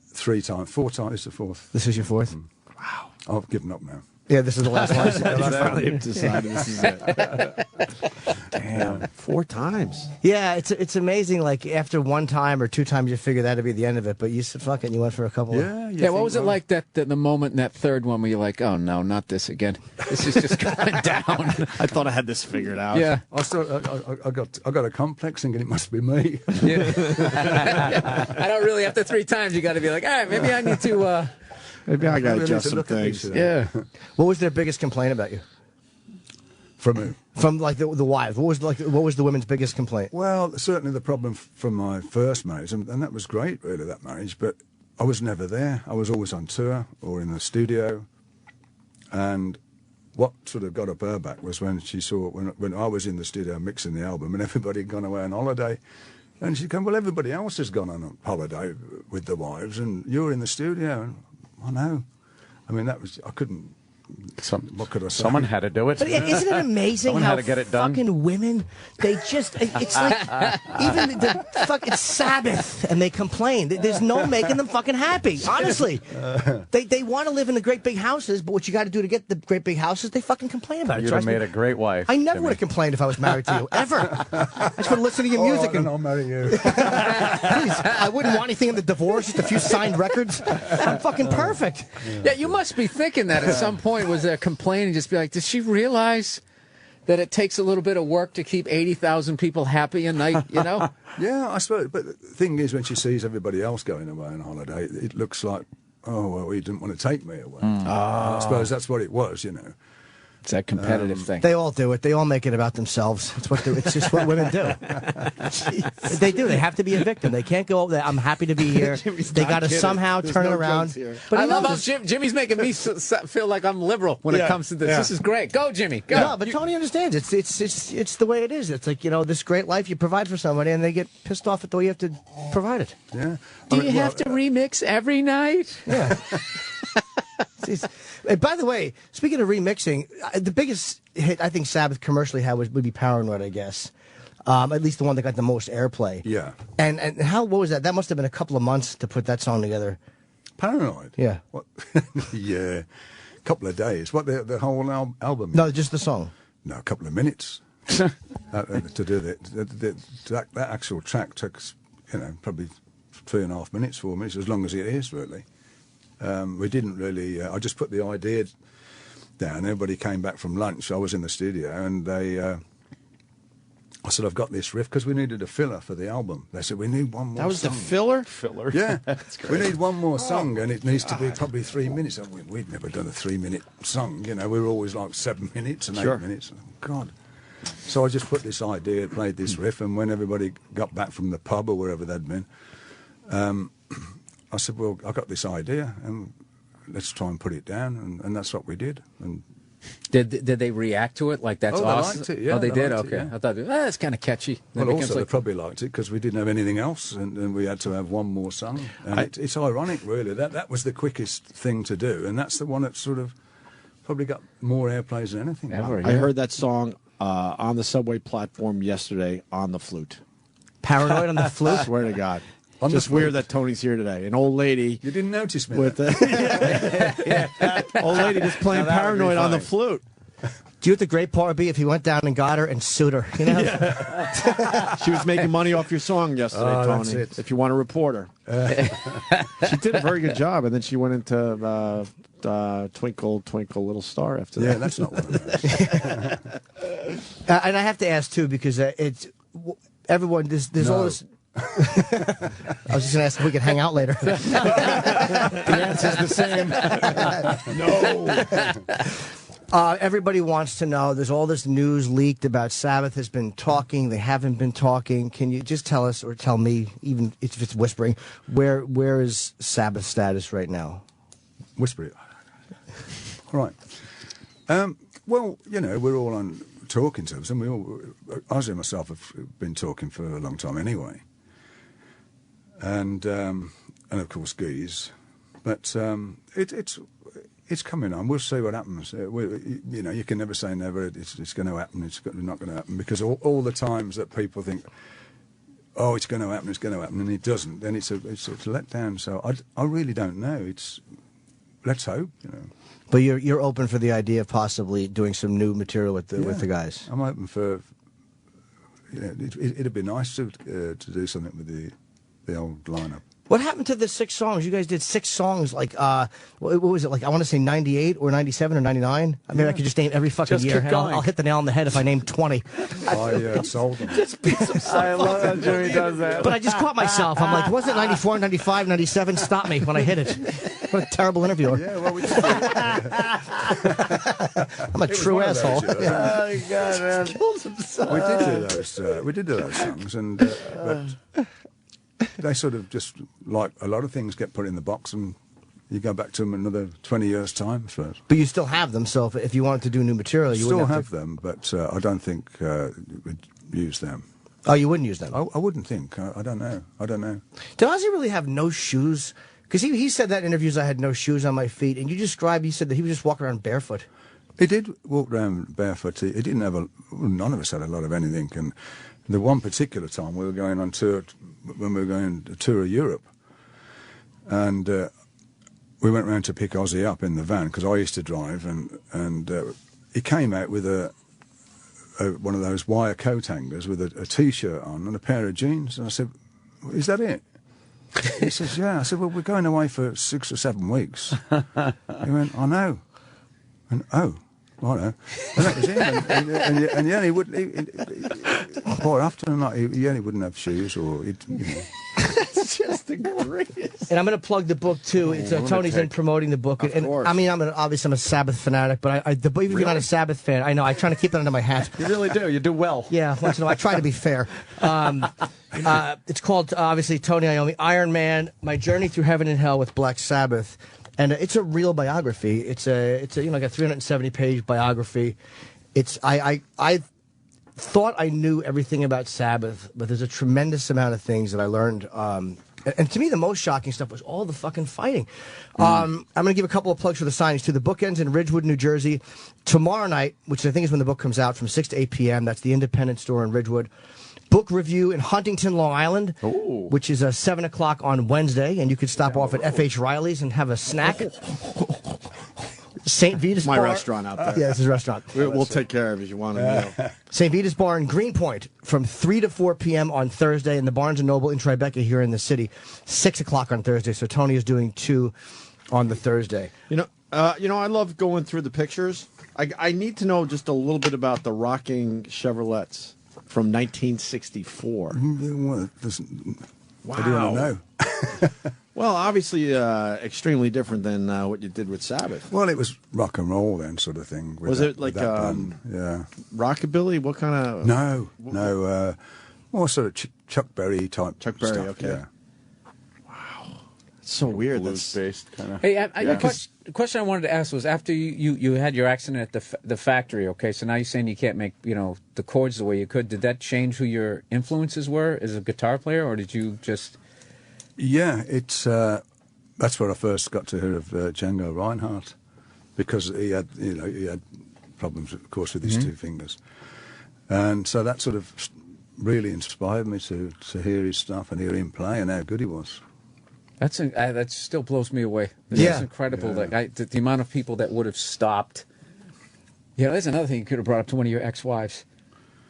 3 times. 4 times. It's the 4th. This is your 4th? Wow. I've given up now. Yeah, this is the last one. Finally decided this is it. Damn, 4 times. Yeah, it's amazing. Like after 1 time or 2 times, you figure that'd be the end of it. But you said fuck it, and you went for a couple. Yeah. What was it like the moment in that 3rd one where you're like, oh no, not this again? This is just going down. I thought I had this figured out. Yeah. I got a complex thinking it must be me. Yeah. I don't really. After 3 times, you got to be like, all right, maybe I need to. Maybe I got to adjust some things. Yeah. What was their biggest complaint about you? From who? From like the wives. What was the women's biggest complaint? Well, certainly the problem from my first marriage, and that was great, really, that marriage. But I was never there. I was always on tour or in the studio. And what sort of got up her back was when she saw when I was in the studio mixing the album, and everybody had gone away on holiday. And she'd come, well, everybody else has gone on a holiday with the wives, and you're in the studio. And I know. I mean, I couldn't. What could I say? Someone had to do it. But isn't it amazing Someone how had to get it done. fucking women, they just, it's like, even the fucking Sabbath, and they complain. There's no making them fucking happy, honestly. They want to live in the great big houses, but what you got to do to get the great big houses, they fucking complain about it. You'd have made a great wife. I never would have complained if I was married to you, ever. I just would listen to your music. And I'll marry you. Please, I wouldn't want anything in the divorce, just a few signed records. I'm fucking perfect. Yeah, you must be thinking that at some point. Was there a complaint and just be like, does she realize that it takes a little bit of work to keep 80,000 people happy a night, you know? Yeah, I suppose. But the thing is, when she sees everybody else going away on holiday, it looks like, oh, well, he didn't want to take me away. I suppose that's what it was, you know. It's that competitive thing. They all do it. They all make it about themselves. It's just what women do. They do. They have to be a victim. They can't go over there. I'm happy to be here. They got to somehow turn it around. But I love how Jimmy's making me feel like I'm liberal when it comes to this. This is great. Go, Jimmy. Go. No, but Tony understands. It's the way it is. It's like, this great life you provide for somebody, and they get pissed off at the way you have to provide it. Yeah. Do you have to remix every night? Yeah. And by the way, speaking of remixing, the biggest hit I think Sabbath commercially had would be Paranoid, I guess. At least the one that got the most airplay. Yeah. And what was that? That must have been a couple of months to put that song together. Paranoid? Yeah. What? Yeah. A couple of days. What, the whole album? No, just the song. No, a couple of minutes. To do that actual track took, probably 3.5 minutes, 4 minutes, as long as it is, really. We didn't really. I just put the idea down. Everybody came back from lunch. I was in the studio, and I said, "I've got this riff," because we needed a filler for the album. They said, "We need one more." That was song. the filler. Yeah, That's great. We need one more song, and it needs to be probably 3 minutes. And we'd never done a 3-minute song. We were always like 7 minutes and 8 minutes. Oh, God. So I just put this idea, played this riff, and when everybody got back from the pub or wherever they'd been, I said, "Well, I got this idea, and let's try and put it down," and that's what we did. And did they react to it like that's awesome? They liked it, yeah. Oh, they did. Liked Okay, it, yeah. I thought that's kind of catchy. Well, also they probably liked it because we didn't have anything else, and we had to have one more song. And it's ironic, really. That was the quickest thing to do, and that's the one that sort of probably got more airplays than anything. Ever, yeah. I heard that song on the subway platform yesterday on the flute. Paranoid on the flute? I swear to God. Just weird that Tony's here today. An old lady. You didn't notice me. With old lady just playing Paranoid on the flute. Do you know what the great part would be if he went down and got her and sued her? She was making money off your song yesterday, Tony. That's it. If you want to report her. She did a very good job, and then she went into Twinkle, Twinkle, Little Star after that. Yeah, that's not one of those. And I have to ask, too, because it's everyone, there's all this... I was just going to ask if we could hang out later. The answer's the same. No. Everybody wants to know. There's all this news leaked about Sabbath has been talking. They haven't been talking. Can you just tell us, or tell me, even if it's whispering, where is Sabbath status right now? Whisper it. All right. Well, we're all on talking terms, and Ozzy and myself have been talking for a long time anyway. And of course Geese, but it's coming on. We'll see what happens. You can never say never. It's going to happen. It's not going to happen, because all the times that people think, oh, it's going to happen, and it doesn't, then it's a letdown. So I really don't know. Let's hope. But you're open for the idea of possibly doing some new material with the guys. I'm open for. It'd be nice to do something with the old lineup. What happened to the 6 songs? You guys did 6 songs, like, what was it, like, I want to say 98 or 97 or 99? I mean, I could just name every fucking year. I'll hit the nail on the head if I name 20. I sold them. I love how Jimmy does that. But I just caught myself. I'm like, wasn't it 94, 95, 97? Stop me when I hit it. What a terrible interviewer. Yeah, well, I'm a true asshole. Oh, God, man. Kills himself. We did do those songs, and but they sort of just, like a lot of things, get put in the box, and you go back to them another 20 years' time, I suppose. But you still have them, so if you wanted to do new material, you still wouldn't have them, but I don't think we'd use them. Oh, you wouldn't use them? I wouldn't think. I don't know. Did Ozzy really have no shoes? Because he said that in interviews, I had no shoes on my feet, and he said that he would just walk around barefoot. He did walk around barefoot. He didn't have none of us had a lot of anything, and the one particular time we were going on tour, when we were going to tour of Europe, and we went round to pick Ozzy up in the van, because I used to drive, and he came out with one of those wire coat hangers with a T-shirt on and a pair of jeans, and I said, "Is that it?" He says, "Yeah." I said, "Well, we're going away for 6 or 7 weeks." He went, "I know." And oh. Righto. And that was him. And yeah, he wouldn't. Quite often, he wouldn't have shoes, or just the greatest. And I'm going to plug the book too. It's Tony's in promoting the book. And course. I mean, obviously I'm a Sabbath fanatic, but even if you're not a Sabbath fan, I know I try to keep it under my hat. You really do. You do well. Yeah, once in a while I try to be fair. It's called obviously Tony Iommi, Iron Man: My Journey Through Heaven and Hell with Black Sabbath, and it's a real biography. It's a like a 370-page biography. I thought I knew everything about Sabbath, but there's a tremendous amount of things that I learned. And to me, the most shocking stuff was all the fucking fighting. I'm going to give a couple of plugs for the signings, too. The book ends in Ridgewood, New Jersey. Tomorrow night, which I think is when the book comes out, from 6 to 8 p.m., that's the Independent Store in Ridgewood. Book review in Huntington, Long Island, which is 7 o'clock on Wednesday, and you could stop off at F.H. Riley's and have a snack. St. Vita's My Bar. restaurant out there. Yeah, it's his restaurant. We'll take care of it if you want to know. St. Vita's Bar in Greenpoint from 3 to 4 p.m. on Thursday, and the Barnes & Noble in Tribeca here in the city, 6 o'clock on Thursday. So Tony is doing 2 on the Thursday. You know, I love going through the pictures. I need to know just a little bit about the Rockin Chevrolets from 1964. Wow. I do want to know. Well, obviously, extremely different than what you did with Sabbath. Well, it was rock and roll then, sort of thing. Was it like yeah, rockabilly? What kind of? No, more sort of Chuck Berry type. Chuck Berry, stuff, okay. Yeah. It's so weird. Blues-based kind of. Hey, the question I wanted to ask was, after you had your accident at the factory, okay, so now you're saying you can't make, the chords the way you could. Did that change who your influences were as a guitar player, or did you just... Yeah, it's that's where I first got to hear of Django Reinhardt, because he had problems, of course, with his 2 fingers, and so that sort of really inspired me to hear his stuff and hear him play and how good he was. That still blows me away. It's incredible. Yeah. Like the amount of people that would have stopped. Yeah, there's another thing you could have brought up to one of your ex-wives.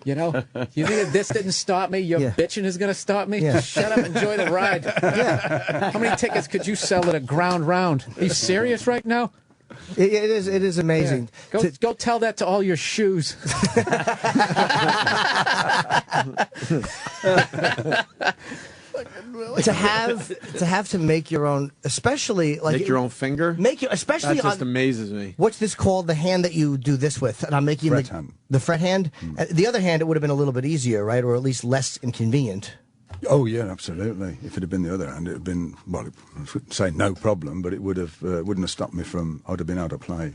You think if this didn't stop me, your bitching is going to stop me? Yeah. Shut up, enjoy the ride. Yeah. How many tickets could you sell at a ground round? Are you serious right now? It is amazing. Yeah. Go tell that to all your shoes. to have to make your own, especially like make your own finger. Especially that just amazes me. What's this called? The hand that you do this with, and I'm making the fret hand. The other hand, it would have been a little bit easier, right, or at least less inconvenient. Oh yeah, absolutely. If it had been the other hand, it would have been, well, I wouldn't say no problem, but it would have wouldn't have stopped me from. I would have been able to play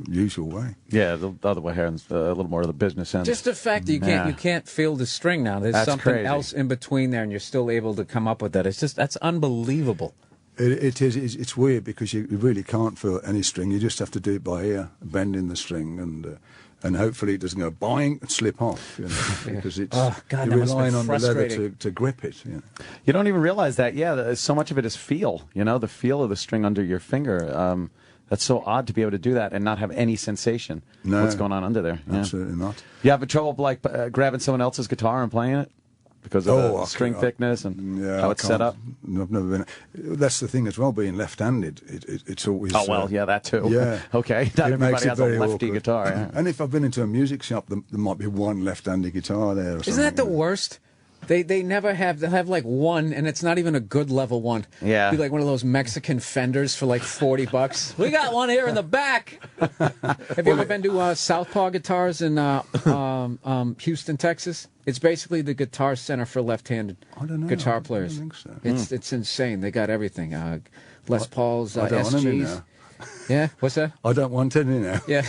usual way. Yeah, the other way hand's a little more of the business end. Just the fact that you can't feel the string now. There's something else in between there, and you're still able to come up with that. That's unbelievable. It is. It's weird because you really can't feel any string. You just have to do it by ear, bending the string, and hopefully it doesn't go boing and slip off. Because it's you're relying on the leather to grip it. You don't even realize that. Yeah, so much of it is feel. The feel of the string under your finger. That's so odd to be able to do that and not have any sensation. No, what's going on under there? Absolutely not. You have trouble grabbing someone else's guitar and playing it because of the string thickness and how it's set up. I've never been. That's the thing as well. Being left-handed, it's always. Oh well, yeah, that too. Yeah, okay. Not everybody has a lefty awkward guitar. Yeah. And if I've been into a music shop, there might be one left-handed guitar there. Or Isn't that the worst? They never have. They'll have like one, and it's not even a good level one. Yeah. Be like one of those Mexican Fenders for like $40. We got one here in the back. Have you ever been to Southpaw Guitars in Houston, Texas? It's basically the Guitar Center for left-handed guitar players. I don't think so. It's insane. They got everything. Les Paul's, I don't want any SGs. now. Yeah, what's that? I don't want any now. Yeah,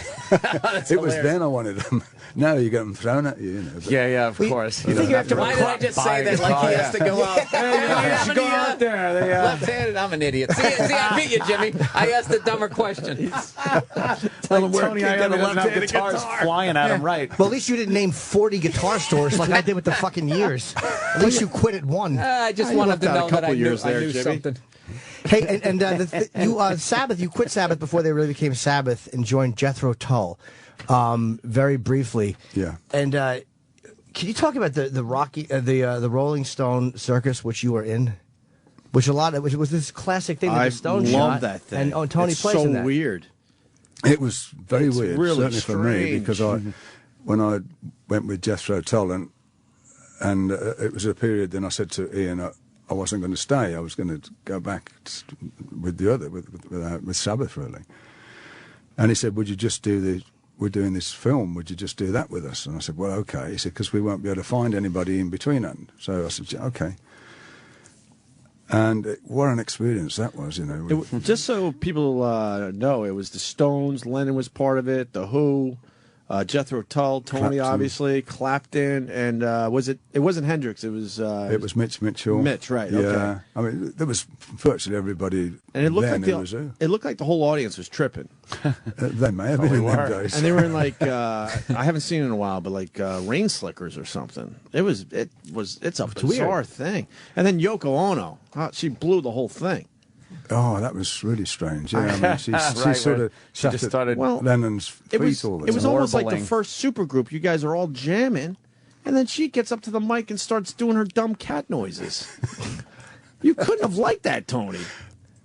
it was then I wanted them. Now you get them thrown at you. Yeah, of course. Why did I just say that like he has to go out? You should go out there. Left-handed, I'm an idiot. See, I beat you, Jimmy. I asked a dumber question. Tell him Tony, I got a left-handed guitars flying at him, right? Well, at least you didn't name 40 guitar stores like I did with the fucking years. At least you quit at one. I just wanted to know that I knew something. Hey, and Sabbath, you quit Sabbath before they really became Sabbath and joined Jethro Tull, very briefly. Yeah. And can you talk about the Rolling Stone circus which you were in, which was this classic thing that the Stones shot? I love that thing. And Tony it's plays so in that. Weird. It was very weird, really certainly for me, because when I went with Jethro Tull and it was a period. Then I said to Ian, I wasn't going to stay. I was going to go back with the other, with Sabbath, really. And he said, would you just do we're doing this film, would you just do that with us? And I said, well, okay. He said, because we won't be able to find anybody in between it. So I said, yeah, okay. And what an experience that was, you know. Just so people know, it was the Stones, Lennon was part of it, The Who, Jethro Tull, Tony, Clapton. Obviously, Clapton, and it wasn't Hendrix, it was Mitch Mitchell. Mitch, right? Yeah, okay. I mean, there was virtually everybody. And it looked then like it looked like the whole audience was tripping. They may have been in them days. And they were in like I haven't seen it in a while, but like rain slickers or something. It's a bizarre thing. And then Yoko Ono, she blew the whole thing. Oh, that was really strange. Yeah, I mean, she sort of just started Lennon's feet all the time. It was almost like the first supergroup. You guys are all jamming, and then she gets up to the mic and starts doing her dumb cat noises. You couldn't have liked that, Tony.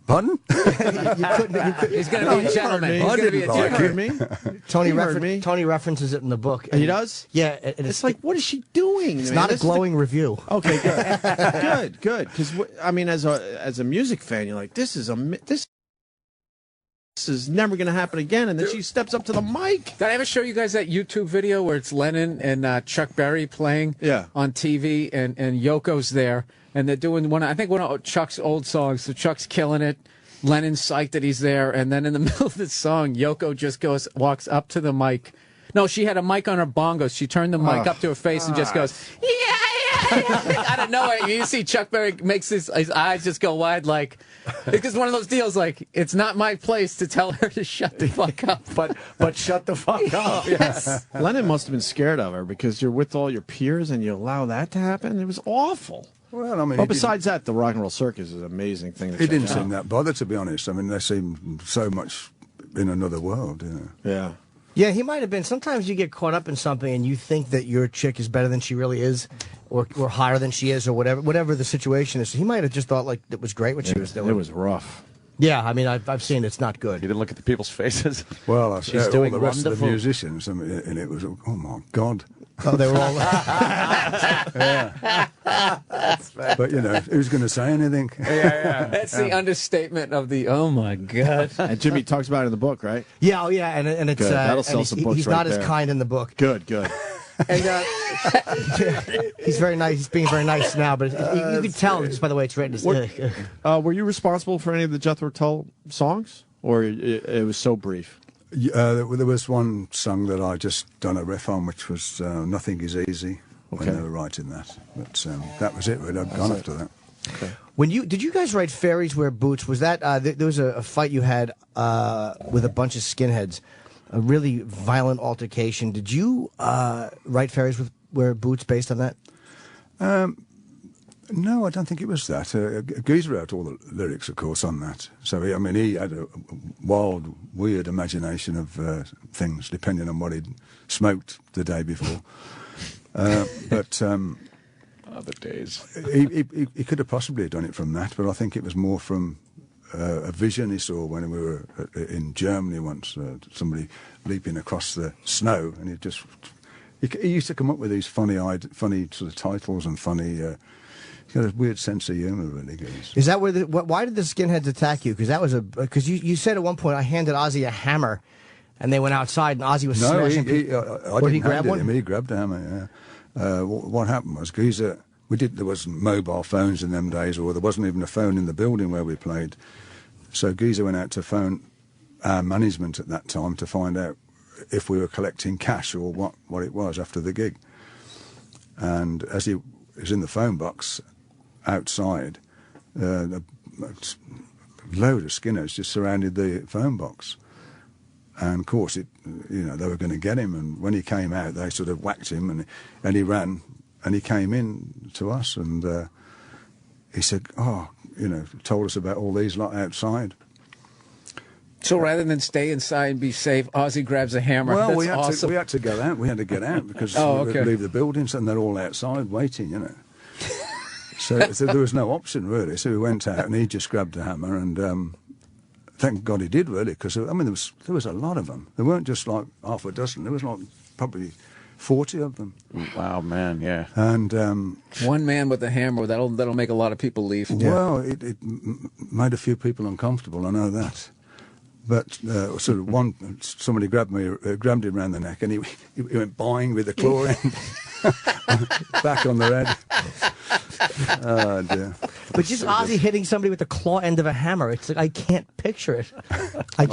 Pardon? He's going to be a gentleman. He's going to be a gentleman. Tony references it in the book. He does? Yeah. It's like, what is she doing? It's not a glowing review. Okay, good. Good. Because, I mean, as a music fan, you're like, this is never going to happen again. And then she steps up to the mic. Did I ever show you guys that YouTube video where it's Lennon and Chuck Berry playing on TV and Yoko's there? And they're doing one of Chuck's old songs. So Chuck's killing it. Lennon's psyched that he's there. And then in the middle of the song, Yoko just walks up to the mic. No, she had a mic on her bongos. She turned the mic up to her face and just goes, I don't know. You see Chuck Berry makes his eyes just go wide, like, because one of those deals, like, it's not my place to tell her to shut the fuck up, but shut the fuck up. Yes. Lennon must have been scared of her because you're with all your peers and you allow that to happen. It was awful. Well, I mean, but besides that, the Rock and Roll Circus is an amazing thing. He didn't seem that bothered, to be honest. I mean, they seemed so much in another world, you know. Yeah. Yeah, he might have been. Sometimes you get caught up in something and you think that your chick is better than she really is, or higher than she is, or whatever the situation is. So he might have just thought like it was great what she was doing. It was rough. Yeah, I mean, I've seen it's not good. You didn't look at the people's faces. Well, she's doing all the rest wonderful. of the musicians, I mean, and it was, oh my God. Oh, they were all. Yeah. But you know, who's going to say anything? Yeah. That's the understatement of the. Oh my God. And Jimmy talks about it in the book, right? Yeah, oh yeah, and it's that'll sell some books. He's right not there. as kind in the book. Good. And he's very nice. He's being very nice now, but you can tell just by the way it's written. Were you responsible for any of the Jethro Tull songs, or it was so brief? There was one song that I just done a riff on, which was "Nothing Is Easy" when they were writing that. But that was it. Really, I'd gone after that. Okay. Did you guys write "Fairies Wear Boots"? Was that there was a fight you had with a bunch of skinheads, a really violent altercation? Did you write "Fairies Wear Boots" based on that? No, I don't think it was that. Geezer wrote all the lyrics, of course, on that. So, he had a wild, weird imagination of things, depending on what he'd smoked the day before. But other days. He could have possibly done it from that, but I think it was more from a vision he saw when we were in Germany once, somebody leaping across the snow, and he used to come up with these funny sort of titles and funny... He's got a weird sense of humour, really. Is that why did the skinheads attack you? Because that was because you said at one point I handed Ozzy a hammer, and they went outside and Ozzy was smashing. I didn't grab one. He grabbed a hammer. Yeah. What happened was Geezer. There wasn't mobile phones in them days, or there wasn't even a phone in the building where we played. So Geezer went out to phone our management at that time to find out if we were collecting cash or what it was after the gig. And as he was in the phone box outside, a load of skinheads just surrounded the phone box, and of course they were going to get him, and when he came out they sort of whacked him, and he ran, and he came in to us, and he said, told us about all these lot outside. So rather than stay inside and be safe, Ozzy grabs a hammer. Well, That's we awesome. had to go out. We had to get out because okay. we'd leave the buildings, and they're all outside waiting, So there was no option, really. So we went out, and he just grabbed a hammer, and thank God he did, really, because, there was a lot of them. There weren't just like half a dozen. There was like probably 40 of them. Wow, man, yeah. And one man with a hammer, that'll make a lot of people leave. well, it made a few people uncomfortable, I know that. But sort of somebody grabbed him around the neck, and he went boing with the claw end back on the head. Oh dear! But just Ozzy hitting somebody with the claw end of a hammer, it's like I can't picture it. I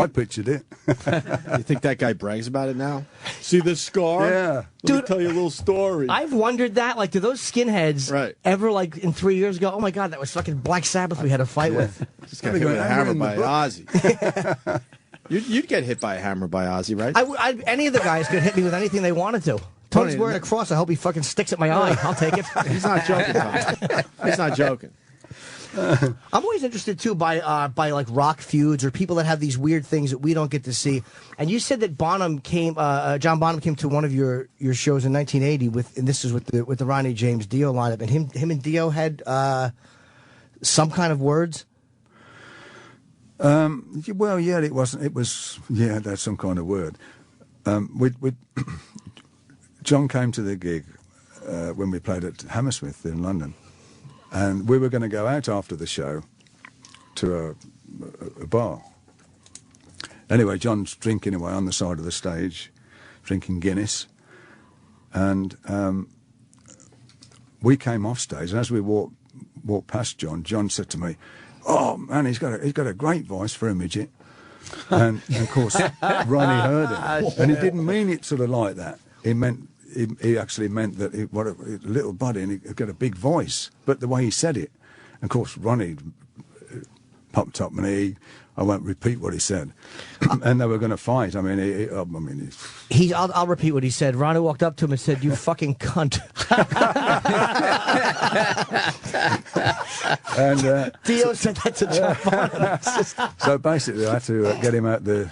pictured it. You think that guy brags about it now? See the scar? Yeah. Let me tell you a little story. I've wondered that. Like, do those skinheads ever, like, in 3 years go, oh my God, that was fucking Black Sabbath we had a fight with? Just got hit with a hammer by Ozzy. You'd get hit by a hammer by Ozzy, right? Any of the guys could hit me with anything they wanted to. Tony's wearing a cross. I hope he fucking sticks at my eye. I'll take it. He's not joking, Tom. He's not joking. I'm always interested too by like rock feuds or people that have these weird things that we don't get to see. And you said that John Bonham came to one of your shows in 1980 and this is with the Ronnie James Dio lineup, and him and Dio had some kind of words. Well, yeah, it wasn't. It was that's some kind of word. John came to the gig when we played at Hammersmith in London, and we were going to go out after the show to a bar. Anyway, John's drinking away on the side of the stage, drinking Guinness, and we came off stage. And as we walked past John said to me, "Oh man, he's got a great voice for a midget." And of course, Ronnie heard it, and he didn't mean it sort of like that. He actually meant that what a little body, and he got a big voice. But the way he said it, of course, Ronnie popped up, and I won't repeat what he said. And they were going to fight. I mean, I'll repeat what he said. Ronnie walked up to him and said, "You fucking cunt." And Dio said that to John Bonham. So basically, I had to get him out the.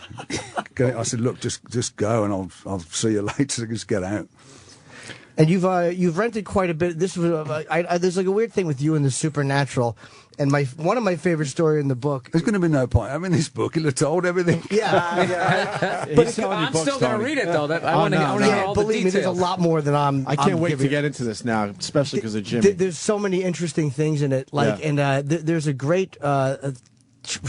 I said, "Look, just go, and I'll see you later. Just get out." And you've rented quite a bit. This was there's like a weird thing with you and the supernatural. And one of my favorite stories in the book. There's going to be no point. I mean, this book, he'll have told everything. Yeah. But I'm still going to read it, though. I want to hear all the believe me, there's a lot more than I can't wait to get into this now, especially because of Jimmy. There's so many interesting things in it. And there's a great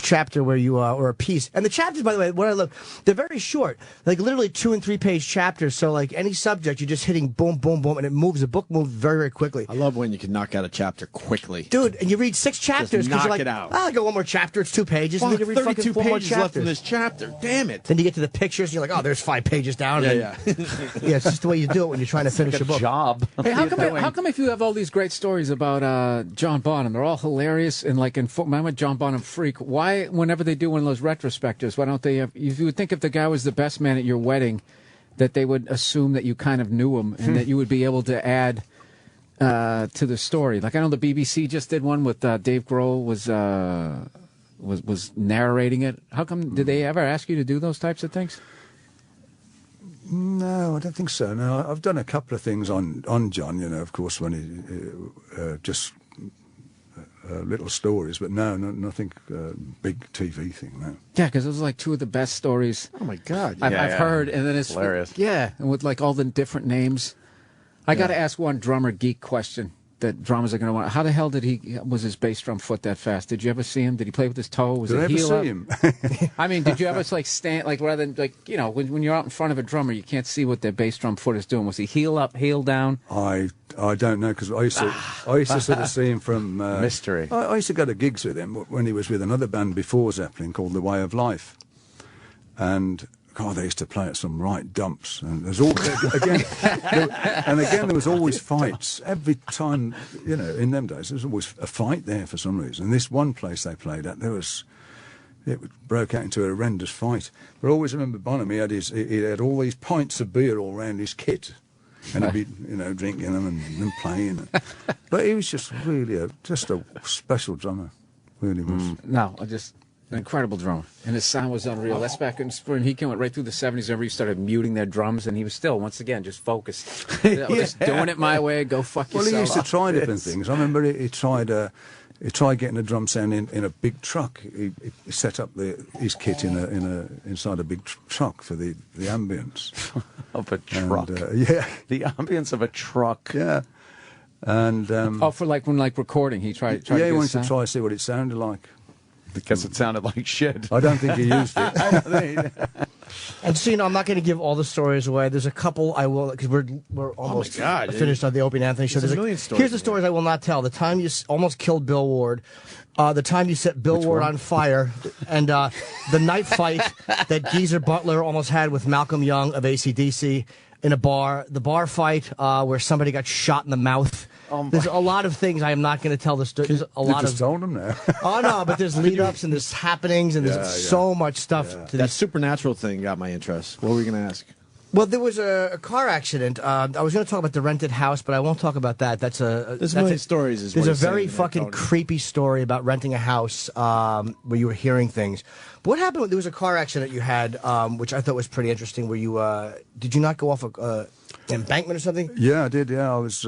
chapter where you or a piece, and the chapters, by the way, what I love, they're very short, like literally 2- and 3-page chapters. So like any subject, you're just hitting boom, boom, boom, and it moves. The book moves very, very quickly. I love when you can knock out a chapter quickly, dude. And you read 6 chapters because you're like, I'll go one more chapter. It's 2 pages. Well, and then you read 32 fucking 4 pages more left in this chapter. Damn it! Then you get to the pictures, and you're like, oh, there's 5 pages down. Yeah. It's just the way you do it when you're trying to finish a book. Job. Hey, how come if you have all these great stories about John Bonham, they're all hilarious, and like I'm a John Bonham freak. Why, whenever they do one of those retrospectives, why don't they have, you would think if the guy was the best man at your wedding, that they would assume that you kind of knew him and that you would be able to add to the story. Like I know the BBC just did one with Dave Grohl was narrating it. How come, did they ever ask you to do those types of things? No, I don't think so. No, I've done a couple of things on John, of course, when he just little stories, but nothing big TV thing, no. Yeah, because those are like 2 of the best stories. Oh my God! I've heard, and then it's hilarious. Yeah, and with like all the different names. I got to ask one drummer geek question that drummers are going to want. How the hell was his bass drum foot that fast? Did you ever see him? Did he play with his toe? Was did it I ever heel see up? him? I mean, did you ever like stand like rather than like when you're out in front of a drummer, you can't see what their bass drum foot is doing. Was he heel up, heel down? I don't know, because I used to sort of see him from mystery. I used to go to gigs with him when he was with another band before Zeppelin called The Way of Life, and God, they used to play at some right dumps, and there's all again there was always fights every time. In them days, there was always a fight there for some reason. And this one place they played at, it broke out into a horrendous fight. But I always remember Bonham. He had all these pints of beer all around his kit, and he'd be drinking them and playing. But he was just really just a special drummer, really was. No, an incredible drummer, and his sound was unreal. That's back in spring. He came right through the 70s. Everybody started muting their drums, and he was still, once again, just focused. Just doing it my way. Go fuck yourself. Well, he used to try different things. I remember he tried he tried getting a drum sound in a big truck. He set up his kit inside a big truck for the ambience of a truck. And, yeah, the ambience of a truck. Yeah, and for when recording, he tried. Yeah, he wanted to try to see what it sounded like. Because it sounded like shit. I don't think he used it. And so, I'm not going to give all the stories away. There's a couple I will, because we're almost finished on the Opie and Anthony show. There's a million stories. Here's the stories I will not tell. The time you almost killed Bill Ward, the time you set Bill Ward on fire, and the night fight that Geezer Butler almost had with Malcolm Young of AC/DC in a bar, the bar fight where somebody got shot in the mouth. There's a lot of things I am not going to tell the story. There's a lot of told them now. Oh no, but there's lead-ups and there's happenings and there's so much stuff. To that supernatural thing got my interest. What were we going to ask? Well, there was a car accident. I was going to talk about the rented house, but I won't talk about that. There's a million stories. There's a very fucking creepy story about renting a house where you were hearing things. But what happened? There was a car accident you had, which I thought was pretty interesting. Where you did you not go off an embankment or something? Yeah, I did. Yeah, I was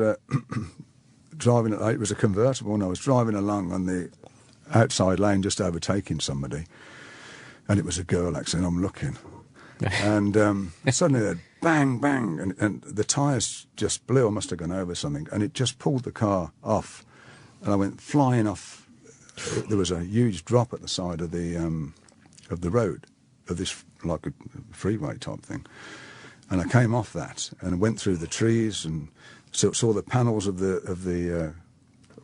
driving. It was a convertible, and I was driving along on the outside lane, just overtaking somebody, and it was a girl. Actually, and I'm looking. And suddenly, that bang, bang, and the tyres just blew. I must have gone over something, and it just pulled the car off, and I went flying off. There was a huge drop at the side of the road, of this like a freeway type thing, and I came off that and went through the trees and saw the panels of the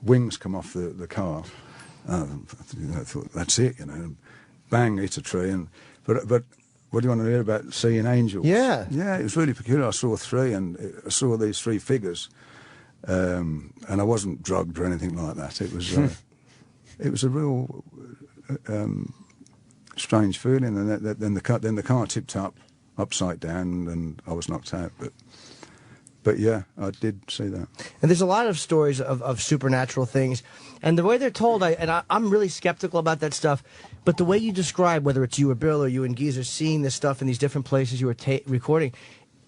wings come off the car. I thought that's it, and bang, hit a tree, but. What do you want to hear about seeing angels? Yeah. Yeah, it was really peculiar. I saw three, and I saw these three figures, and I wasn't drugged or anything like that. It was a real strange feeling, and then the car tipped upside down, and I was knocked out. But yeah, I did see that. And there's a lot of stories of supernatural things, and the way they're told, I'm really skeptical about that stuff. But the way you describe, whether it's you or Bill or you and Geezer seeing this stuff in these different places you were recording,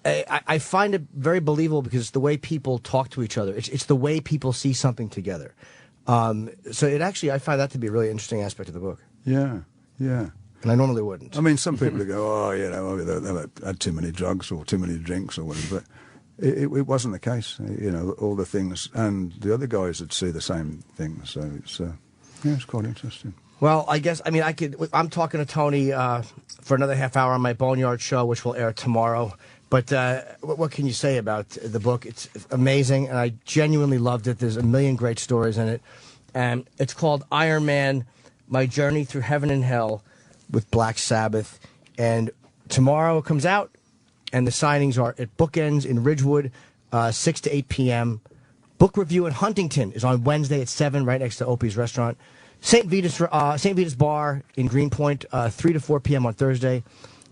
I find it very believable because it's the way people talk to each other. It's the way people see something together. So I find that to be a really interesting aspect of the book. Yeah, yeah. And I normally wouldn't. I mean, some people go, they've had too many drugs or too many drinks or whatever, but it wasn't the case. All the things, and the other guys would see the same things. So it's quite interesting. Well, I'm talking to Tony for another half hour on my Boneyard show, which will air tomorrow. But what can you say about the book? It's amazing, and I genuinely loved it. There's a million great stories in it. And it's called Iron Man, My Journey Through Heaven and Hell with Black Sabbath. And tomorrow it comes out, and the signings are at Bookends in Ridgewood, 6 to 8 p.m. Book review in Huntington is on Wednesday at 7, right next to Opie's restaurant. St. Vitus Bar in Greenpoint, 3 to 4 p.m. on Thursday.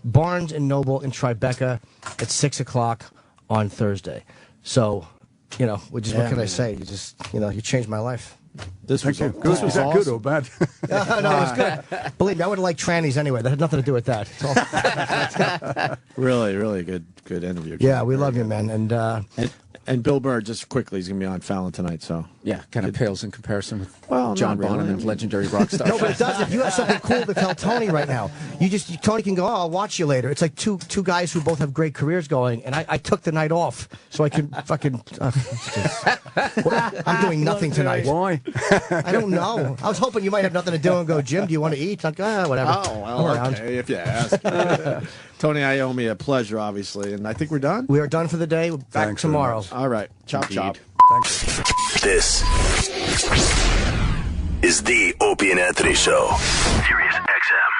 Barnes & Noble in Tribeca at 6 o'clock on Thursday. So, what can I say? You changed my life. This was awesome. Good or bad? No, it was good. Believe me, I would have liked trannies anyway. That had nothing to do with that. Really, really good interview. Yeah, we love you, man. And Bill Burr, just quickly, he's going to be on Fallon tonight. So yeah, kind of pales in comparison with John Bonham and legendary rock stars. No, but it does. If you have something cool to tell Tony right now, Tony can go, I'll watch you later. It's like two guys who both have great careers going, and I took the night off so I can fucking... I'm doing nothing tonight. Why? I don't know. I was hoping you might have nothing to do and go, Jim, do you want to eat? Like, whatever. Oh, well, okay, if you ask. Tony Iommi, a pleasure, obviously. And I think we're done. We are done for the day. We're back tomorrow. All right. Chop, chop. Thanks. This is the Opie and Anthony Show. Sirius XM.